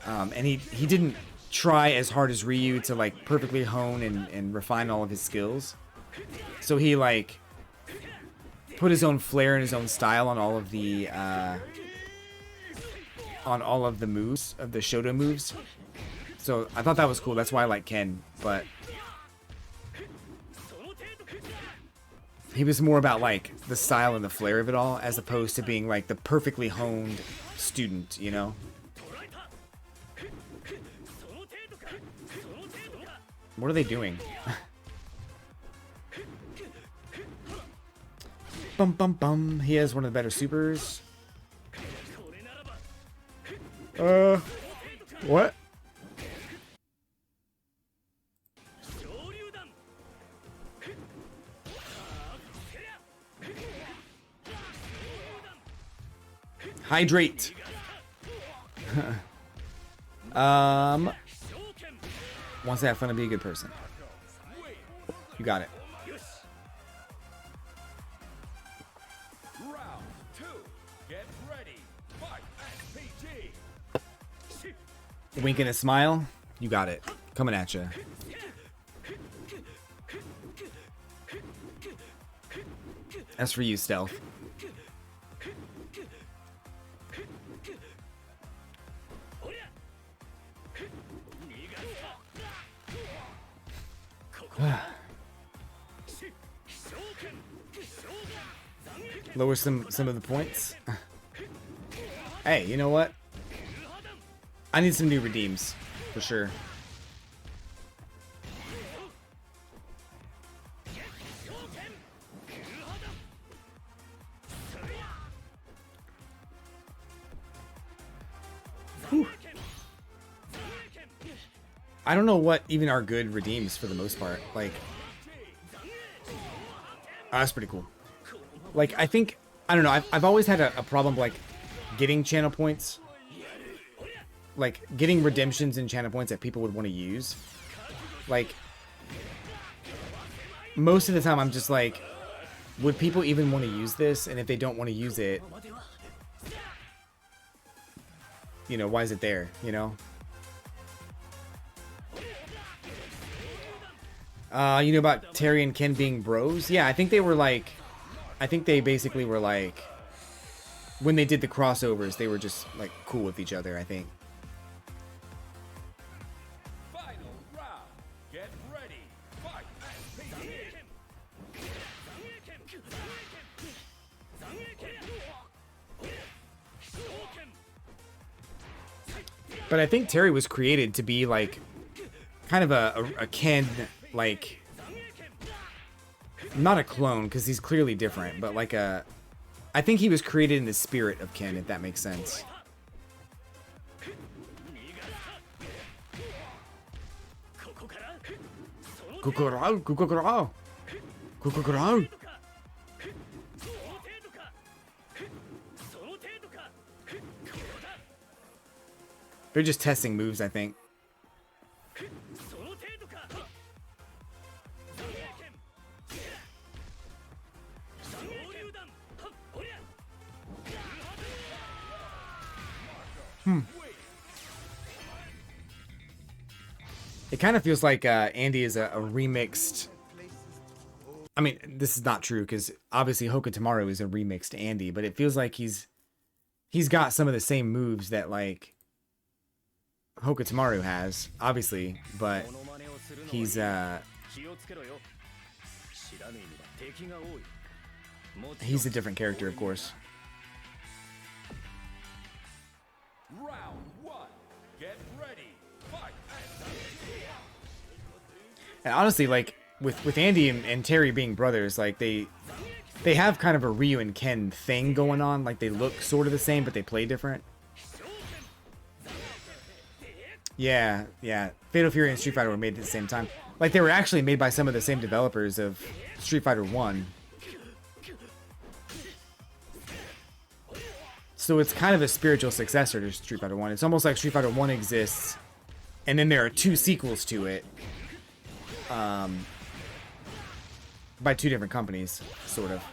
And he didn't try as hard as Ryu to like perfectly hone and refine all of his skills. So he like put his own flair and his own style on all of the moves, of the Shoto moves. So I thought that was cool. That's why I like Ken, but he was more about like the style and the flair of it all, as opposed to being like the perfectly honed student, you know? What are they doing? Bum bum bum. He has one of the better supers. What? Hydrate. Wants to have fun and be a good person. You got it. Round 2. Get ready. Fight. PG. Wink and a smile. You got it. Coming at you. As for you, Stealth. Lower some of the points. Hey, you know what? I need some new redeems, for sure. Whew. I don't know what even are good redeems for the most part. Like, that's pretty cool. Like, I think, I don't know, I've always had a problem, like, getting channel points. Like, getting redemptions and channel points that people would want to use. Like, most of the time I'm just like, would people even want to use this? And if they don't want to use it, you know, why is it there, you know? You know about Terry and Ken being bros? Yeah, I think they were like... I think they basically were like... When they did the crossovers, they were just, like, cool with each other, I think. Final round. But I think Terry was created to be like kind of a Ken, like not a clone because he's clearly different, but like I think he was created in the spirit of Ken, if that makes sense. Kukurao, kukurao, kukurao. They're just testing moves, I think. It kind of feels like Andy is a remixed. I mean, this is not true because obviously Hokutomaru is a remixed Andy, but it feels like he's got some of the same moves that like Hokutomaru has, obviously, but he's a different character, of course. Round one. Get ready. Fight. And honestly, like with Andy and Terry being brothers, like they have kind of a Ryu and Ken thing going on. Like they look sort of the same, but they play different. Yeah. Fatal Fury and Street Fighter were made at the same time. Like they were actually made by some of the same developers of Street Fighter 1. So it's kind of a spiritual successor to Street Fighter 1. It's almost like Street Fighter 1 exists, and then there are two sequels to it. By two different companies, sort of.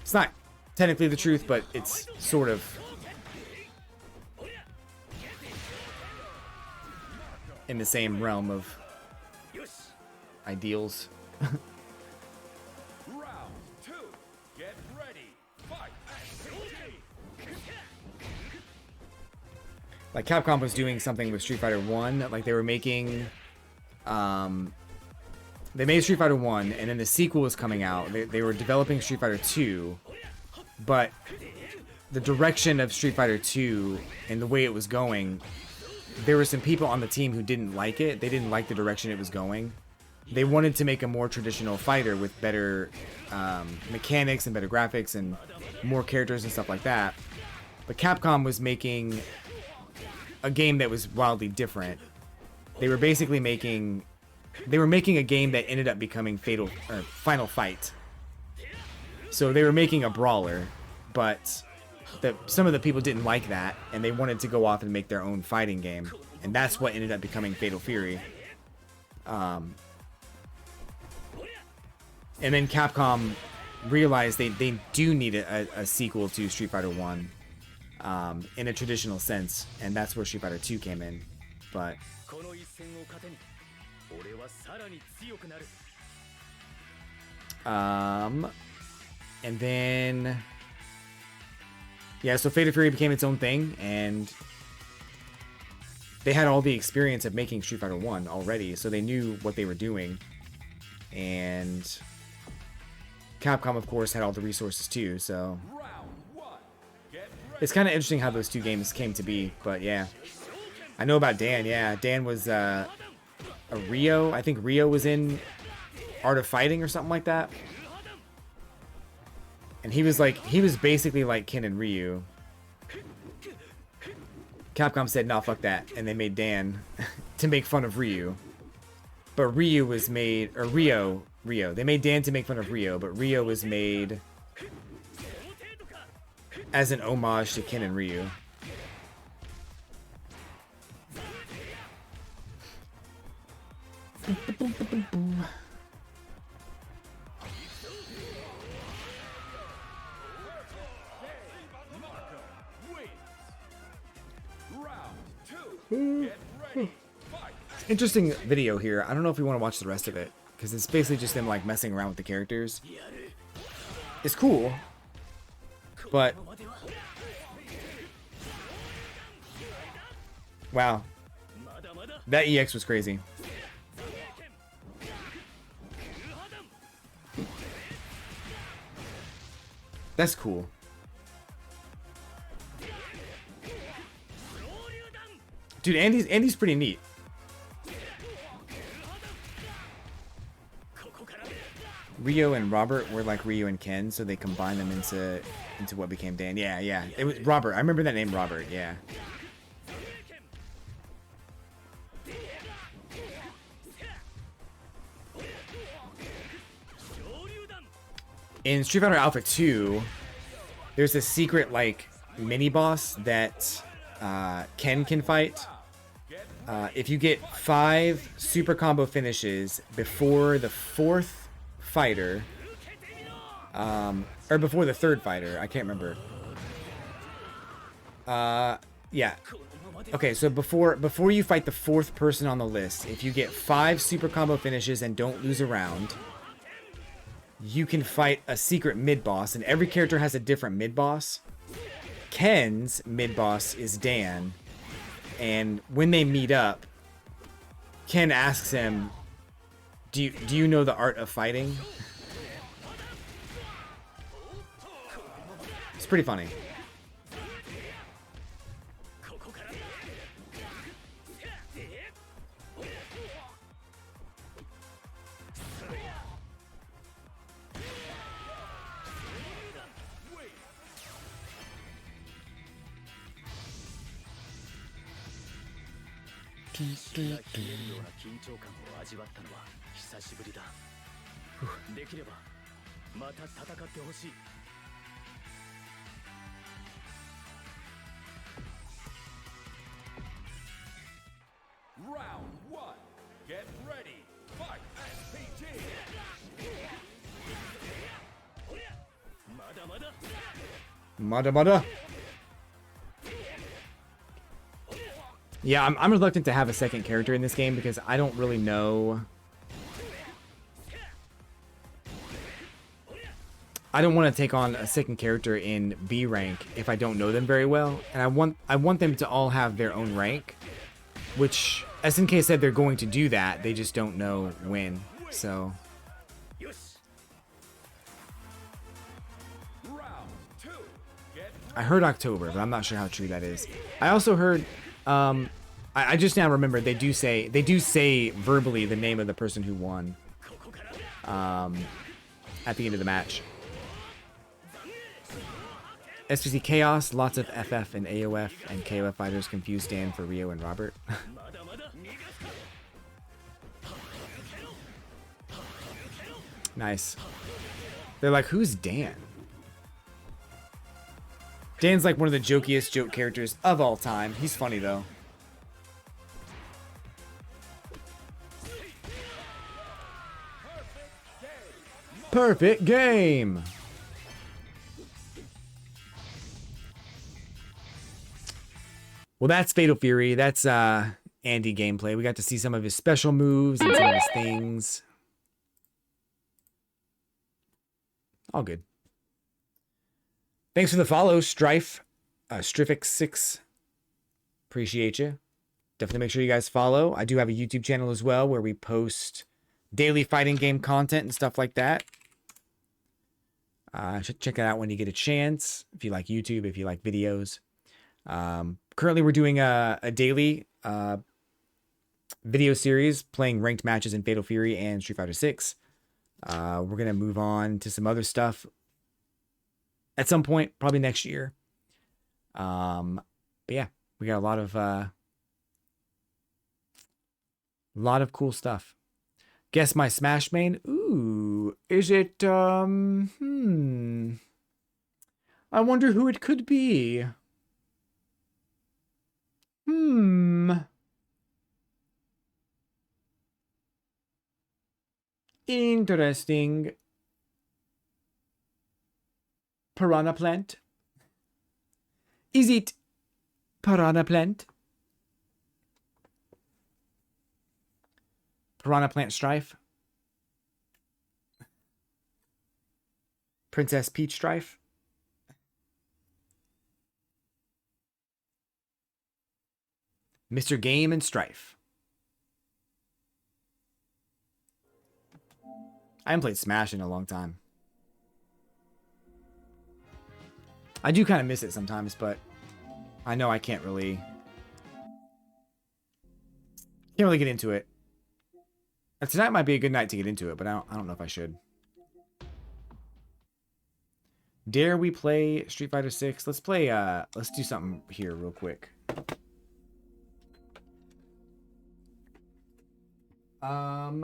It's not technically the truth, but it's sort of. In the same realm of ideals. Round two. Get ready. Fight. Like Capcom was doing something with Street Fighter 1, like they were making they made Street Fighter 1 and then the sequel was coming out. They were developing Street Fighter 2, but the direction of Street Fighter 2 and the way it was going, there were some people on the team who didn't like it. They didn't like the direction it was going. They wanted to make a more traditional fighter with better mechanics and better graphics and more characters and stuff like that. But Capcom was making a game that was wildly different. They were basically making a game that ended up becoming Final Fight. So they were making a brawler, but some of the people didn't like that, and they wanted to go off and make their own fighting game, and that's what ended up becoming Fatal Fury. And then Capcom realized they do need a sequel to Street Fighter 1 in a traditional sense, and that's where Street Fighter 2 came in. But and then yeah, so Fatal Fury became its own thing, and they had all the experience of making Street Fighter 1 already, so they knew what they were doing. And Capcom, of course, had all the resources too, so it's kind of interesting how those two games came to be. But yeah, I know about Dan. Yeah, Dan was a Rio. I think Rio was in Art of Fighting or something like that. And he was basically like Ken and Ryu. Capcom said, "Nah, fuck that," and they made Dan to make fun of Ryu. But Ryu was made, or Rio. They made Dan to make fun of Rio, but Rio was made as an homage to Ken and Ryu. Interesting video here. I don't know if we want to watch the rest of it, because it's basically just them like messing around with the characters. It's cool, but wow, that EX was crazy. That's cool. Dude, Andy's pretty neat. Rio and Robert were like Rio and Ken, so they combined them into what became Dan. Yeah, yeah. It was Robert. I remember that name, Robert. Yeah. In Street Fighter Alpha 2, there's a secret like mini boss that Ken can fight. If you get 5 super combo finishes before the 4th fighter, or before the 3rd fighter, I can't remember. Yeah. Okay, so before you fight the 4th person on the list, if you get 5 super combo finishes and don't lose a round, you can fight a secret mid-boss, and every character has a different mid-boss. Ken's mid-boss is Dan, and when they meet up, Ken asks him, do you know the art of fighting? It's pretty funny. Round 1. Get ready. Fight. SPG. Mada. Yeah, I'm reluctant to have a second character in this game because I don't really know. I don't want to take on a second character in B rank if I don't know them very well, and I want them to all have their own rank, which SNK said they're going to do that. They just don't know when. So Round 2. Get I heard October, but I'm not sure how true that is. I also heard I just now remembered they do say verbally the name of the person who won at the end of the match. SPC Chaos, lots of FF and AOF and KOF fighters confuse Dan for Rio and Robert. Nice. They're like, who's Dan? Dan's like one of the jokiest joke characters of all time. He's funny though. Perfect game. Well, that's Fatal Fury. That's Andy gameplay. We got to see some of his special moves and some of his things. All good. Thanks for the follow, Strife. Strifix6. Appreciate you. Definitely make sure you guys follow. I do have a YouTube channel as well where we post daily fighting game content and stuff like that. Check it out when you get a chance. If you like YouTube, if you like videos. Currently, we're doing a daily video series playing ranked matches in Fatal Fury and Street Fighter 6. We're going to move on to some other stuff at some point, probably next year. But yeah, we got a lot of cool stuff. Guess my Smash main? Ooh, is it, I wonder who it could be. Interesting. Piranha Plant? Is it Piranha Plant? Piranha Plant Strife? Princess Peach Strife? Mr. Game and Strife. I haven't played Smash in a long time. I do kind of miss it sometimes, but I know I can't really Can't really get into it. Tonight might be a good night to get into it, but I don't know if I should. Dare we play Street Fighter 6? Let's play, let's do something here real quick. I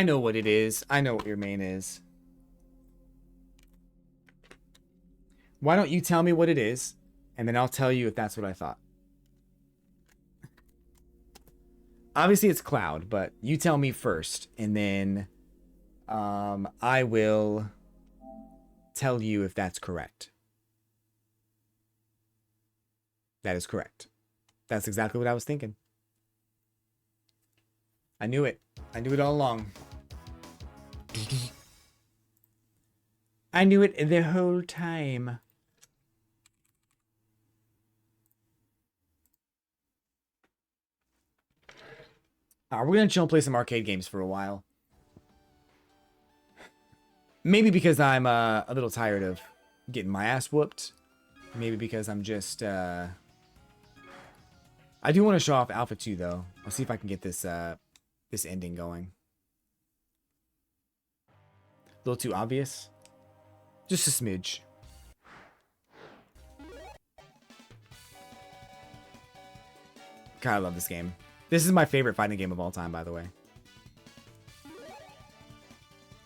know what it is. I know what your main is. Why don't you tell me what it is, and then I'll tell you if that's what I thought. Obviously, it's Cloud, but you tell me first, and then I will tell you if that's correct. That is correct. That's exactly what I was thinking. I knew it. I knew it all along. I knew it the whole time. We're going to chill and play some arcade games for a while. Maybe because I'm a little tired of getting my ass whooped. Maybe because I'm just... I do want to show off Alpha 2, though. I'll see if I can get this this ending going. A little too obvious. Just a smidge. God, I love this game. This is my favorite fighting game of all time, by the way.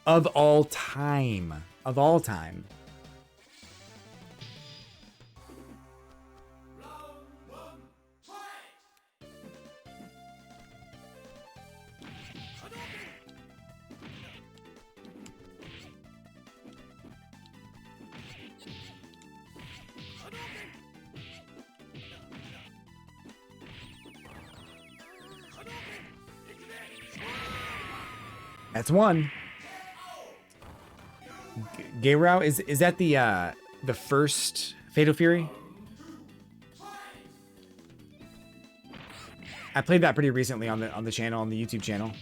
Of all time. Of all time. That's one. Gayrao, is that the first Fatal Fury? I played that pretty recently on the channel, on the YouTube channel.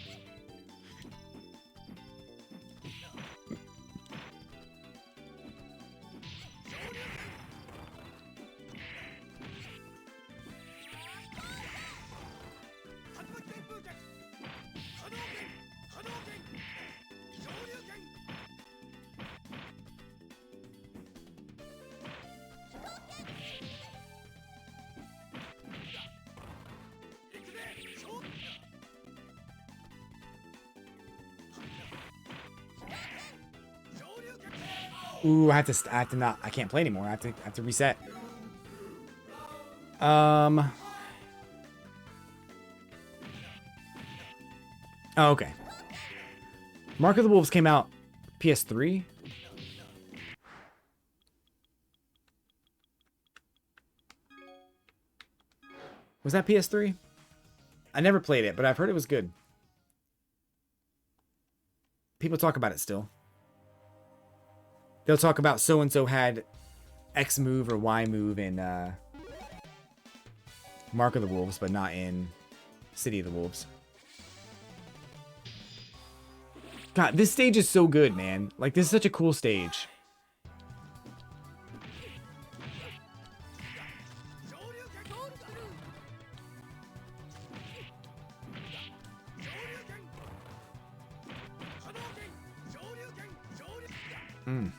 Ooh, I have to not. I can't play anymore. I have to reset. Oh, okay. Mark of the Wolves came out PS3. Was that PS3? I never played it, but I've heard it was good. People talk about it still. They'll talk about so-and-so had X move or Y move in Mark of the Wolves, but not in City of the Wolves. God, this stage is so good, man. Like, this is such a cool stage. Mm.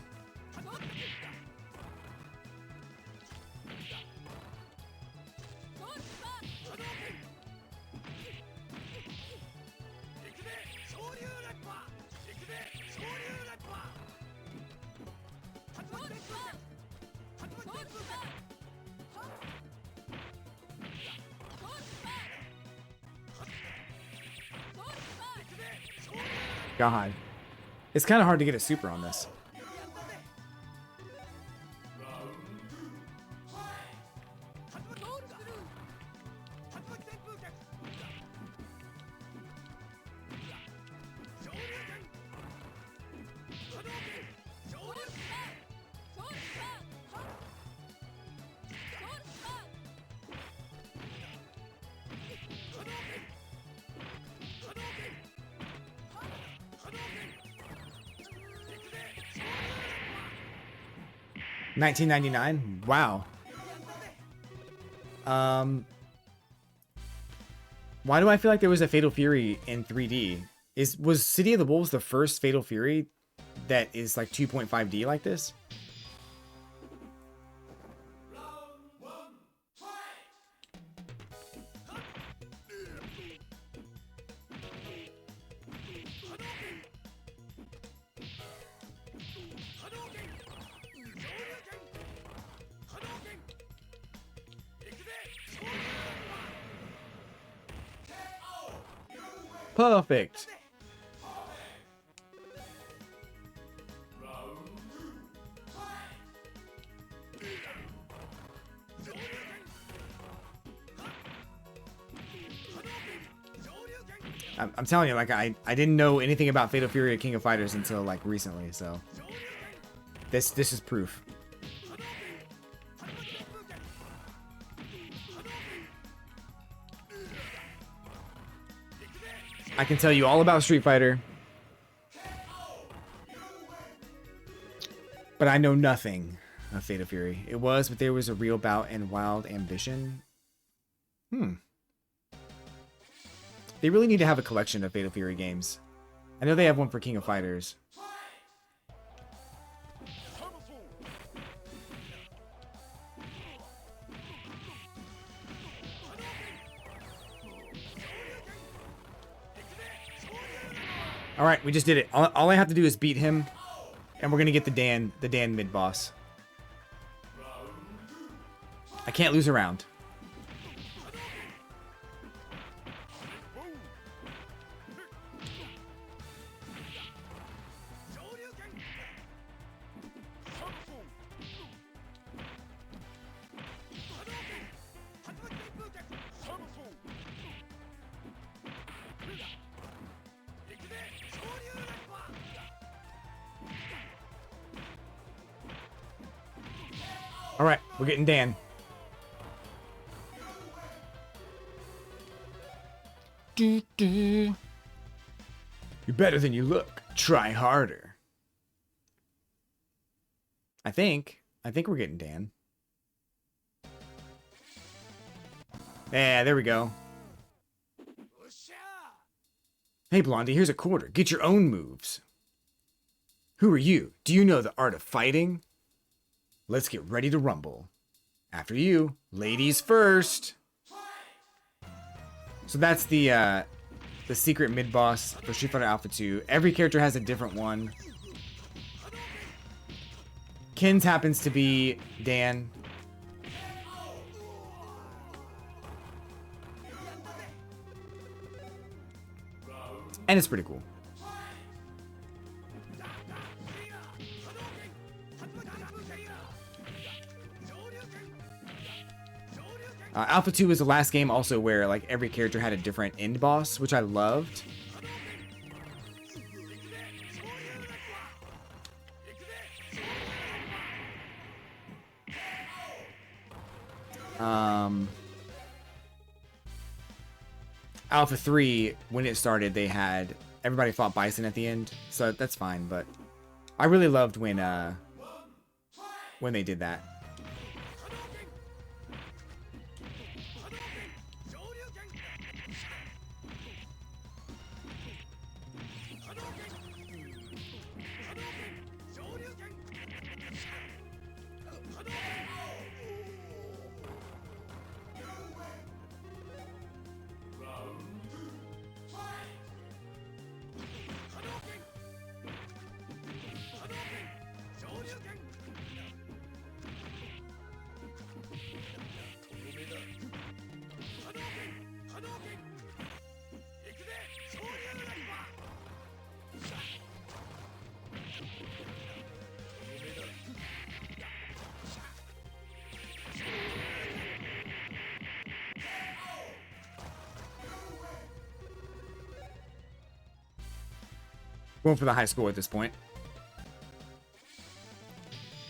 God. It's kind of hard to get a super on this. $19.99. Wow. Why do I feel like there was a Fatal Fury in 3D? Was City of the Wolves the first Fatal Fury that is like 2.5D like this? Perfect. I'm telling you, like, I didn't know anything about Fatal Fury or King of Fighters until like recently, so this is proof. I can tell you all about Street Fighter, but I know nothing of Fatal Fury. It was, but there was a real bout and wild ambition. They really need to have a collection of Fatal Fury games. I know they have one for King of Fighters. All right, we just did it. All I have to do is beat him, and we're gonna get the Dan mid boss. I can't lose a round. All right, we're getting Dan. You're better than you look. Try harder. I think we're getting Dan. Yeah, there we go. Hey, Blondie, here's a quarter. Get your own moves. Who are you? Do you know the art of fighting? Let's get ready to rumble. After you, ladies first. So that's the secret mid boss for Street Fighter Alpha 2. Every character has a different one. Ken's happens to be Dan. And it's pretty cool. Alpha 2 was the last game also where like every character had a different end boss, which I loved. Alpha 3, when it started, they had everybody fought Bison at the end, so that's fine, but I really loved when they did that. Going for the high score at this point.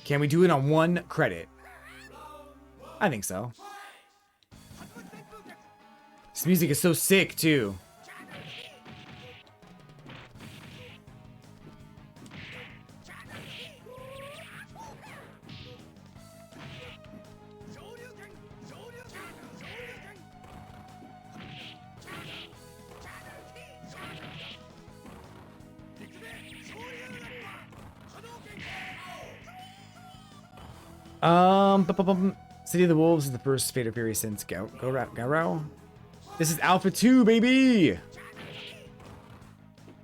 Can we do it on 1 credit? I think so. This music is so sick, too. City of the Wolves is the first Fatal Fury since Garo. This is Alpha 2, baby!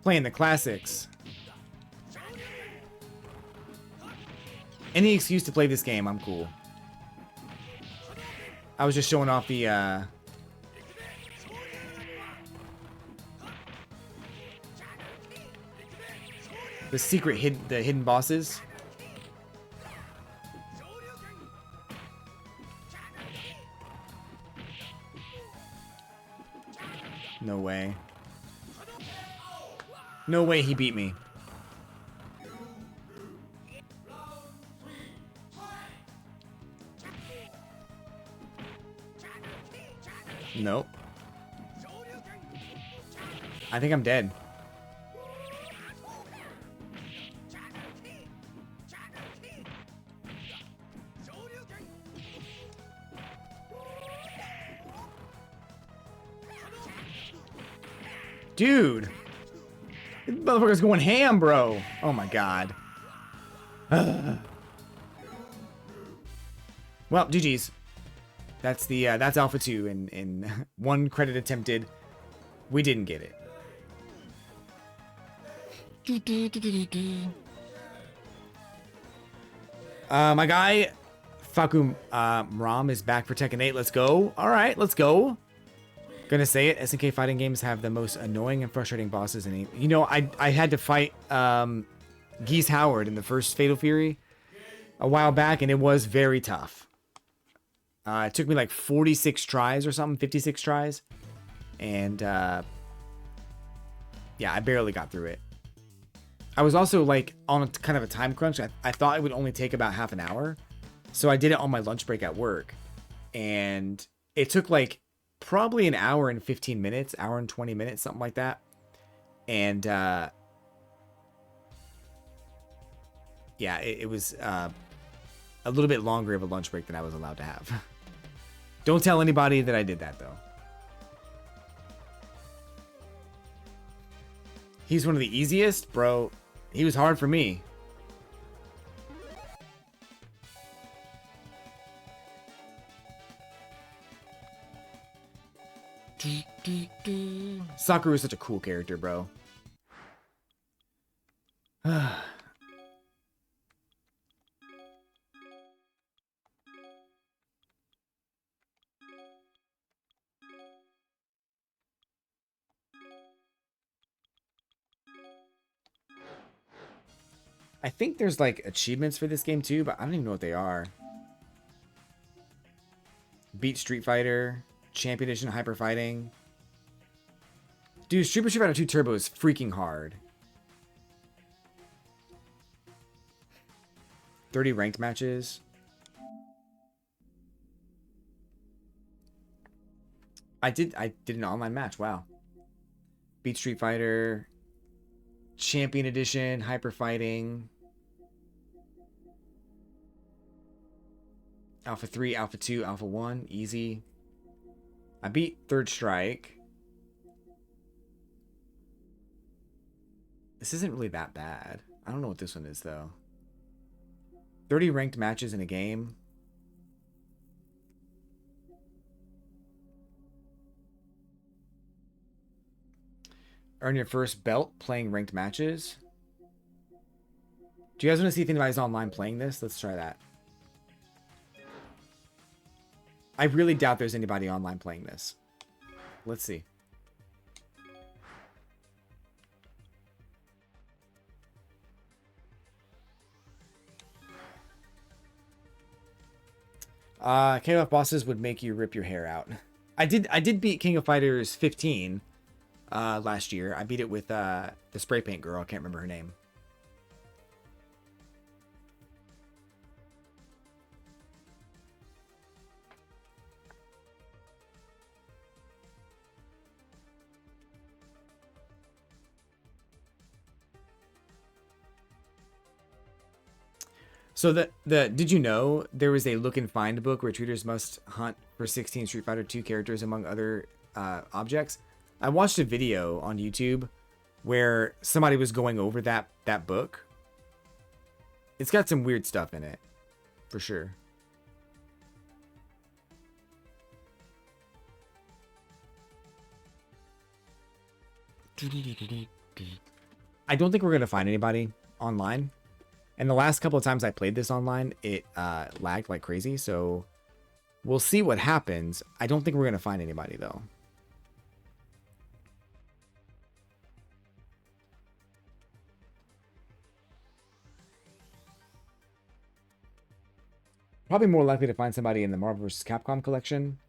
Playing the classics. Any excuse to play this game, I'm cool. I was just showing off the secret hidden bosses. No way. No way he beat me. Nope. I think I'm dead. Dude. This motherfucker's going ham, bro. Oh my god. Well, GG's. That's the that's Alpha 2 in one credit attempted. We didn't get it. My guy Fakum Ram is back for Tekken 8. Let's go. All right, let's go. Gonna say it. SNK fighting games have the most annoying and frustrating bosses in. You know, I had to fight Geese Howard in the first Fatal Fury a while back, and it was very tough. It took me like 46 tries or something, 56 tries, and yeah, I barely got through it. I was also like on kind of a time crunch. I thought it would only take about half an hour, so I did it on my lunch break at work, and it took like probably an hour and 15 minutes, hour and 20 minutes, something like that. And yeah, it was a little bit longer of a lunch break than I was allowed to have. Don't tell anybody that I did that, though. He's one of the easiest? Bro, he was hard for me. Sakura is such a cool character, bro. I think there's like achievements for this game too, but I don't even know what they are. Beat Street Fighter, Champion Edition Hyper Fighting. Dude, Super Street Fighter 2 Turbo is freaking hard. 30 ranked matches. I did an online match. Wow. Beat Street Fighter, Champion Edition, Hyper Fighting, Alpha 3, Alpha 2, Alpha 1, easy. I beat Third Strike. This isn't really that bad. I don't know what this one is, though. 30 ranked matches in a game. Earn your first belt playing ranked matches. Do you guys want to see if anybody's online playing this? Let's try that. I really doubt there's anybody online playing this. Let's see. KOF bosses would make you rip your hair out. I did beat King of Fighters 15 last year. I beat it with the spray paint girl. I can't remember her name. So did you know there was a look and find book where tutors must hunt for 16 Street Fighter 2 characters among other objects? I watched a video on YouTube where somebody was going over that book. It's got some weird stuff in it, for sure. I don't think we're gonna find anybody online. And the last couple of times I played this online, it lagged like crazy. So we'll see what happens. I don't think we're gonna find anybody though. Probably more likely to find somebody in the Marvel vs. Capcom collection.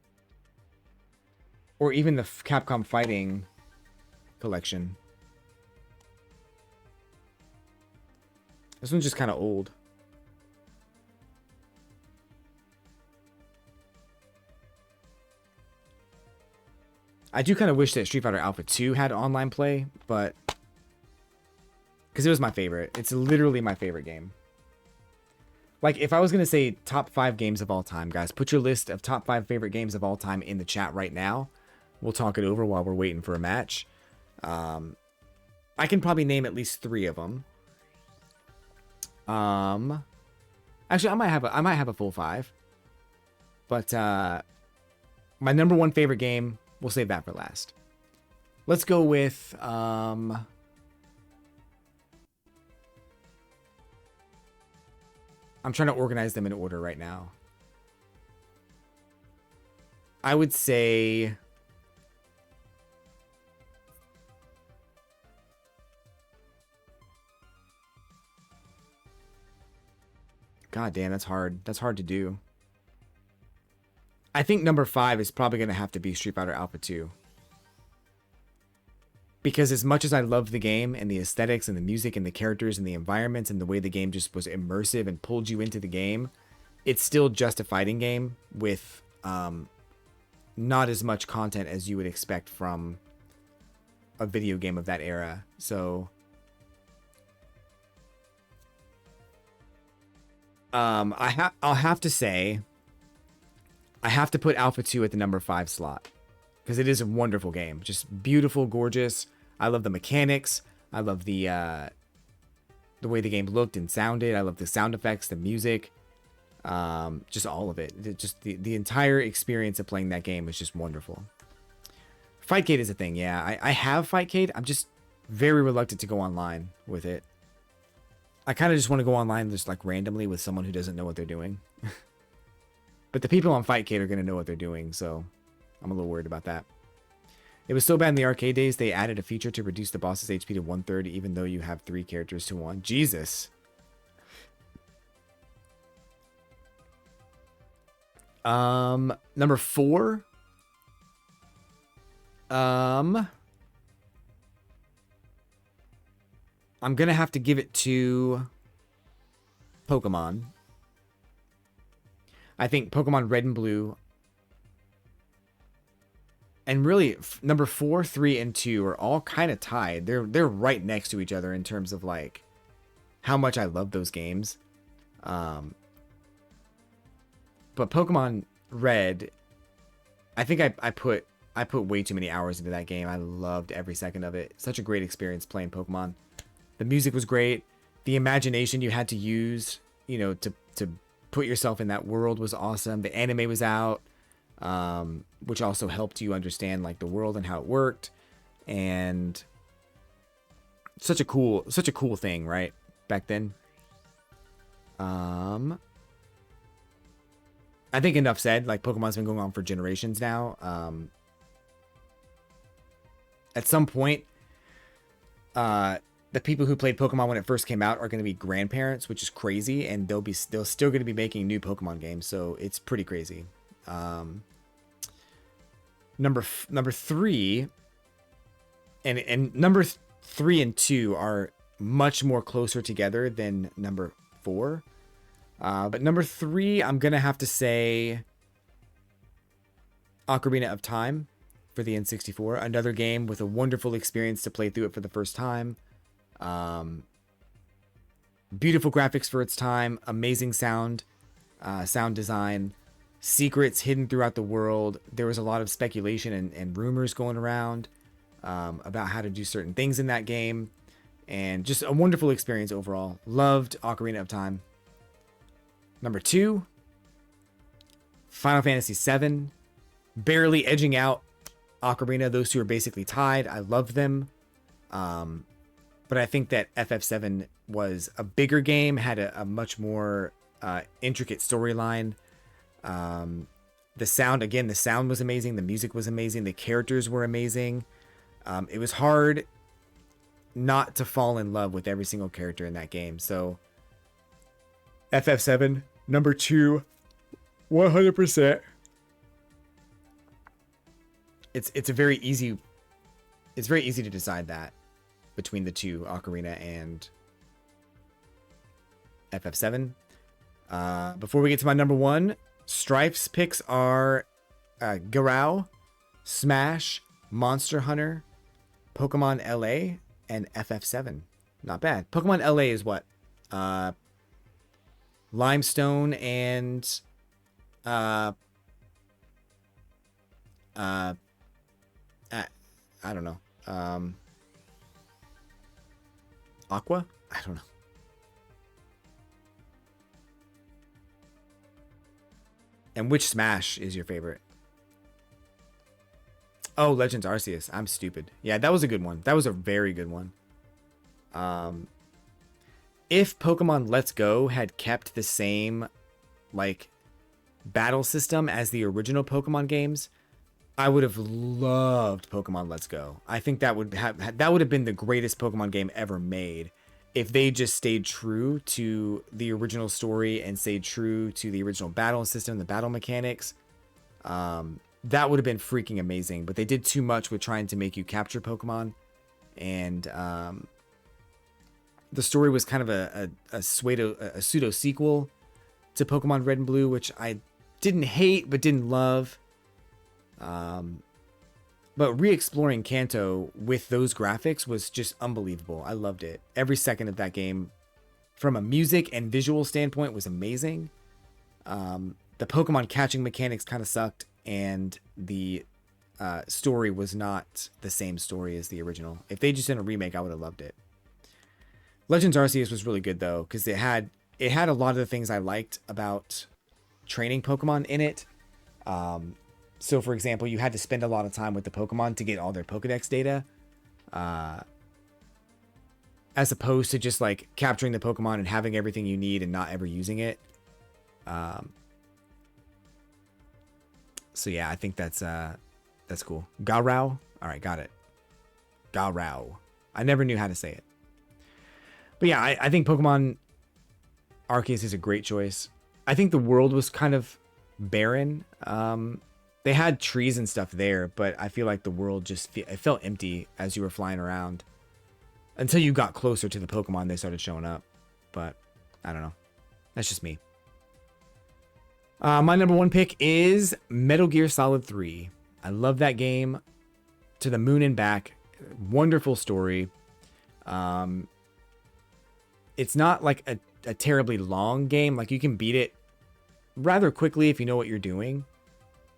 Or even the Capcom Fighting collection. This one's just kind of old. I do kind of wish that Street Fighter Alpha 2 had online play, but... because it was my favorite. It's literally my favorite game. Like, if I was going to say top 5 games of all time, guys, put your list of top 5 favorite games of all time in the chat right now. We'll talk it over while we're waiting for a match. I can probably name at least 3 of them. Actually, I might have a full 5. But my number 1 favorite game, we'll save that for last. Let's go with I'm trying to organize them in order right now. I would say God damn, that's hard. That's hard to do. I think number 5 is probably going to have to be Street Fighter Alpha 2. Because as much as I love the game and the aesthetics and the music and the characters and the environments and the way the game just was immersive and pulled you into the game, it's still just a fighting game with not as much content as you would expect from a video game of that era. So I'll have to say I have to put Alpha 2 at the number 5 slot. Because it is a wonderful game. Just beautiful, gorgeous. I love the mechanics. I love the way the game looked and sounded. I love the sound effects, the music. Just all of it. Just the entire experience of playing that game was just wonderful. Fightcade is a thing, yeah. I have Fightcade. I'm just very reluctant to go online with it. I kind of just want to go online just like randomly with someone who doesn't know what they're doing. But the people on Fightcade are going to know what they're doing, so I'm a little worried about that. It was so bad in the arcade days, they added a feature to reduce the boss's HP to 1/3, even though you have 3 characters to 1. Jesus. Number 4. I'm going to have to give it to Pokemon. I think Pokemon Red and Blue. And really, number 4, 3, and 2 are all kind of tied. They're right next to each other in terms of like how much I love those games. But Pokemon Red, I think I put way too many hours into that game. I loved every second of it. Such a great experience playing Pokemon. The music was great. The imagination you had to use, you know, to put yourself in that world was awesome. The anime was out. Which also helped you understand like the world and how it worked, and such a cool thing, right? Back then. I think enough said. Like, Pokemon's been going on for generations now. At some point, the people who played Pokemon when it first came out are going to be grandparents, which is crazy, and they'll still going to be making new Pokemon games, so it's pretty crazy. Number 3 and number 3 and 2 are much more closer together than number 4. But number 3, I'm gonna have to say Ocarina of Time for the N64. Another game with a wonderful experience to play through it for the first time. Beautiful graphics for its time, amazing sound design. Secrets hidden throughout the world. There was a lot of speculation and rumors going around about how to do certain things in that game. And just a wonderful experience overall. Loved Ocarina of Time. Number 2, Final Fantasy VII. Barely edging out Ocarina. Those two are basically tied. I love them. But I think that FF7 was a bigger game, had a much more intricate storyline. The sound was amazing. The music was amazing. The characters were amazing. It was hard not to fall in love with every single character in that game. So FF7, number 2, 100%. It's very easy to decide that between the two, Ocarina and FF7. Before we get to my number 1, Strife's picks are Garou, Smash, Monster Hunter, Pokemon LA, and FF7. Not bad. Pokemon LA is what? Limestone and I don't know. Aqua? I don't know. And which Smash is your favorite? Oh, Legends Arceus. I'm stupid. Yeah, that was a good one. That was a very good one. If Pokemon Let's Go had kept the same, like, battle system as the original Pokemon games, I would have loved Pokemon Let's Go. I think that would have been the greatest Pokemon game ever made if they just stayed true to the original story and stayed true to the original battle system, the battle mechanics. That would have been freaking amazing, but they did too much with trying to make you capture Pokemon, and the story was kind of a pseudo sequel to Pokemon Red and Blue, which I didn't hate but didn't love. But re-exploring Kanto with those graphics was just unbelievable. I loved it. Every second of that game, from a music and visual standpoint, was amazing. The Pokemon catching mechanics kind of sucked, and the story was not the same story as the original. If they just did a remake, I would have loved it. Legends Arceus was really good though, because it had a lot of the things I liked about training Pokemon in it. So, for example, you had to spend a lot of time with the Pokemon to get all their Pokedex data, as opposed to just like capturing the Pokemon and having everything you need and not ever using it. So yeah, I think that's cool. Garou. All right, got it. Garou. I never knew how to say it. But yeah, I think Pokemon Arceus is a great choice. I think the world was kind of barren. They had trees and stuff there, but I feel like the world it felt empty as you were flying around until you got closer to the Pokemon. They started showing up, but I don't know. That's just me. My number 1 pick is Metal Gear Solid 3. I love that game to the moon and back. Wonderful story. It's not like a terribly long game. Like, you can beat it rather quickly if you know what you're doing.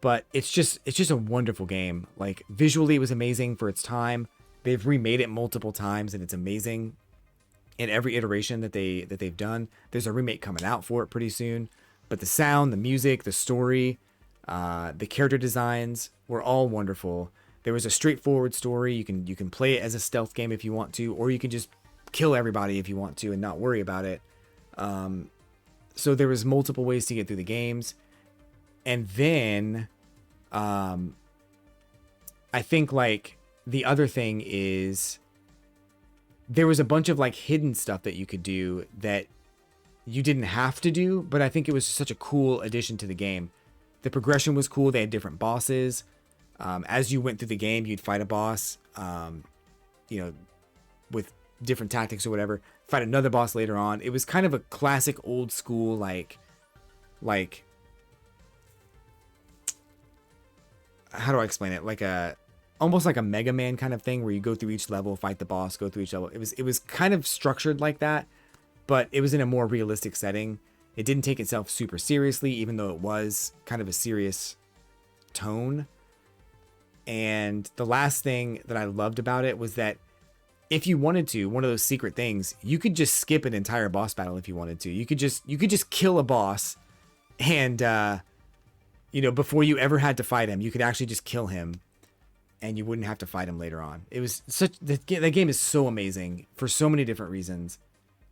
But it's just a wonderful game. Like, visually, it was amazing for its time. They've remade it multiple times, and it's amazing in every iteration that they've done. There's a remake coming out for it pretty soon. But the sound, the music, the story, the character designs were all wonderful. There was a straightforward story. You can play it as a stealth game if you want to, or you can just kill everybody if you want to and not worry about it. So there was multiple ways to get through the games. And then I think like the other thing is there was a bunch of like hidden stuff that you could do that you didn't have to do, but I think it was such a cool addition to the game. The progression was cool. They had different bosses. As you went through the game, you'd fight a boss, with different tactics or whatever, fight another boss later on. It was kind of a classic old school, like how do I explain it? Like almost like a Mega Man kind of thing where you go through each level, fight the boss, go through each level. It was kind of structured like that, but it was in a more realistic setting. It didn't take itself super seriously, even though it was kind of a serious tone. And the last thing that I loved about it was that if you wanted to, one of those secret things, you could just skip an entire boss battle if you wanted to. You could just kill a boss, and before you ever had to fight him, you could actually just kill him and you wouldn't have to fight him later on. It was such that game is so amazing for so many different reasons,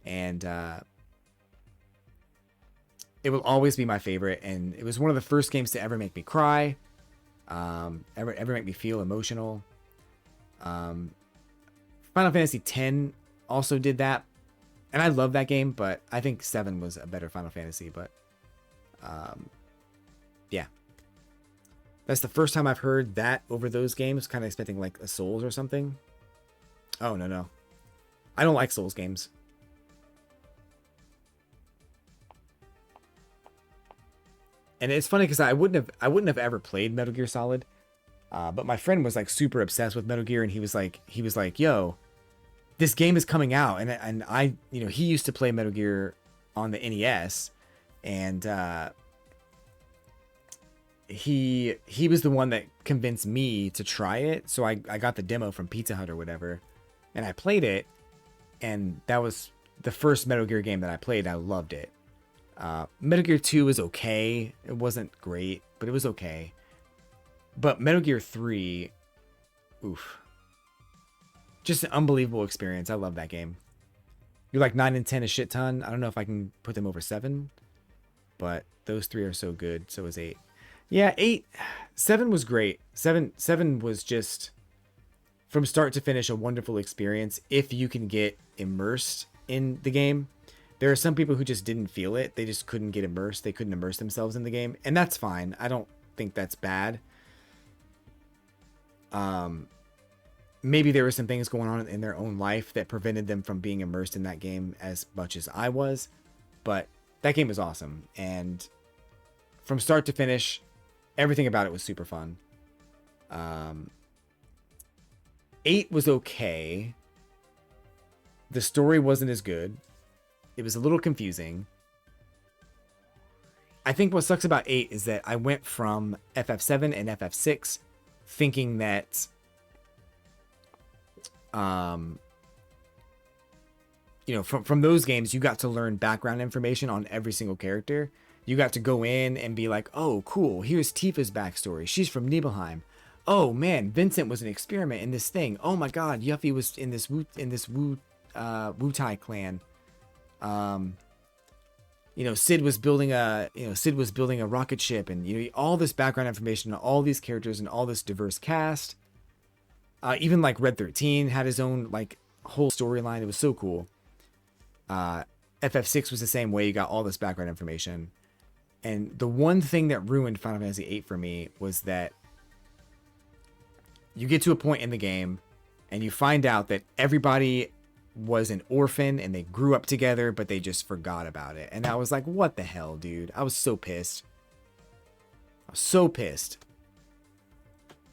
and it will always be my favorite. And it was one of the first games to ever make me cry, ever make me feel emotional. Final Fantasy X also did that, and I love that game, but I think 7 was a better Final Fantasy. But yeah, that's the first time I've heard that over those games. Kind of expecting like a Souls or something. Oh no, I don't like Souls games. And it's funny because I wouldn't have ever played Metal Gear Solid, but my friend was like super obsessed with Metal Gear, and he was like, "Yo, this game is coming out," and I, he used to play Metal Gear on the NES, and he was the one that convinced me to try it. So I got the demo from Pizza Hut or whatever, and I played it, and that was the first Metal Gear game that I played. I loved it. Metal Gear 2 was okay. It wasn't great, but it was okay. But Metal Gear 3, oof. Just an unbelievable experience. I love that game. You're like 9 and 10 a shit ton. I don't know if I can put them over 7, but those 3 are so good. So is 8. Yeah, 7 was great. 7 was just from start to finish a wonderful experience if you can get immersed in the game. There are some people who just didn't feel it. They just couldn't get immersed. They couldn't immerse themselves in the game. And that's fine. I don't think that's bad. Maybe there were some things going on in their own life that prevented them from being immersed in that game as much as I was. But that game was awesome. And from start to finish, everything about it was super fun. 8 was okay. The story wasn't as good. It was a little confusing. I think what sucks about 8 is that I went from FF7 and FF6 thinking that from those games you got to learn background information on every single character. You got to go in and be like, oh cool, here's Tifa's backstory. She's from Nibelheim. Oh man, Vincent was an experiment in this thing. Oh my god, Yuffie was in this Wu-Tai clan. Sid was building a rocket ship, and all this background information on all these characters and all this diverse cast. Even like Red 13 had his own like whole storyline. It was so cool. FF6 was the same way. You got all this background information. And the one thing that ruined Final Fantasy VIII for me was that you get to a point in the game and you find out that everybody was an orphan and they grew up together, but they just forgot about it. And I was like, what the hell, dude? I was so pissed.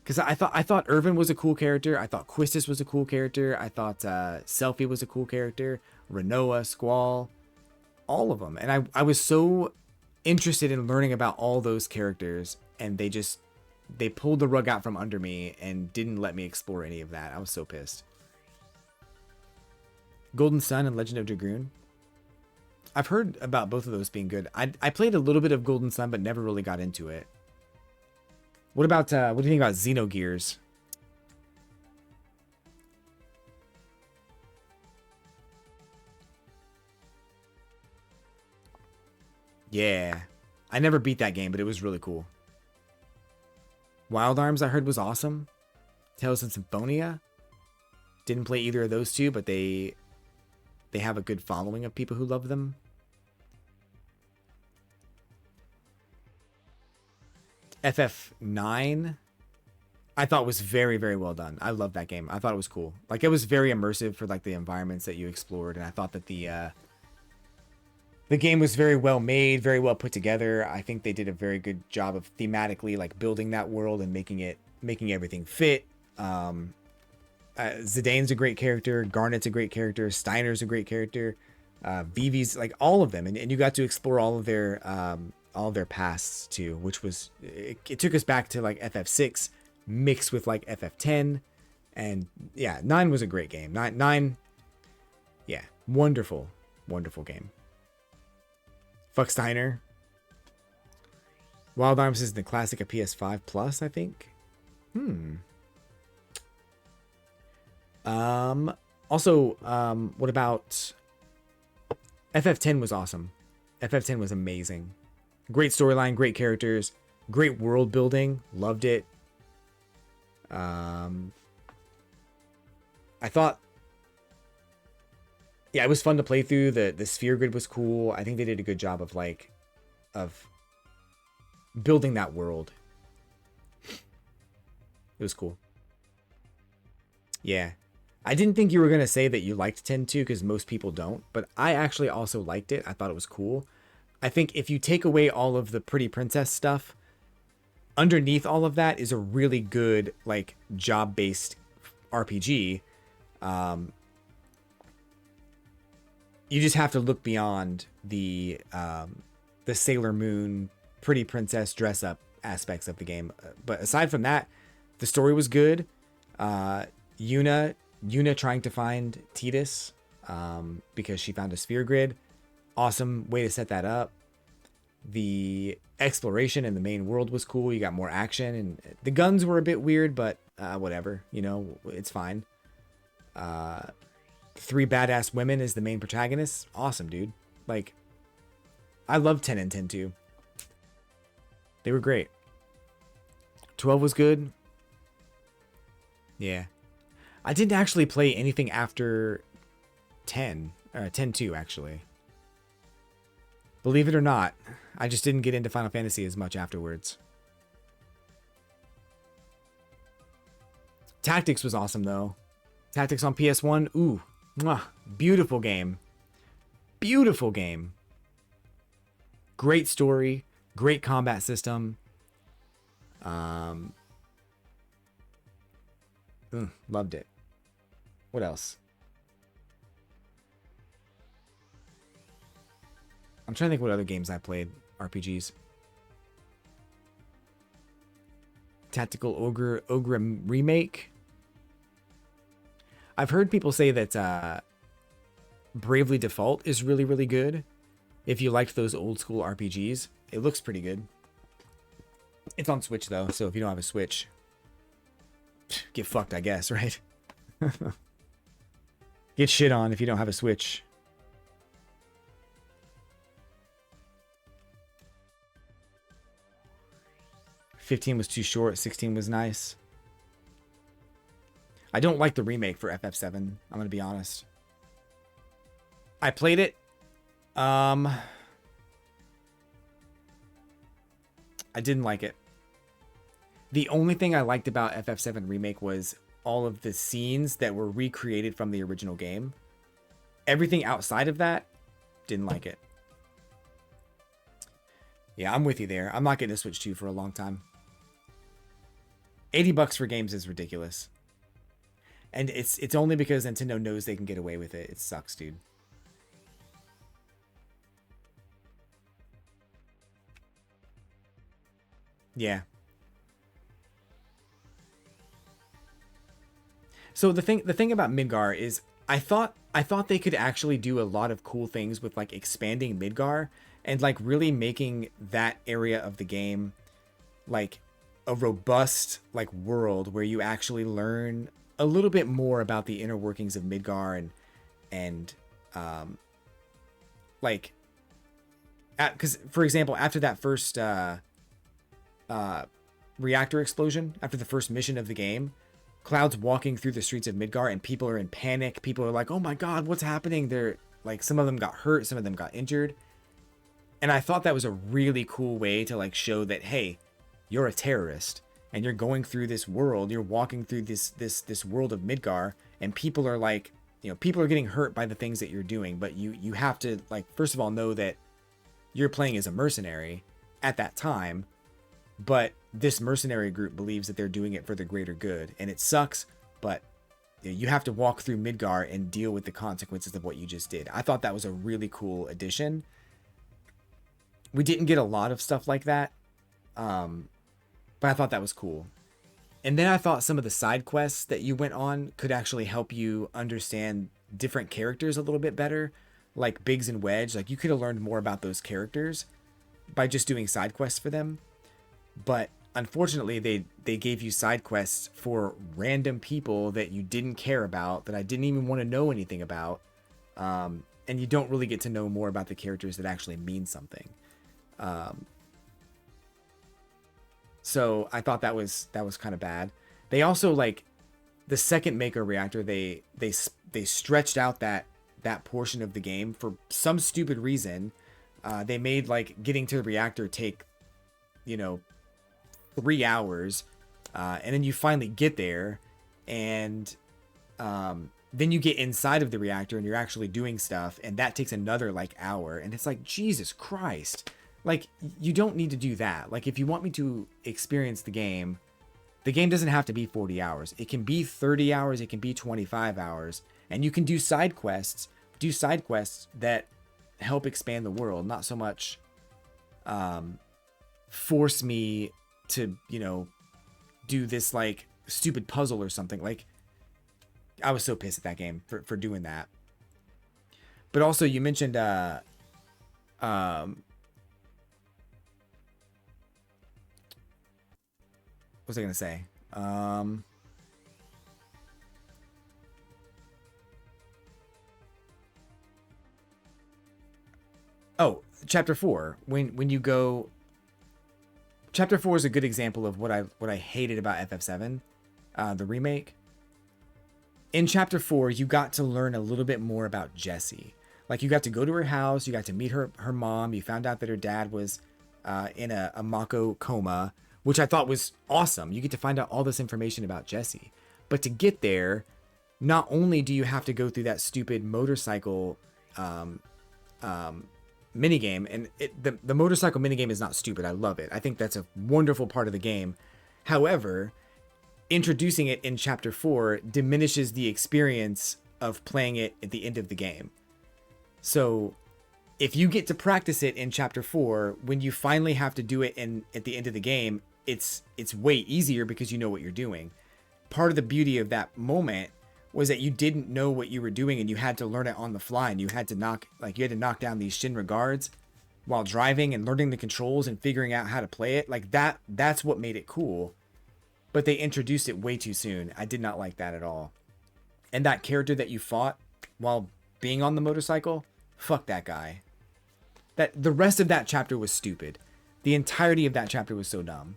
Because I thought Irvin was a cool character. I thought Quistis was a cool character. I thought Selphie was a cool character. Renoa, Squall, all of them. And I was so interested in learning about all those characters, and they pulled the rug out from under me and didn't let me explore any of that. I was so pissed. Golden Sun and Legend of Dragoon. I've heard about both of those being good. I played a little bit of Golden Sun, but never really got into it. What do you think about Xenogears? Yeah. I never beat that game, but it was really cool. Wild Arms I heard was awesome. Tales of Symphonia. Didn't play either of those two, but they have a good following of people who love them. FF9 I thought was very, very well done. I love that game. I thought it was cool. Like, it was very immersive for like the environments that you explored, and I thought that the game was very well made, very well put together. I think they did a very good job of thematically like building that world and making everything fit. Zidane's a great character. Garnet's a great character. Steiner's a great character. Vivi's, like, all of them, and you got to explore all of their pasts too, which was it took us back to like FF6 mixed with like FF10, and yeah, 9 was a great game. 9, yeah, wonderful game. Fuck Steiner. Wild Arms is the classic of PS5 Plus, I think. Also, what about FF10 was awesome. FF10 was amazing. Great storyline, great characters, great world building. Loved it. I thought, yeah, it was fun to play through. The sphere grid was cool. I think they did a good job of of building that world. It was cool. Yeah. I didn't think you were going to say that you liked 10-2 because most people don't, but I actually also liked it. I thought it was cool. I think if you take away all of the pretty princess stuff, underneath all of that is a really good, like, job-based RPG. You just have to look beyond the Sailor Moon pretty princess dress up aspects of the game. But aside from that, the story was good. Yuna trying to find Tidus because she found a sphere grid. Awesome way to set that up. The exploration in the main world was cool. You got more action, and the guns were a bit weird, but whatever. You know, it's fine. 3 badass women as the main protagonists. Awesome, dude. Like, I love 10 and 10-2. They were great. 12 was good. Yeah. I didn't actually play anything after 10. 10-2, actually. Believe it or not, I just didn't get into Final Fantasy as much afterwards. Tactics was awesome, though. Tactics on PS1, ooh. Mwah, beautiful game. Beautiful game. Great story. Great combat system. Loved it. What else? I'm trying to think what other games I played. RPGs. Tactical Ogre Remake. I've heard people say that Bravely Default is really, really good. If you liked those old school RPGs, it looks pretty good. It's on Switch, though, so if you don't have a Switch, get fucked, I guess, right? Get shit on if you don't have a Switch. $15 was too short. 16 was nice. I don't like the remake for FF7. I'm going to be honest. I played it. I didn't like it. The only thing I liked about FF7 Remake was all of the scenes that were recreated from the original game. Everything outside of that, didn't like it. Yeah, I'm with you there. I'm not getting a Switch 2 for a long time. $80 for games is ridiculous. And it's only because Nintendo knows they can get away with it. It sucks, dude. Yeah. So the thing about Midgar is I thought they could actually do a lot of cool things with like expanding Midgar and like really making that area of the game like a robust like world where you actually learn a little bit more about the inner workings of Midgar and like because for example after that first reactor explosion, after the first mission of the game, Cloud's walking through the streets of Midgar and people are in panic. People are like, oh my god, what's happening? They're like, some of them got hurt, some of them got injured. And I thought that was a really cool way to like show that, hey, you're a terrorist and you're going through this world, you're walking through this world of Midgar, and people are like, you know, people are getting hurt by the things that you're doing, but you have to like, first of all, know that you're playing as a mercenary at that time, but this mercenary group believes that they're doing it for the greater good, and it sucks, but you have to walk through Midgar and deal with the consequences of what you just did. I thought that was a really cool addition. We didn't get a lot of stuff like that, but I thought that was cool. And then I thought some of the side quests that you went on could actually help you understand different characters a little bit better, like Biggs and Wedge. Like, you could have learned more about those characters by just doing side quests for them. But unfortunately, they gave you side quests for random people that you didn't care about, that I didn't even want to know anything about. And you don't really get to know more about the characters that actually mean something. So I thought that was kind of bad. They also, like, the second Mako reactor, they stretched out that portion of the game for some stupid reason. They made, like, getting to the reactor take, 3 hours, and then you finally get there, and then you get inside of the reactor and you're actually doing stuff, and that takes another, like, hour, and it's like, Jesus Christ. Like, you don't need to do that. Like, if you want me to experience the game doesn't have to be 40 hours. It can be 30 hours, it can be 25 hours, and you can do side quests that help expand the world, not so much force me to, do this, like, stupid puzzle or something. Like, I was so pissed at that game for doing that. But also, you mentioned what was I gonna say? Oh, chapter 4. When you go, chapter 4 is a good example of what I hated about FF7, the remake. In chapter 4, you got to learn a little bit more about Jessie. Like, you got to go to her house, you got to meet her mom, you found out that her dad was in a Mako coma, which I thought was awesome. You get to find out all this information about Jessie. But to get there, not only do you have to go through that stupid motorcycle minigame, and the motorcycle minigame is not stupid. I love it. I think that's a wonderful part of the game. However, introducing it in chapter 4 diminishes the experience of playing it at the end of the game. So if you get to practice it in chapter 4, when you finally have to do it at the end of the game, it's way easier because you know what you're doing. Part of the beauty of that moment was that you didn't know what you were doing and you had to learn it on the fly, and you had to knock down these Shinra guards while driving and learning the controls and figuring out how to play it. Like, that's what made it cool. But they introduced it way too soon. I did not like that at all. And that character that you fought while being on the motorcycle, fuck that guy. The rest of that chapter was stupid. The entirety of that chapter was so dumb.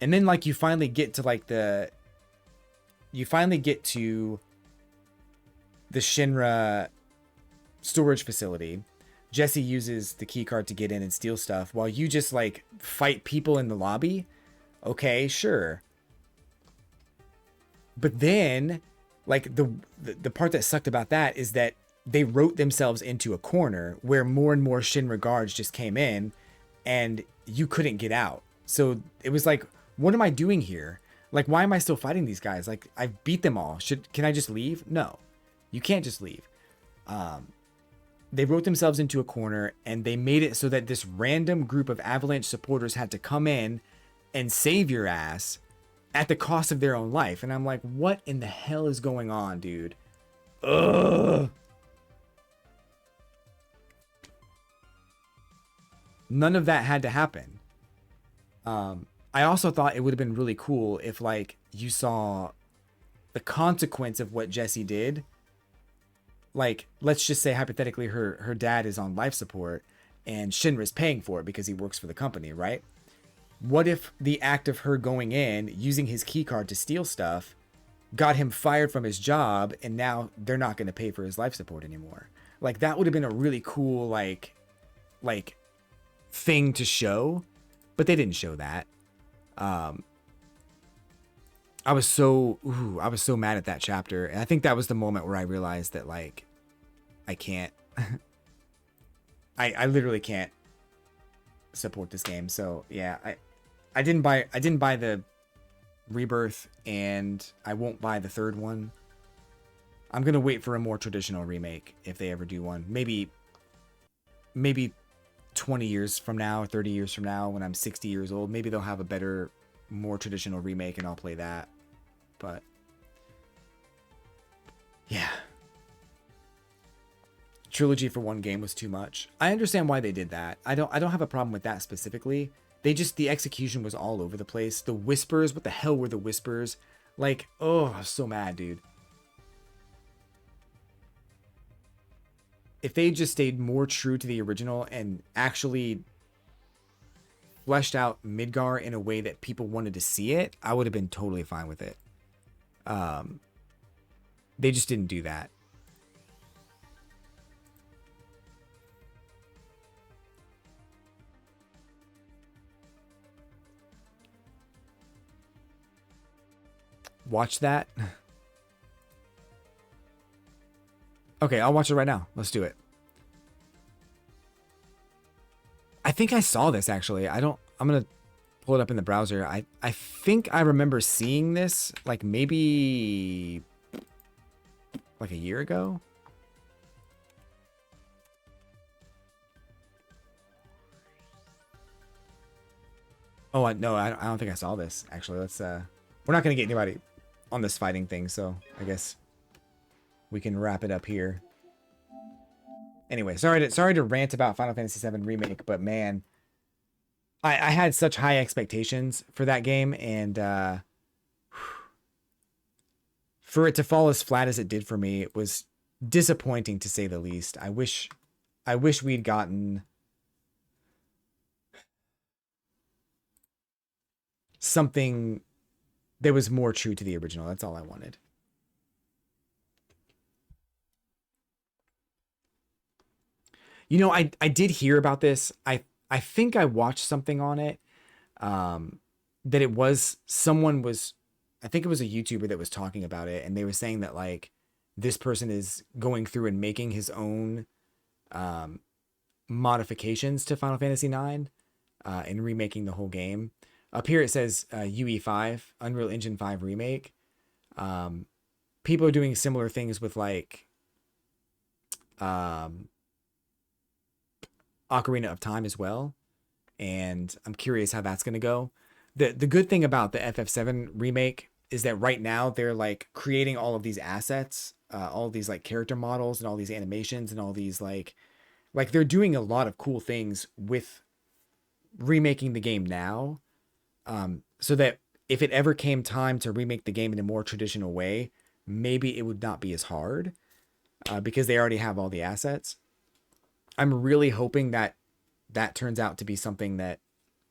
And then, like, you finally get to the Shinra storage facility. Jessie uses the keycard to get in and steal stuff while you just, like, fight people in the lobby. Okay, sure. But then, like, the part that sucked about that is that they wrote themselves into a corner where more and more Shinra guards just came in and you couldn't get out. So it was like, what am I doing here? Like, why am I still fighting these guys? Like, I've beat them all. Can I just leave? No, you can't just leave. They wrote themselves into a corner, and they made it so that this random group of Avalanche supporters had to come in and save your ass at the cost of their own life. And I'm like, what in the hell is going on, dude? Ugh. None of that had to happen. I also thought it would have been really cool if, like, you saw the consequence of what Jessie did. Like, let's just say hypothetically her dad is on life support and Shinra's paying for it because he works for the company, right? What if the act of her going in, using his keycard to steal stuff, got him fired from his job, and now they're not going to pay for his life support anymore? Like, that would have been a really cool, like thing to show, but they didn't show that. I was so mad at that chapter, and I think that was the moment where I realized that, like, I can't I literally can't support this game. So yeah, I didn't buy the Rebirth, and I won't buy the third one. I'm gonna wait for a more traditional remake if they ever do one. Maybe 20 years from now, 30 years from now, when I'm 60 years old, maybe they'll have a better, more traditional remake, and I'll play that. But yeah, trilogy for one game was too much. I understand why they did that. I don't have a problem with that specifically. The execution was all over the place. The whispers, what the hell were the whispers? Like, oh, I was so mad, dude. If they just stayed more true to the original and actually fleshed out Midgar in a way that people wanted to see it, I would have been totally fine with it. They just didn't do that. Watch that. Okay, I'll watch it right now. Let's do it. I think I saw this actually. I'm gonna pull it up in the browser. I think I remember seeing this like maybe like a year ago. Oh, no, I don't think I saw this actually. Let's we're not gonna get anybody on this fighting thing, so I guess we can wrap it up here. Anyway, sorry to rant about Final Fantasy VII Remake, but man, I had such high expectations for that game, and for it to fall as flat as it did for me, it was disappointing to say the least. I wish we'd gotten something that was more true to the original. That's all I wanted. You know, I did hear about this. I think I watched something on it. That it was I think it was a YouTuber that was talking about it, and they were saying that like this person is going through and making his own modifications to Final Fantasy IX and remaking the whole game. Up here it says UE5, Unreal Engine 5 remake. People are doing similar things with like Ocarina of Time as well, and I'm curious how that's going to go. The good thing about the FF7 remake is that right now they're like creating all of these assets, all of these like character models and all these animations and all these like they're doing a lot of cool things with remaking the game now, so that if it ever came time to remake the game in a more traditional way, maybe it would not be as hard because they already have all the assets. I'm really hoping that that turns out to be something that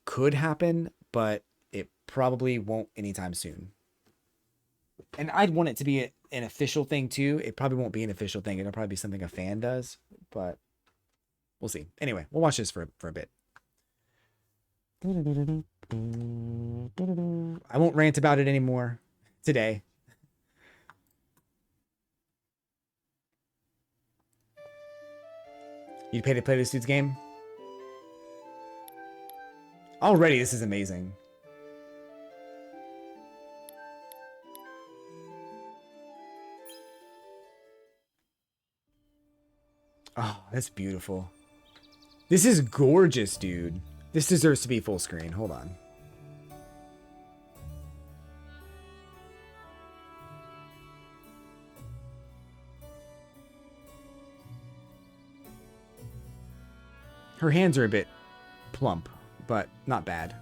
could happen, but it probably won't anytime soon. And I'd want it to be an official thing too. It probably won't be an official thing. It'll probably be something a fan does, but we'll see. Anyway, we'll watch this for a bit. I won't rant about it anymore today. You'd pay to play this dude's game? Already, this is amazing. Oh, that's beautiful. This is gorgeous, dude. This deserves to be full screen. Hold on. Her hands are a bit plump, but not bad.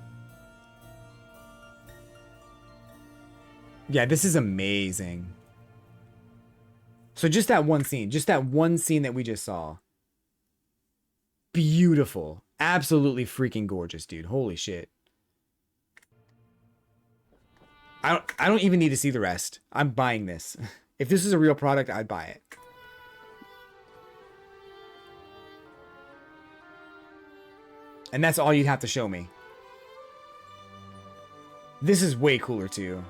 Yeah, this is amazing. So just that one scene that we just saw. Beautiful. Absolutely freaking gorgeous, dude. Holy shit. I don't even need to see the rest. I'm buying this. If this is a real product, I'd buy it. And that's all you'd have to show me. This is way cooler too.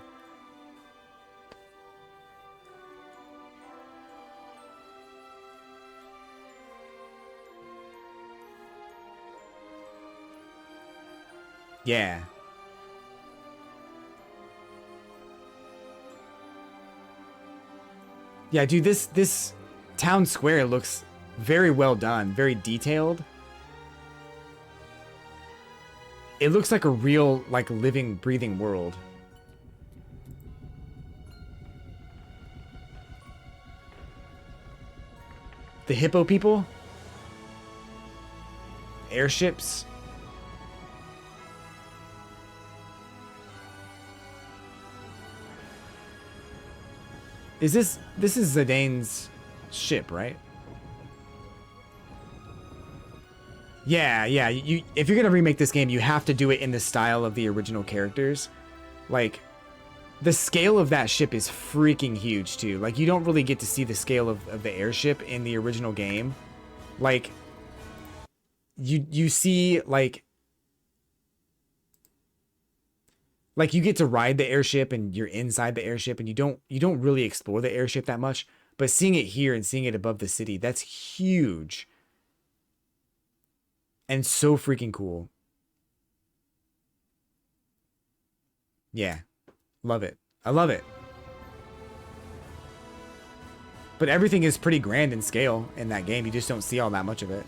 Yeah. Yeah, dude, this town square looks very well done, very detailed. It looks like a real, like, living, breathing world. The hippo people? Airships? Is this is Zidane's ship, right? Yeah, yeah. You if you're gonna remake this game, you have to do it in the style of the original characters. Like, the scale of that ship is freaking huge too. Like, you don't really get to see the scale of the airship in the original game. Like, you see like you get to ride the airship and you're inside the airship and you don't really explore the airship that much, but seeing it here and seeing it above the city, that's huge. And so freaking cool. Yeah. Love it. I love it. But everything is pretty grand in scale in that game. You just don't see all that much of it.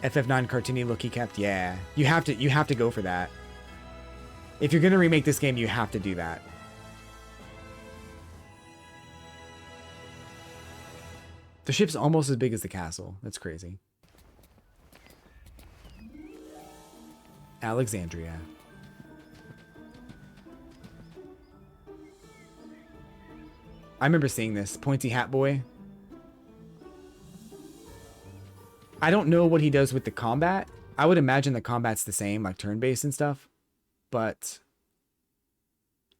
FF9 cartoony look he kept. Yeah. You have to go for that. If you're going to remake this game, you have to do that. The ship's almost as big as the castle. That's crazy. Alexandria. I remember seeing this. Pointy Hat Boy. I don't know what he does with the combat. I would imagine the combat's the same, like turn-based and stuff. But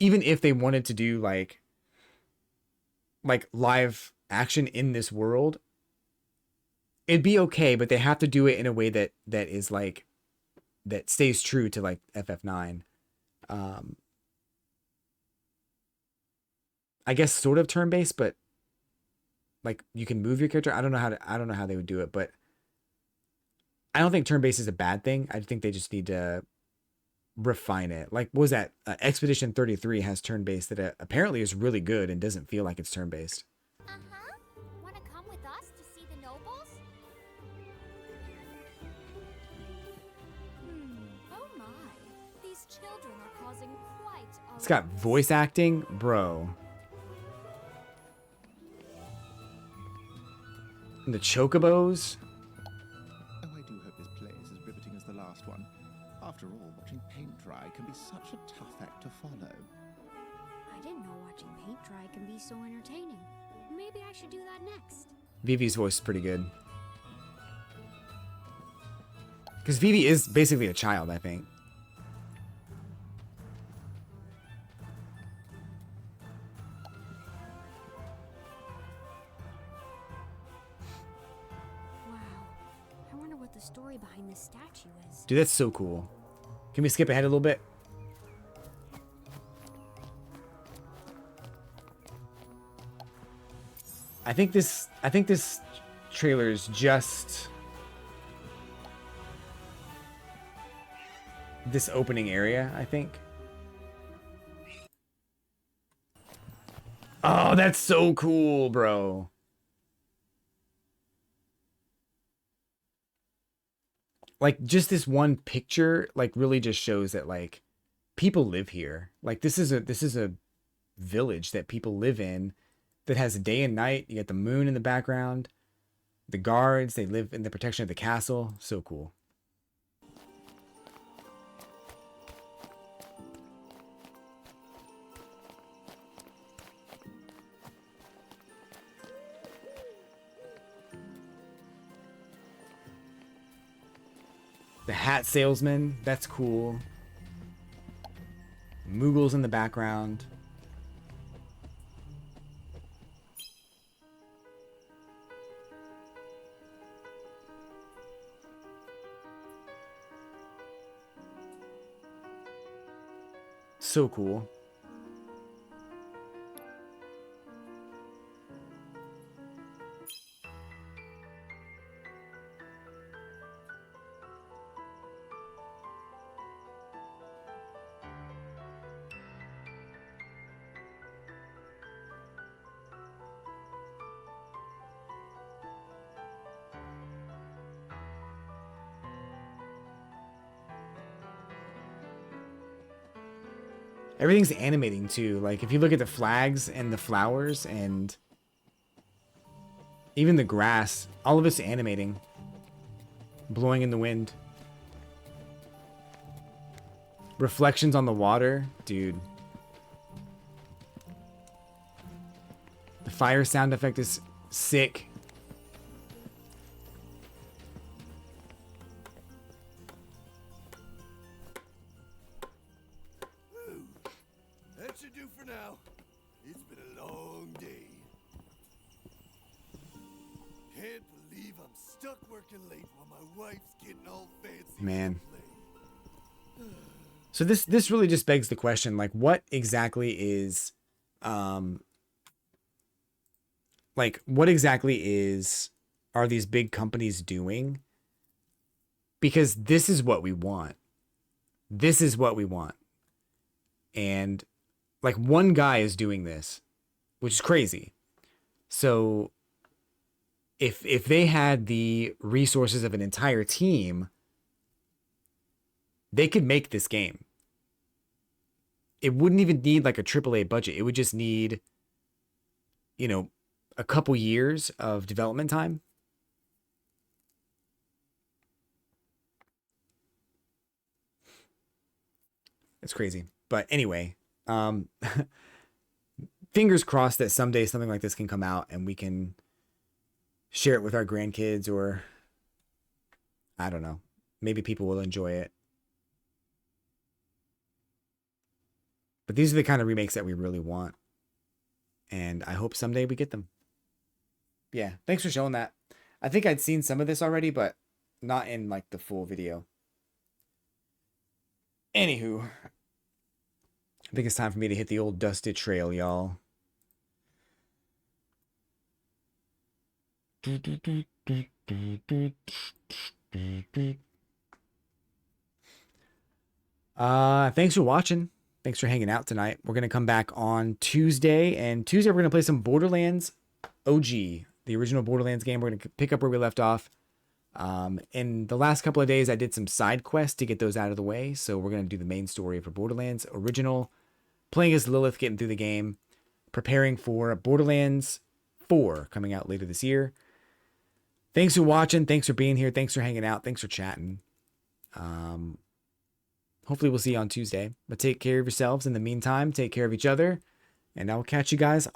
even if they wanted to do like live action in this world, it'd be okay, but they have to do it in a way that is like that stays true to like FF9. I guess sort of turn-based, but like you can move your character. I don't know how they would do it, but I don't think turn-based is a bad thing. I think they just need to refine it. Like, what was that? Expedition 33 has turn-based that apparently is really good and doesn't feel like it's turn-based. Uh-huh. Wanna come with us to see the nobles? Oh my. These children are causing quite a It's got voice acting, bro. And the chocobos. Oh, I do hope this play is as riveting as the last one. After all, watching paint dry can be such a tough act to follow. I didn't know watching paint dry can be so entertaining. Maybe I should do that next. Vivi's voice is pretty good. Because Vivi is basically a child, I think. Wow. I wonder what the story behind this statue is. Dude, that's so cool. Can we skip ahead a little bit? I think this trailer is just this opening area, I think. Oh, that's so cool, bro. Like, just this one picture, like, really just shows that, like, people live here. Like, this is a village that people live in that has a day and night. You got the moon in the background. The guards, they live in the protection of the castle. So cool. The hat salesman, that's cool. Moogles in the background. So cool. Everything's animating too. Like, if you look at the flags and the flowers, and Even the grass, all of it's animating, blowing in the wind. Reflections on the water, dude. The fire sound effect is sick. That should do for now. It's been a long day. Can't believe I'm stuck working late while my wife's getting all fancy. Man. So this really just begs the question, like, what exactly is are these big companies doing? Because this is what we want. This is what we want. And like one guy is doing this, which is crazy. So if they had the resources of an entire team, they could make this game. It wouldn't even need like a AAA budget. It would just need, you know, a couple years of development time. It's crazy. But anyway, fingers crossed that someday something like this can come out and we can share it with our grandkids, or I don't know, maybe people will enjoy it. But these are the kind of remakes that we really want. And I hope someday we get them. Yeah, thanks for showing that. I think I'd seen some of this already, but not in like the full video. Anywho, I think it's time for me to hit the old dusted trail, y'all. Thanks for watching. Thanks for hanging out tonight. We're going to come back on Tuesday, and Tuesday we're going to play some Borderlands OG, the original Borderlands game. We're going to pick up where we left off. In the last couple of days, I did some side quests to get those out of the way, so we're going to do the main story for Borderlands original, playing as Lilith, getting through the game, preparing for Borderlands 4 coming out later this year. Thanks for watching. Thanks for being here. Thanks for hanging out. Thanks for chatting. Hopefully we'll see you on Tuesday. But take care of yourselves in the meantime. Take care of each other. And I'll catch you guys on